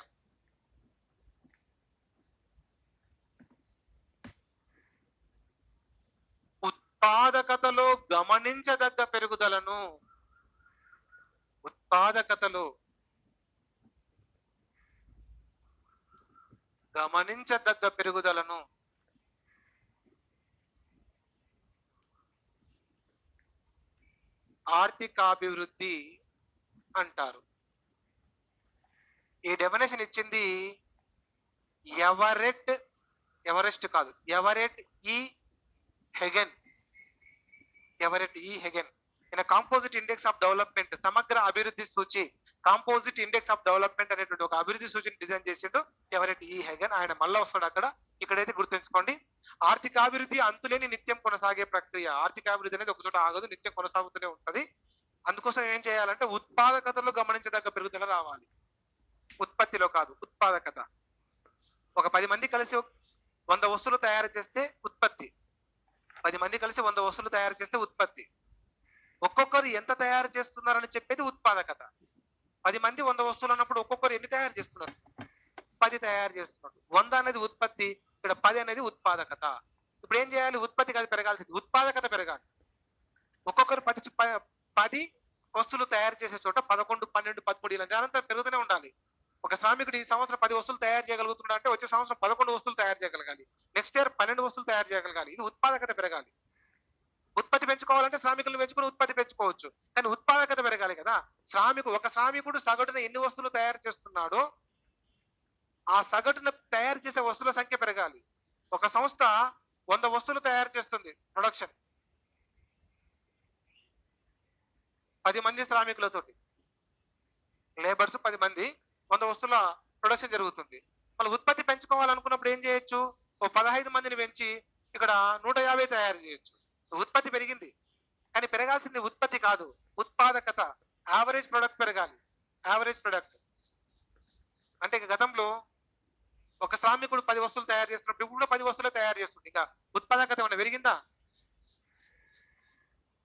[SPEAKER 1] ఉత్పాదకతలో గమనించదగ్గ పెరుగుదలను ఆర్థికాభివృద్ధి అంటారు. ఈ డెఫినేషన్ ఇచ్చింది ఎవరెస్ట్ కాదు, ఎవరెట్ ఈ హెగెన్. ఈయన కాంపోజిట్ ఇండెక్స్ ఆఫ్ డెవలప్మెంట్, సమగ్ర అభివృద్ధి సూచి, కాంపోజిట్ ఇండెక్స్ ఆఫ్ డెవలప్మెంట్ అనేటువంటి ఒక అభివృద్ధి సూచిని డిజైన్ చేసిండు ఎవరెట్ ఈ హెగెన్. ఆయన మళ్ళా వస్తాడు అక్కడ. ఇక్కడైతే గుర్తుంచుకోండి, ఆర్థికాభివృద్ధి అంతులేని నిత్యం కొనసాగే ప్రక్రియ. ఆర్థికాభివృద్ధి అనేది ఒక చోట ఆగదు, నిత్యం కొనసాగుతూనే ఉంటది. అందుకోసం ఏం చేయాలంటే ఉత్పాదకతలో గమనించదగ్గ పెరుగుదల రావాలి. ఉత్పత్తిలో కాదు, ఉత్పాదకత. ఒక 10 మంది కలిసి 100 వస్తువులు తయారు చేస్తే ఉత్పత్తి, 10 మంది కలిసి 100 వస్తువులు తయారు చేస్తే ఉత్పత్తి. ఒక్కొక్కరు ఎంత తయారు చేస్తున్నారని చెప్పేది ఉత్పాదకత. 10 మంది 100 వస్తువులు అన్నప్పుడు ఒక్కొక్కరు ఎన్ని తయారు చేస్తున్నారు? 10 తయారు చేస్తున్నారు. 100 అనేది ఉత్పత్తి, ఇక్కడ 10 అనేది ఉత్పాదకత. ఇప్పుడు ఏం చేయాలి? ఉత్పత్తి కాదు పెరగాల్సింది, ఉత్పాదకత పెరగాలి. ఒక్కొక్కరు 10 వస్తువులు తయారు చేసే చోట 11, 12, 13 ఇలా దానంతా పెరుగుతూనే ఉండాలి. ఒక శ్రామికుడు ఈ సంవత్సరం 10 వస్తువులు తయారు చేయగలుగుతున్నాడు అంటే వచ్చే సంవత్సరం 11 వస్తువులు తయారు చేయగలగాలి, నెక్స్ట్ ఇయర్ 12 వస్తువులు తయారు చేయగలగాలి. ఇది ఉత్పాదకత పెరగాలి. ఉత్పత్తి పెంచుకోవాలంటే శ్రామికులను పెంచుకుని ఉత్పత్తి పెంచుకోవచ్చు, కానీ ఉత్పాదకత పెరగాలి కదా. ఒక శ్రామికుడు సగటున ఎన్ని వస్తువులు తయారు చేస్తున్నాడో ఆ సగటున తయారు చేసే వస్తువుల సంఖ్య పెరగాలి. ఒక సంస్థ 100 వస్తువులు తయారు చేస్తుంది, ప్రొడక్షన్ 10 మంది శ్రామికులతోటి, లేబర్స్ 10 మంది, 100 వస్తువుల ప్రొడక్షన్ జరుగుతుంది. మళ్ళీ ఉత్పత్తి పెంచుకోవాలనుకున్నప్పుడు ఏం చేయొచ్చు, 15 మందిని పెంచి ఇక్కడ 150 తయారు చేయొచ్చు. ఉత్పత్తి పెరిగింది, కానీ పెరగాల్సింది ఉత్పత్తి కాదు, ఉత్పాదకత, యావరేజ్ ప్రొడక్ట్ పెరగాలి. యావరేజ్ ప్రొడక్ట్ అంటే గతంలో ఒక శ్రామికుడు 10 వస్తువులు తయారు చేస్తున్నప్పుడు ఇప్పుడు 10 వస్తువులు తయారు చేస్తుంది. ఇంకా ఉత్పాదకత ఏమైనా పెరిగిందా?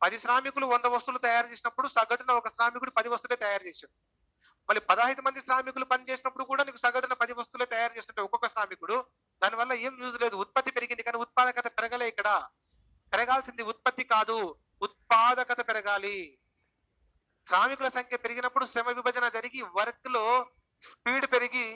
[SPEAKER 1] 10 శ్రామికులు 100 వస్తువులు తయారు చేసినప్పుడు సగటున ఒక శ్రామికుడు 10 వస్తువులే తయారు చేశాడు. మళ్ళీ 15 మంది శ్రామికులు పని చేసినప్పుడు కూడా నీకు సగటున 10 వస్తువులే తయారు చేస్తుంటే ఒక్కొక్క శ్రామికుడు, దానివల్ల ఏం యూజ్ లేదు. ఉత్పత్తి పెరిగింది కానీ ఉత్పాదకత పెరగలే. ఇక్కడ పెరగాల్సింది ఉత్పత్తి కాదు, ఉత్పాదకత పెరగాలి. శ్రామికుల సంఖ్య పెరిగినప్పుడు శ్రమ విభజన జరిగి వర్క్ లో స్పీడ్ పెరిగి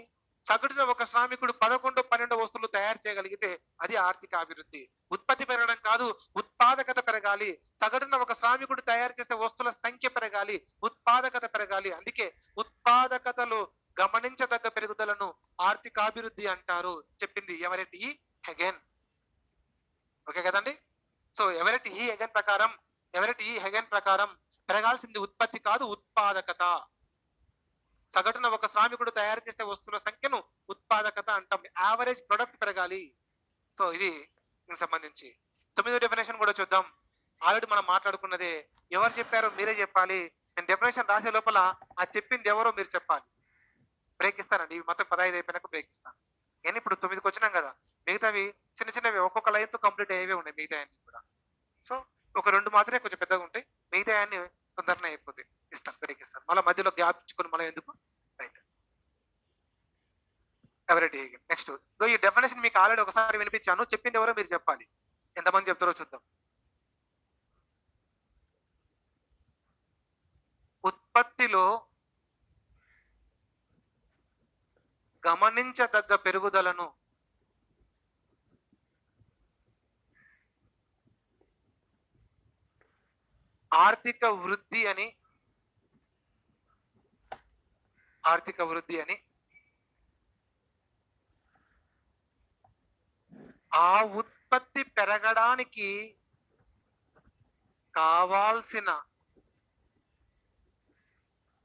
[SPEAKER 1] సగటున ఒక శ్రామికుడు 11-12 వస్తువులు తయారు చేయగలిగితే అది ఆర్థిక అభివృద్ధి. ఉత్పత్తి పెరగడం కాదు, ఉత్పాదకత పెరగాలి. సగటున ఒక శ్రామికుడు తయారు చేసే వస్తువుల సంఖ్య పెరగాలి, ఉత్పాదకత పెరగాలి. అందుకే ఉత్పాదకతలో గమనించదగ్గ పెరుగుదలను ఆర్థికాభివృద్ధి అంటారు. చెప్పింది ఎవరెట్ ఇ. హెగెన్. ఓకే కదండి. సో ఎవరెట్ ఇ. హెగెన్ ప్రకారం పెరగాల్సింది ఉత్పత్తి కాదు, ఉత్పాదకత. సగటున ఒక శ్రామికుడు తయారు చేసే వస్తువుల సంఖ్యను ఉత్పాదకత అంటాం. యావరేజ్ ప్రొడక్ట్ పెరగాలి. సో ఇది దీనికి సంబంధించి 9వ డెఫినేషన్ కూడా చూద్దాం. ఆల్రెడీ మనం మాట్లాడుకున్నదే. ఎవరు చెప్పారో మీరే చెప్పాలి. నేను డెఫినేషన్ రాసే లోపల ఆ చెప్పింది ఎవరో మీరు చెప్పాలి. బ్రేక్ ఇస్తానండి, ఇవి మొత్తం 15 అయిపోయినాక బ్రేక్ ఇస్తాను. నేను ఇప్పుడు 9కి వచ్చినాం కదా, మిగతావి చిన్న చిన్నవి ఒక్కొక్క లైన్ తో కంప్లీట్ అయ్యేవే ఉన్నాయి మిగతా అన్ని కూడా. సో ఒక 2 మాత్రమే కొంచెం పెద్దగా ఉంటాయి, మిగతా అన్ని తొందరనే అయిపోతాయి. ఇస్తాను, బ్రేక్ ఇస్తాను. మళ్ళీ మధ్యలో గ్యాప్ ఇచ్చుకొని మళ్ళీ ఎందుకు. Right, ఎవరెట్ Hagen. నెక్స్ట్ ఈ డెఫినేషన్ మీకు ఆల్రెడీ ఒకసారి వినిపించాను, చెప్పింది ఎవరో మీరు చెప్పాలి. ఎంతమంది చెప్తారో చూద్దాం. ఉత్పత్తిలో గమనించదగ్గ పెరుగుదలను ఆర్థిక వృద్ధి అని ఆ ఉత్పత్తి పెరగడానికి కావాల్సిన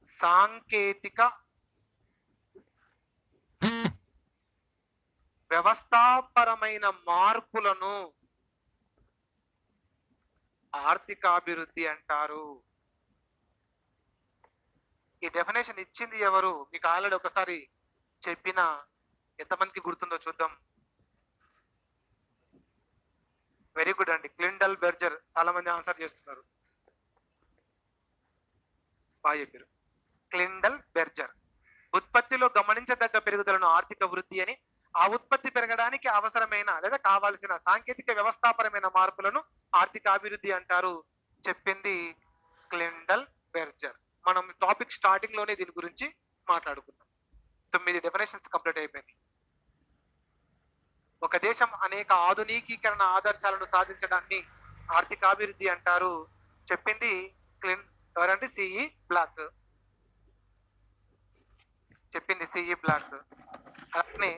[SPEAKER 1] సాంకేతిక వ్యవస్థాపరమైన మార్పులను ఆర్థికాభివృద్ధి అంటారు. ఈ డెఫినేషన్ ఇచ్చింది ఎవరు? మీకు ఆల్రెడీ ఒకసారి చెప్పిన, ఎంతమందికి గుర్తుందో చూద్దాం. వెరీ గుడ్ అండి, క్లిండల్ బెర్జర్. చాలా మంది ఆన్సర్ చేస్తున్నారు, బాగా చెప్పారు. క్లిండల్ బెర్జర్ ఉత్పత్తిలో గమనించదగ్గ పెరుగుదలను ఆర్థిక వృద్ధి అని, ఆ ఉత్పత్తి పెరగడానికి అవసరమైన లేదా కావాల్సిన సాంకేతిక వ్యవస్థాపరమైన మార్పులను ఆర్థిక అభివృద్ధి అంటారు. చెప్పింది క్లిండల్ బెర్జర్. మనం టాపిక్ స్టార్టింగ్ లోనే దీని గురించి మాట్లాడుకున్నాం. 9 డెఫినేషన్స్ కంప్లీట్ అయిపోయింది. ఒక దేశం అనేక ఆధునికీకరణ ఆదర్శాలను సాధించడాన్ని ఆర్థికాభివృద్ధి అంటారు. చెప్పింది ఎవరంటే సిఈ బ్లాక్. అలానే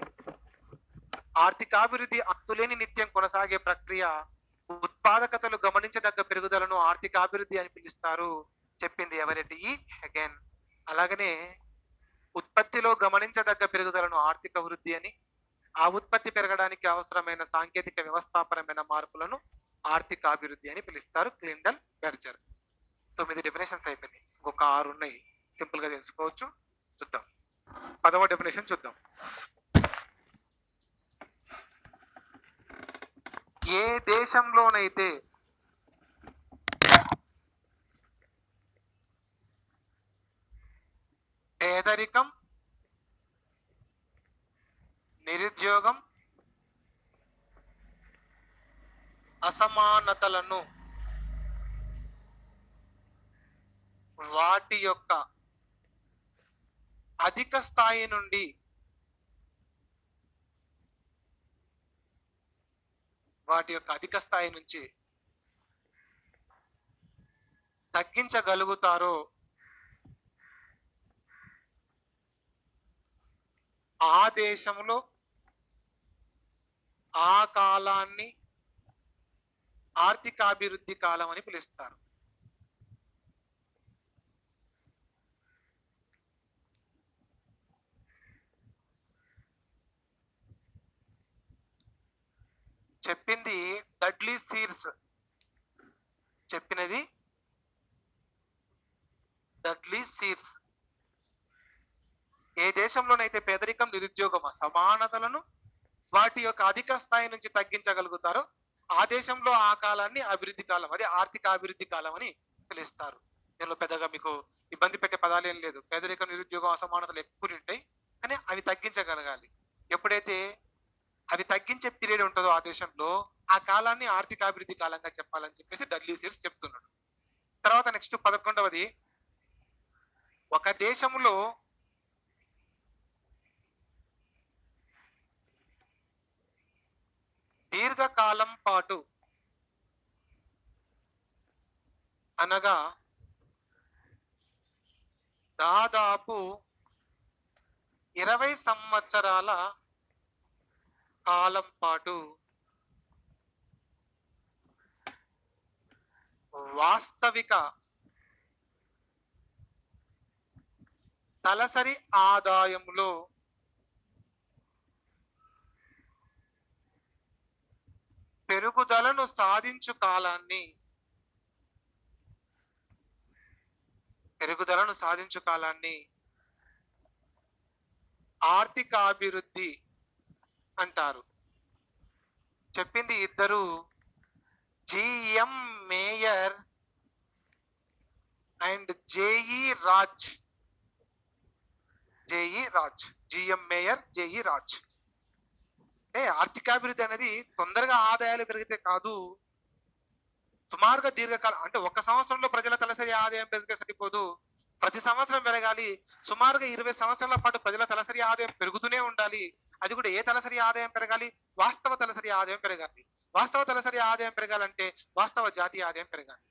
[SPEAKER 1] ఆర్థికాభివృద్ధి అంతులేని నిత్యం కొనసాగే ప్రక్రియ. ఉత్పాదకతలు గమనించదగ్గ పెరుగుదలను ఆర్థికాభివృద్ధి అని పిలుస్తారు. చెప్పింది ఎవరెట్ ఇ. హెగెన్. అలాగనే ఉత్పత్తిలో గమనించదగ్గ పెరుగుదలను ఆర్థిక వృద్ధి అని, ఆ ఉత్పత్తి పెరగడానికి అవసరమైన సాంకేతిక వ్యవస్థాపరమైన మార్పులను ఆర్థిక అభివృద్ధి అని పిలుస్తారు. క్లిండల్ బెర్జర్. 9 డెఫినేషన్స్ అయిపోయినాయి, ఇంకొక 6 ఉన్నాయి, సింపుల్ గా తెలుసుకోవచ్చు. చూద్దాం 10వ డెఫినేషన్ చూద్దాం. ఏ దేశంలోనైతే పేదరికం, నిరుద్యోగం, అసమానతలను వాటి యొక్క అధిక స్థాయి నుండి నుంచి తగ్గించగలుగుతారో ఆ దేశంలో ఆ కాలాన్ని ఆర్థికాభివృద్ధి కాలం అని పిలుస్తారు. చెప్పింది డడ్లీ సీర్స్, చెప్పినది డడ్లీ సీర్స్. ఏ దేశంలోనైతే పేదరికం, నిరుద్యోగం, అసమానతలను వాటి యొక్క అధిక స్థాయి నుంచి తగ్గించగలుగుతారో ఆ దేశంలో ఆ కాలాన్ని అభివృద్ధి కాలం, అదే ఆర్థిక అభివృద్ధి కాలం అని పిలుస్తారు. దీనిలో పెద్దగా మీకు ఇబ్బంది పెట్టే పదాలు ఏం లేదు. పేదరికం, నిరుద్యోగం, అసమానతలు ఎక్కువ ఉంటాయి, కానీ అవి తగ్గించగలగాలి. ఎప్పుడైతే అవి తగ్గించే పీరియడ్ ఉంటుందో ఆ దేశంలో ఆ కాలాన్ని ఆర్థిక అభివృద్ధి కాలంగా చెప్పాలని చెప్పేసి డబ్ల్యూ సీర్స్ చెప్తున్నాడు. తర్వాత నెక్స్ట్ 11వది, ఒక దేశంలో దీర్ఘకాలం పాటు అనగా దాదాపు 20 సంవత్సరాల కాలం పాటు వాస్తవిక తలసరి ఆదాయంలో పెరుగుదలను సాధించు కాలాన్ని ఆర్థిక అభివృద్ధి అంటారు. చెప్పింది ఇద్దరు, GM Meier and JE Raj. GM Meier, JE Raj. ఆర్థికాభివృద్ధి అనేది తొందరగా ఆదాయాలు పెరిగితే కాదు, సుమారుగా దీర్ఘకాలం, అంటే ఒక సంవత్సరంలో ప్రజల తలసరి ఆదాయం పెరిగితే సరిపోదు, ప్రతి సంవత్సరం పెరగాలి. సుమారుగా 20 సంవత్సరాల పాటు ప్రజల తలసరి ఆదాయం పెరుగుతూనే ఉండాలి. అది కూడా ఏ తలసరి ఆదాయం పెరగాలి? వాస్తవ తలసరి ఆదాయం పెరగాలి. వాస్తవ తలసరి ఆదాయం పెరగాలంటే వాస్తవ జాతీయ ఆదాయం పెరగాలి.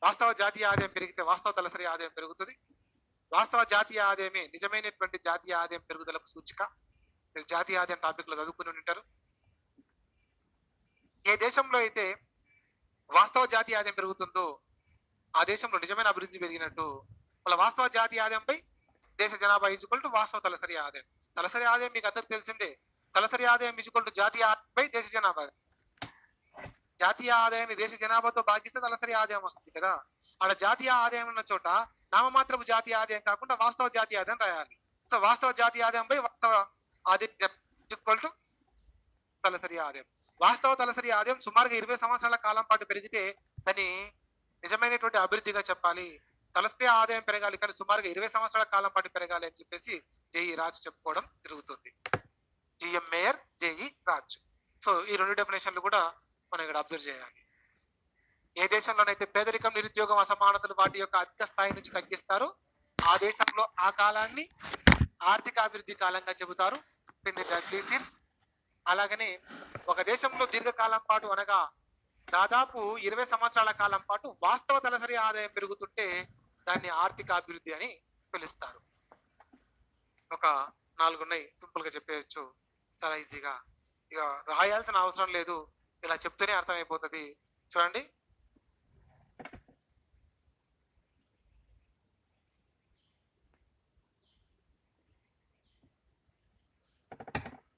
[SPEAKER 1] వాస్తవ జాతీయ ఆదాయం పెరిగితే వాస్తవ తలసరి ఆదాయం పెరుగుతుంది. వాస్తవ జాతీయ ఆదాయమే నిజమైనటువంటి జాతీయ ఆదాయం పెరుగుదలకు సూచిక. మీరు జాతీయ ఆదాయం టాపిక్ లో చదువుకుని ఉంటారు. ఏ దేశంలో అయితే వాస్తవ జాతీయ ఆదాయం పెరుగుతుందో ఆ దేశంలో నిజమైన అభివృద్ధి పెరిగినట్టు. వాళ్ళ వాస్తవ జాతీయ ఆదాయంపై దేశ జనాభా ఈజ్వల్ టు వాస్తవ తలసరి ఆదాయం. తలసరి ఆదాయం మీకు అందరికి తెలిసిందే. తలసరి ఆదాయం ఈజ్వల్ టు జాతీయ ఆదాయంపై దేశ జనాభా. జాతీయ ఆదాయాన్ని దేశ జనాభాతో భాగిస్తే తలసరి ఆదాయం వస్తుంది కదా. ఆడ జాతీయ ఆదాయం ఉన్న చోట నామమాత్రపు జాతీయ ఆదాయం కాకుండా వాస్తవ జాతీయ ఆదాయం రాయాలి. సో వాస్తవ జాతీయ ఆదాయంపై వాస్తవ ఆదాయం ఈజ్వల్ టు తలసరి ఆదాయం. వాస్తవ తలసరి ఆదాయం సుమారుగా 20 సంవత్సరాల కాలం పాటు పెరిగితే దాన్ని నిజమైనటువంటి అభివృద్ధిగా చెప్పాలి. తలసరి ఆదాయం పెరగాలి కానీ సుమారుగా 20 సంవత్సరాల కాలం పాటు పెరగాలి అని చెప్పేసి జేఈ రాజ్ చెప్పుకోవడం జరుగుతుంది. GM Meier, JE Raj. So ఈ రెండు డెఫినేషన్లు కూడా మనం ఇక్కడ అబ్జర్వ్ చేయాలి. ఏ దేశంలోనైతే పేదరికం, నిరుద్యోగం, అసమానతలు వాటి యొక్క అధిక స్థాయి నుంచి తగ్గిస్తారు ఆ దేశంలో ఆ కాలాన్ని ఆర్థిక అభివృద్ధి కాలంగా చెబుతారు. అలాగనే ఒక దేశంలో దీర్ఘకాలం పాటు అనగా దాదాపు 20 సంవత్సరాల కాలం పాటు వాస్తవ తలసరి ఆదాయం పెరుగుతుంటే దాన్ని ఆర్థిక అభివృద్ధి అని పిలుస్తారు. ఒక 4 ఉన్నాయి, సింపుల్ గా చెప్పేయచ్చు చాలా ఈజీగా. ఇక రాయాల్సిన అవసరం లేదు, ఇలా చెప్తూనే అర్థమైపోతుంది. చూడండి,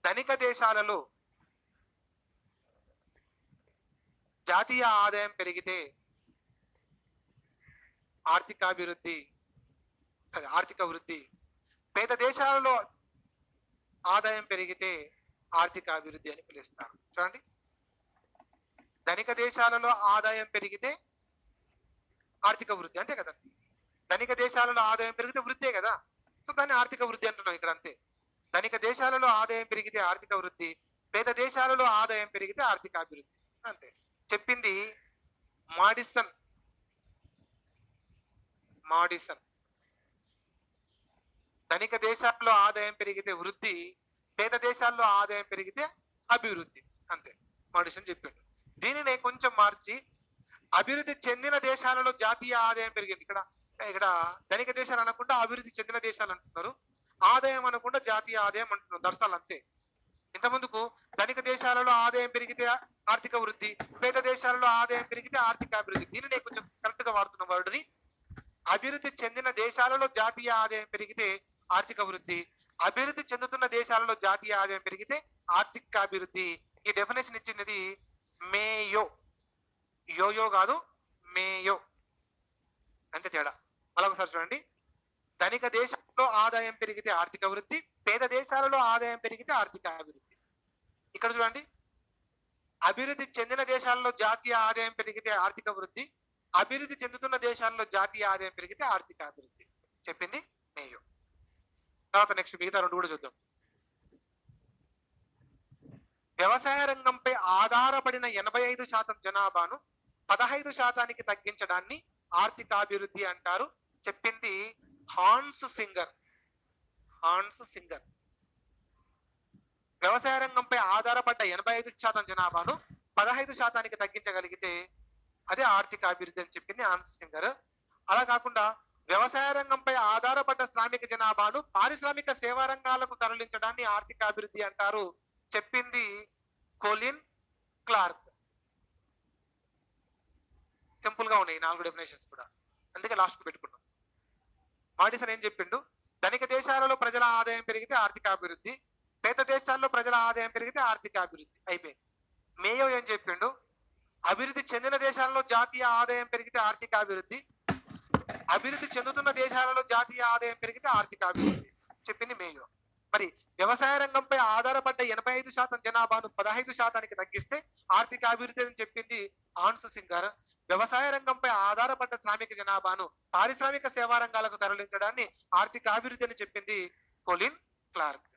[SPEAKER 1] ధనిక దేశాలలో జాతీయ ఆదాయం పెరిగితే ఆర్థిక వృద్ధి, పేద దేశాలలో ఆదాయం పెరిగితే ఆర్థిక అభివృద్ధి అని పిలుస్తారు. చూడండి, ధనిక దేశాలలో ఆదాయం పెరిగితే ఆర్థిక వృద్ధి, అంతే కదా. ధనిక దేశాలలో ఆదాయం పెరిగితే వృద్ధే కదా, సో దాన్ని ఆర్థిక వృద్ధి అంటున్నాం ఇక్కడ, అంతే. ధనిక దేశాలలో ఆదాయం పెరిగితే ఆర్థిక వృద్ధి, పేద దేశాలలో ఆదాయం పెరిగితే ఆర్థిక అభివృద్ధి, అంతే. చెప్పింది మాడిసన్. ధనిక దేశాల్లో ఆదాయం పెరిగితే వృద్ధి, పేద దేశాల్లో ఆదాయం పెరిగితే అభివృద్ధి, అంతే. మాడిసన్ చెప్పిండు. దీనినే కొంచెం మార్చి అభివృద్ధి చెందిన దేశాలలో జాతీయ ఆదాయం పెరిగింది. ఇక్కడ ఇక్కడ ధనిక దేశాలు అనకుండా అభివృద్ధి చెందిన దేశాలు అంటున్నారు. ఆదాయం అనకుండా జాతీయ ఆదాయం అంటున్నారు. దర్శాలు అంతే. ఇంత ముందుకు ధనిక దేశాలలో ఆదాయం పెరిగితే ఆర్థిక వృద్ధి, పేద దేశాలలో ఆదాయం పెరిగితే ఆర్థిక అభివృద్ధి. దీనిని కొంచెం కరెక్ట్ గా వాడుతున్న వర్డ్ని. అభివృద్ధి చెందిన దేశాలలో జాతీయ ఆదాయం పెరిగితే ఆర్థిక వృద్ధి, అభివృద్ధి చెందుతున్న దేశాలలో జాతీయ ఆదాయం పెరిగితే ఆర్థిక అభివృద్ధి. ఈ డెఫినేషన్ ఇచ్చినది మేయో, యోయో కాదు, మేయో. అంతే తేడా. మరొకసారి చూడండి. ధనిక దేశాల్లో ఆదాయం పెరిగితే ఆర్థిక వృద్ధి, పేద దేశాలలో ఆదాయం పెరిగితే ఆర్థిక అభివృద్ధి. ఇక్కడ చూడండి, అభివృద్ధి చెందిన దేశాల్లో జాతీయ ఆదాయం పెరిగితే ఆర్థిక వృద్ధి, అభివృద్ధి చెందుతున్న దేశాల్లో జాతీయ ఆదాయం పెరిగితే ఆర్థిక అభివృద్ధి చెప్పింది మేయో. తర్వాత నెక్స్ట్ మిగతా రెండు కూడా చూద్దాం. వ్యవసాయ రంగంపై ఆధారపడిన 85% జనాభాను 15% తగ్గించడాన్ని ఆర్థికాభివృద్ధి అంటారు చెప్పింది హాన్స్ సింగర్. Hans singer. వ్యవసాయ రంగంపై ఆధారపడ్డ 85% జనాభాను 15% తగ్గించగలిగితే అదే ఆర్థిక అభివృద్ధి అని చెప్పింది హాన్స్ సింగర్. అలా కాకుండా వ్యవసాయ రంగంపై ఆధారపడ్డ శ్రామిక జనాభాను పారిశ్రామిక సేవా రంగాలకు తరలించడాన్ని ఆర్థిక అభివృద్ధి అంటారు చెప్పింది కోలిన్ క్లార్క్. సింపుల్ గా ఉన్నాయి 4 డెఫినేషన్స్ కూడా, అందుకే లాస్ట్ కు పెట్టుకున్నాం. మాడిసన్ ఏం చెప్పిండు? ధనిక దేశాలలో ప్రజల ఆదాయం పెరిగితే ఆర్థిక అభివృద్ధి, పేద దేశాల్లో ప్రజల ఆదాయం పెరిగితే ఆర్థిక అభివృద్ధి. అయిపోయింది. మేయో ఏం చెప్పిండు? అభివృద్ధి చెందిన దేశాలలో జాతీయ ఆదాయం పెరిగితే ఆర్థిక అభివృద్ధి, అభివృద్ధి చెందుతున్న దేశాలలో జాతీయ ఆదాయం పెరిగితే ఆర్థిక అభివృద్ధి చెప్పింది మేయో. మరి వ్యవసాయ రంగంపై ఆధారపడ్డ 85% జనాభాను 15% తగ్గిస్తే ఆర్థిక అభివృద్ధి అని చెప్పింది హాన్స్ సింగర్. వ్యవసాయ రంగంపై ఆధారపడ్డ శ్రామిక జనాభాను పారిశ్రామిక సేవా రంగాలకు తరలించడాన్ని ఆర్థిక అభివృద్ధి అని చెప్పింది కోలిన్ క్లార్క్.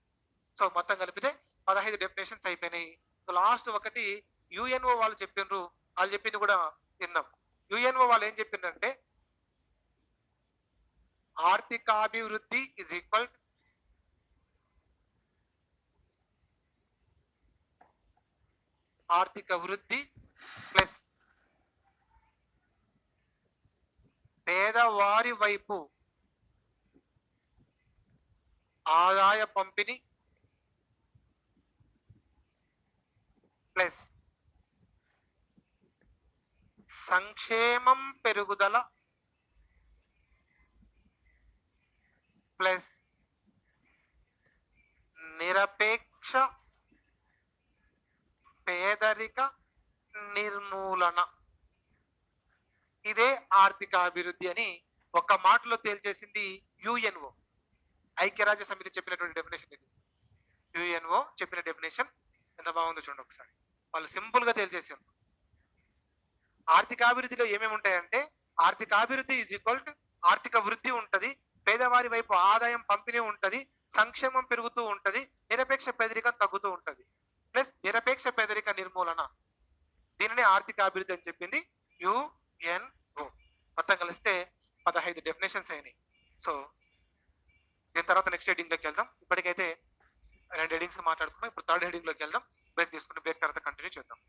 [SPEAKER 1] సో మొత్తం కలిపితే 15 డెఫినేషన్స్ అయిపోయినాయి. లాస్ట్ ఒకటి యుఎన్ఓ వాళ్ళు చెప్పిండ్రు, వాళ్ళు చెప్పింది కూడా విందాం. యుఎన్ఓ వాళ్ళు ఏం చెప్పిండ్రంటే ఆర్థికాభివృద్ధి ఇజ్ ఈక్వల్ ఆర్థిక వృద్ధి ప్లస్ పేదవారి వైపు ఆదాయ పంపిణీ ప్లస్ సంక్షేమం పెరుగుదల ప్లస్ నిరపేక్ష పేదరిక నిర్మూలన, ఇదే ఆర్థిక అభివృద్ధి అని ఒక మాటలో తేల్చేసింది యుఎన్ఓ. ఐక్యరాజ్య సమితి చెప్పినటువంటి డెఫినేషన్ ఇది. యుఎన్ఓ చెప్పిన డెఫినేషన్ ఎంత బాగుందో చూడండి ఒకసారి. వాళ్ళు సింపుల్ గా తేల్చేసారు. ఆర్థిక అభివృద్ధిలో ఏమేమి ఉంటాయంటే ఆర్థిక అభివృద్ధి ఈజ్ ఈక్వల్ టు ఆర్థిక వృద్ధి ఉంటది, పేదవారి వైపు ఆదాయం పంపిణీ ఉంటది, సంక్షేమం పెరుగుతూ ఉంటది, నిరపేక్ష పేదరికం తగ్గుతూ ఉంటది, ప్లస్ నిరపేక్ష పేదరిక నిర్మూలన. దీనిని ఆర్థిక అభివృద్ధి అని చెప్పింది యుఎన్ఓ. మొత్తం కలిస్తే 15 డెఫినేషన్స్ అయినాయి. సో దీని తర్వాత నెక్స్ట్ హెడ్డింగ్ లోకి వెళ్దాం. ఇప్పటికైతే 2 హెడ్డింగ్స్ మాట్లాడుకున్నాం. ఇప్పుడు 3rd హెడ్డింగ్ లోకి వెళ్దాం. బ్రేక్ తీసుకుంటే బ్రేక్ తర్వాత కంటిన్యూ చేద్దాం.